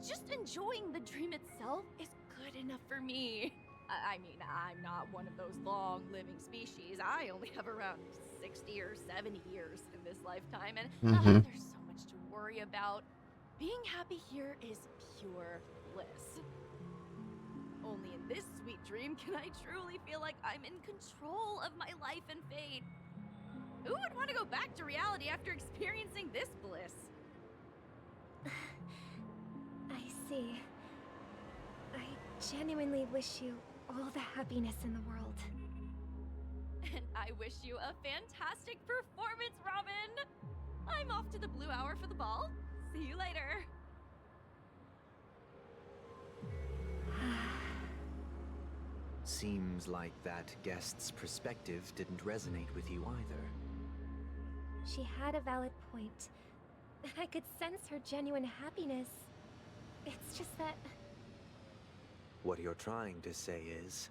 Just enjoying the dream itself is good enough for me. I mean, I'm not one of those long-living species. I only have around 60 or 70 years in this lifetime, and there's so much to worry about. Being happy here is pure bliss. Only in this sweet dream can I truly feel like I'm in control of my life and fate. Who would want to go back to reality after experiencing this bliss? I see. I genuinely wish you all the happiness in the world. And I wish you a fantastic performance, Robin! I'm off to the Blue Hour for the ball. See you later. Seems like that guest's perspective didn't resonate with you either. She had a valid point. I could sense her genuine happiness. It's just that... What you're trying to say is,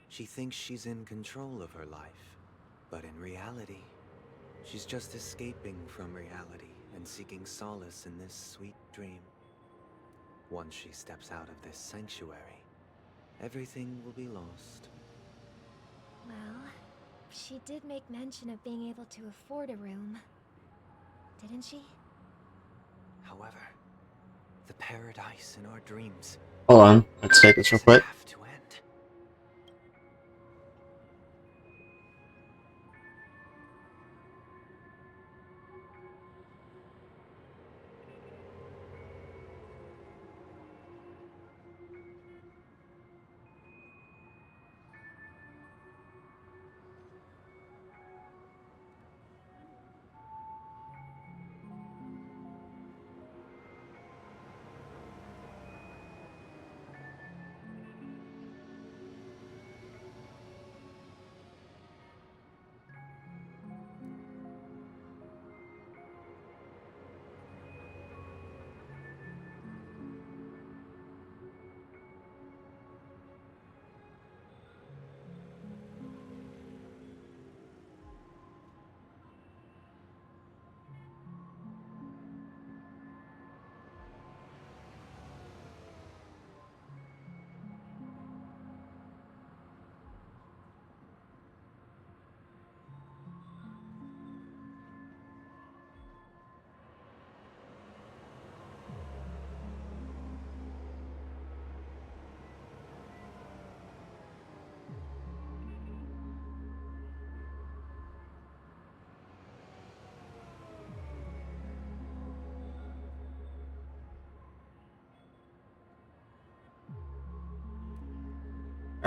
she thinks she's in control of her life. But in reality, she's just escaping from reality and seeking solace in this sweet dream. Once she steps out of this sanctuary, everything will be lost. Well, she did make mention of being able to afford a room. Didn't she? However, the paradise in our dreams... Hold on, let's take this real quick. ...have to end.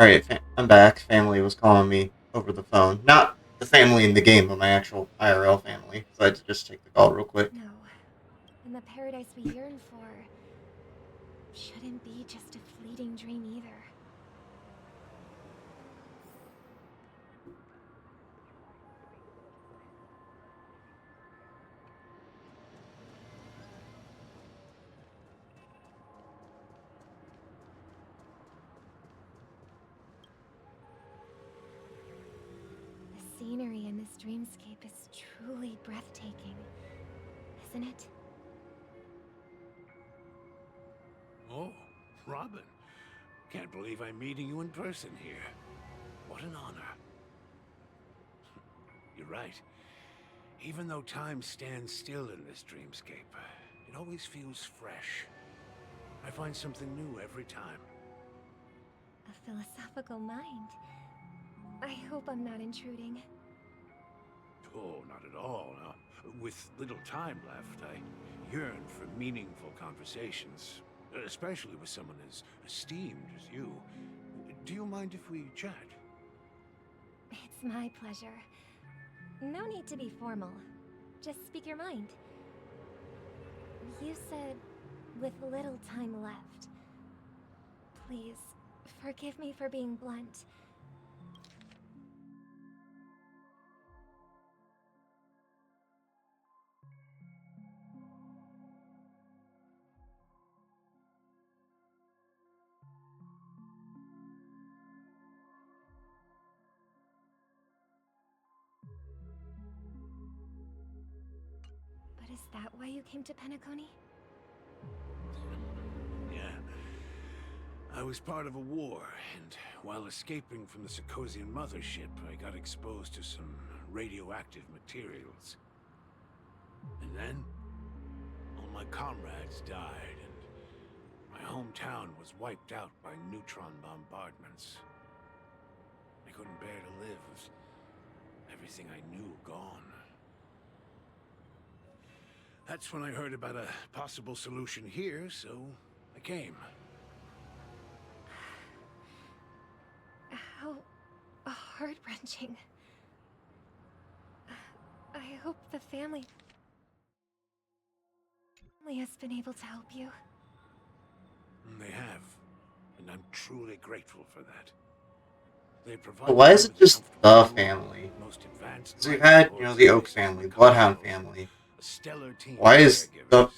Alright, I'm back. Family was calling me over the phone. Not the family in the game, but my actual IRL family. So I had to just take the call real quick. No. And the paradise we yearn for shouldn't be just a fleeting dream either. The scenery in this dreamscape is truly breathtaking, isn't it? Oh, Robin. Can't believe I'm meeting you in person here. What an honor. You're right. Even though time stands still in this dreamscape, it always feels fresh. I find something new every time. A philosophical mind. I hope I'm not intruding. Oh, not at all. With little time left, I yearn for meaningful conversations, especially with someone as esteemed as you. Do you mind if we chat? It's my pleasure. No need to be formal. Just speak your mind. You said, with little time left. Please, forgive me for being blunt. But is that why you came to Penacony? Yeah. I was part of a war, and while escaping from the Sarkosian mothership, I got exposed to some radioactive materials. And then, all my comrades died, and my hometown was wiped out by neutron bombardments. I couldn't bear to live with everything I knew gone. That's when I heard about a possible solution here, so I came. How heart-wrenching. I hope the family has been able to help you. They have, and I'm truly grateful for that. They provide But why is it just the family? Because we've had, the Oak family, Bloodhound family. Why is the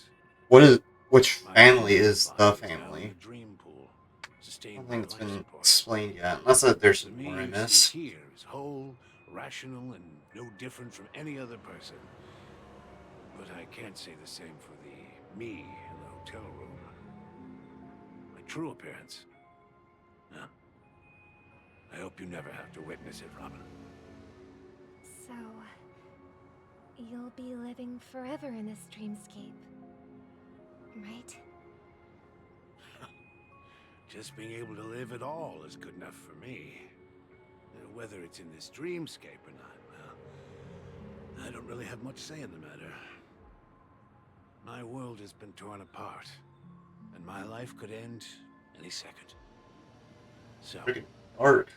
which family is the family? I don't think it's been explained yet, unless that there's some more in this. Here is whole, rational, and no different from any other person. But I can't say the same for the me in the hotel room. My true appearance. Huh? I hope you never have to witness it, Robin. So, you'll be living forever in this dreamscape, right? Just being able to live at all is good enough for me. Whether it's in this dreamscape or not, well, I don't really have much say in the matter. My world has been torn apart, and my life could end any second. So, art.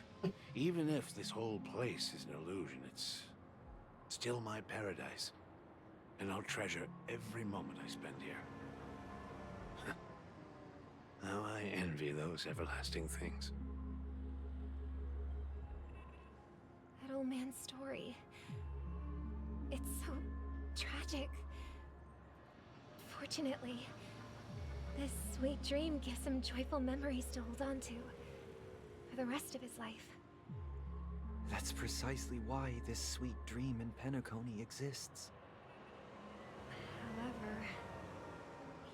Even if this whole place is an illusion, it's still my paradise, and I'll treasure every moment I spend here. How I envy those everlasting things. That old man's story. It's so tragic. Fortunately, this sweet dream gives him joyful memories to hold on to for the rest of his life. That's precisely why this sweet dream in Penacony exists. However,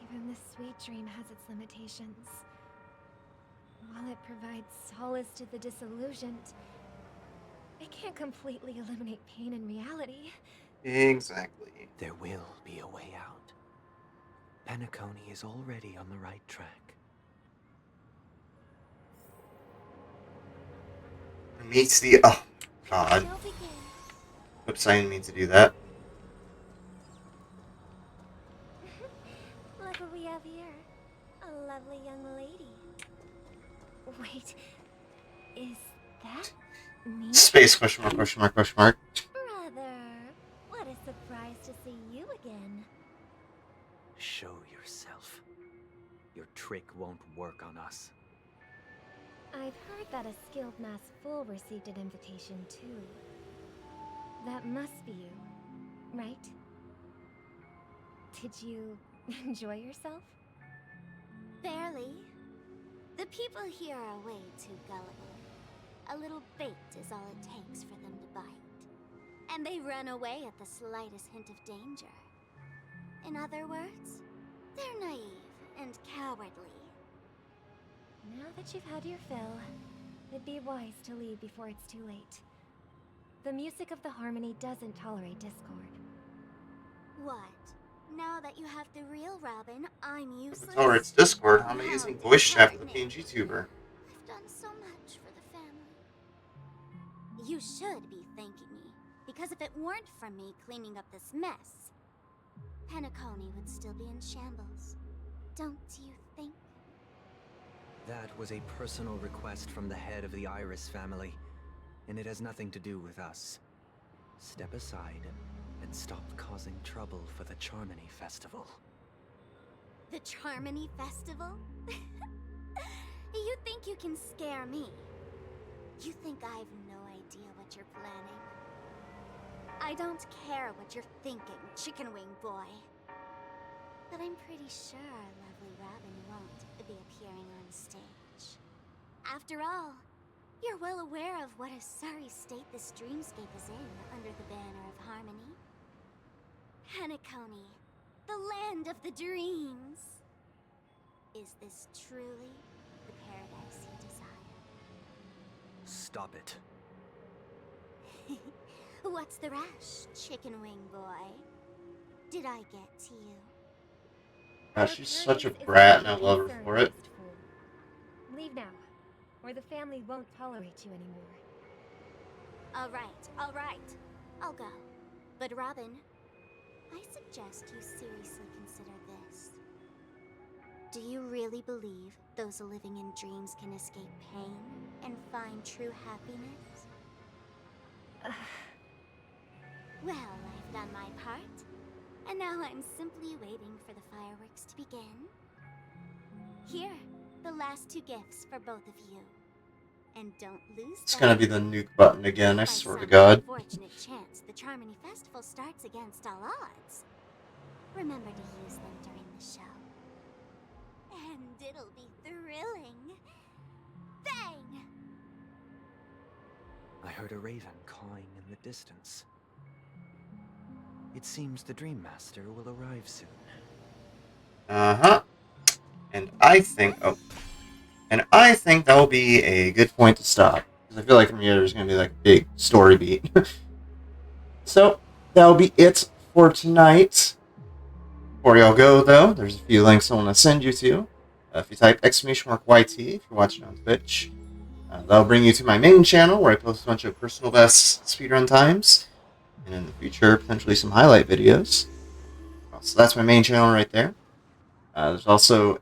even the sweet dream has its limitations. While it provides solace to the disillusioned, it can't completely eliminate pain in reality. Exactly. There will be a way out. Penacony is already on the right track. Meets the oh god. Oops, I didn't mean to do that. Look what we have here. A lovely young lady. Wait, Is that me? Space question mark question mark question mark. Brother, what a surprise to see you again. Show yourself. Your trick won't work on us. I've heard that a skilled mass fool received an invitation too. That must be you, right? Did you enjoy yourself? Barely. The people here are way too gullible. A little bait is all it takes for them to bite. And they run away at the slightest hint of danger. In other words, they're naive and cowardly. Now that you've had your fill, it'd be wise to leave before it's too late. The music of the harmony doesn't tolerate discord. What? Now that you have the real Robin, I'm If useless? it tolerates Discord, how am I using voice chat for the PNG tuber? I've done so much for the family. You should be thanking me, because if it weren't for me cleaning up this mess, Penacony would still be in shambles. Don't you think? That was a personal request from the head of the Iris family, and it has nothing to do with us. Step aside and stop causing trouble for the Charmony Festival. The Charmony Festival? You think you can scare me? You think I have no idea what you're planning? I don't care what you're thinking, Chicken Wing Boy. But I'm pretty sure our lovely Robin won't be appearing on stage. After all, you're well aware of what a sorry state this dreamscape is in under the banner of harmony. Penacony, the land of the dreams. Is this truly the paradise you desire? Stop it. What's the rush, Chicken Wing Boy? Did I get to you? Gosh, she's such a brat and I love her for it. Leave now, or the family won't tolerate you anymore. All right. I'll go. But Robin, I suggest you seriously consider this. Do you really believe those living in dreams can escape pain and find true happiness? Well, I've done my part, and now I'm simply waiting for the fireworks to begin. Here, the last 2 gifts for both of you. And don't lose It's them. gonna be the nuke button again, I By swear to some God. unfortunate chance, the Charmony Festival starts against all odds. Remember to use them during the show. And it'll be thrilling. Bang! I heard a raven cawing in the distance. It seems the Dream Master will arrive soon. Uh-huh. And I think that will be a good point to stop. Because I feel like from here there's going to be like a big story beat. So, that'll be it for tonight. Before y'all go, though, there's a few links I want to send you to. If you type !YT if you're watching on Twitch, that'll bring you to my main channel where I post a bunch of personal best speedrun times. And in the future, potentially some highlight videos. So that's my main channel right there. There's also,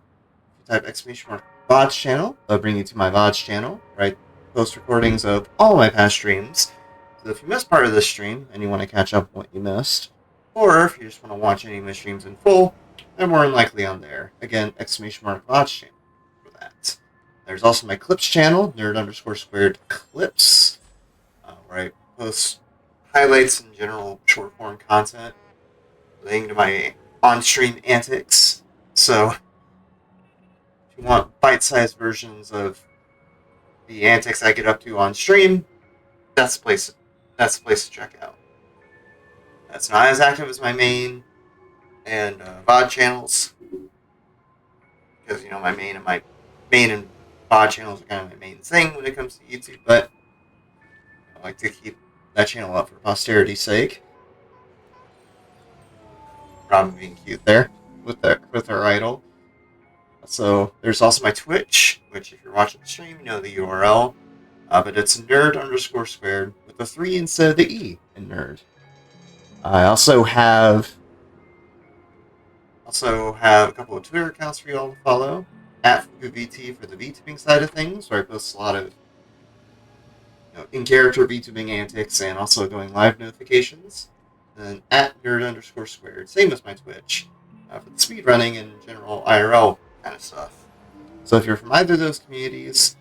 if you type VODs channel, that'll bring you to my VODs channel, where I post recordings of all my past streams. So if you missed part of this stream and you want to catch up on what you missed, or if you just want to watch any of my streams in full, they're more than likely on there. Again, VODs channel for that. There's also my Clips channel, nerd_squared clips, where I post highlights and general short form content relating to my on-stream antics. So, if you want bite-sized versions of the antics I get up to on stream, that's the place to check out. That's not as active as my main and VOD channels, because my main and VOD channels are kind of my main thing when it comes to YouTube. But I like to keep that channel up for posterity's sake. Robin being cute there with her idol. So there's also my Twitch, which if you're watching the stream, you know the URL. But it's nerd_squared with the 3 instead of the E in nerd. I also have a couple of Twitter accounts for you all to follow. @FukuVT for the VTubing side of things, where I post a lot of in-character VTubing antics and also doing live notifications. And at nerd_squared, same as my Twitch, for the speedrunning and general IRL kind of stuff. So if you're from either of those communities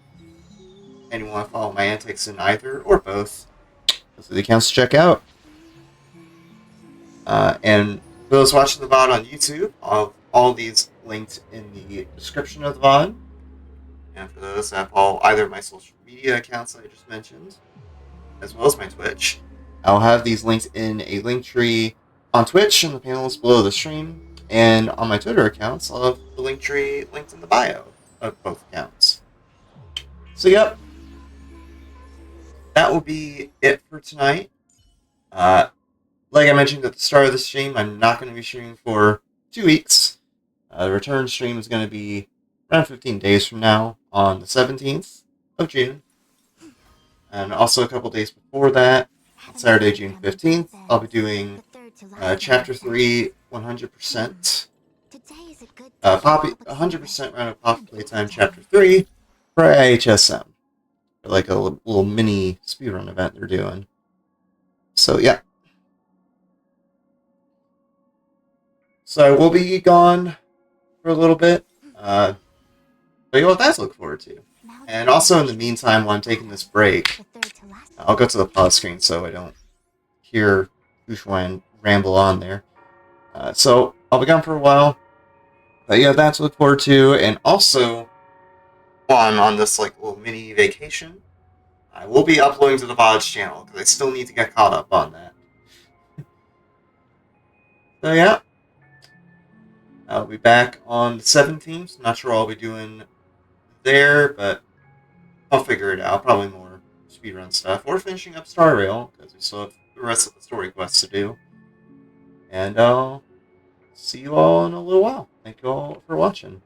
and you want to follow my antics in either or both, those are the accounts to check out. And for those watching the VOD on YouTube, I'll have all these linked in the description of the VOD. And for those that follow either of my social media accounts that I just mentioned, as well as my Twitch, I'll have these linked in a link tree on Twitch in the panels below the stream, and on my Twitter accounts, I'll have the link tree linked in the bio of both accounts. So, yep, that will be it for tonight. Like I mentioned at the start of the stream, I'm not going to be streaming for 2 weeks. The return stream is going to be around 15 days from now on the 17th of June. And also a couple days before that, on Saturday, June 15th, I'll be doing Chapter 3 100%. 100% round of Poppy Playtime Chapter 3 for IHSM. For like a little mini speedrun event they're doing. So, yeah. So I will be gone for a little bit. But you have that to look forward to. And also in the meantime, while I'm taking this break, I'll go to the pause screen so I don't hear Ushuain ramble on there. So I'll be gone for a while. But yeah, that to look forward to. And also, while I'm on this like little mini vacation, I will be uploading to the VOD's channel because I still need to get caught up on that. So yeah. I'll be back on the 17th. Not sure what I'll be doing there, but I'll figure it out. Probably more speedrun stuff. Or finishing up Star Rail, because we still have the rest of the story quests to do. And I'll see you all in a little while. Thank you all for watching.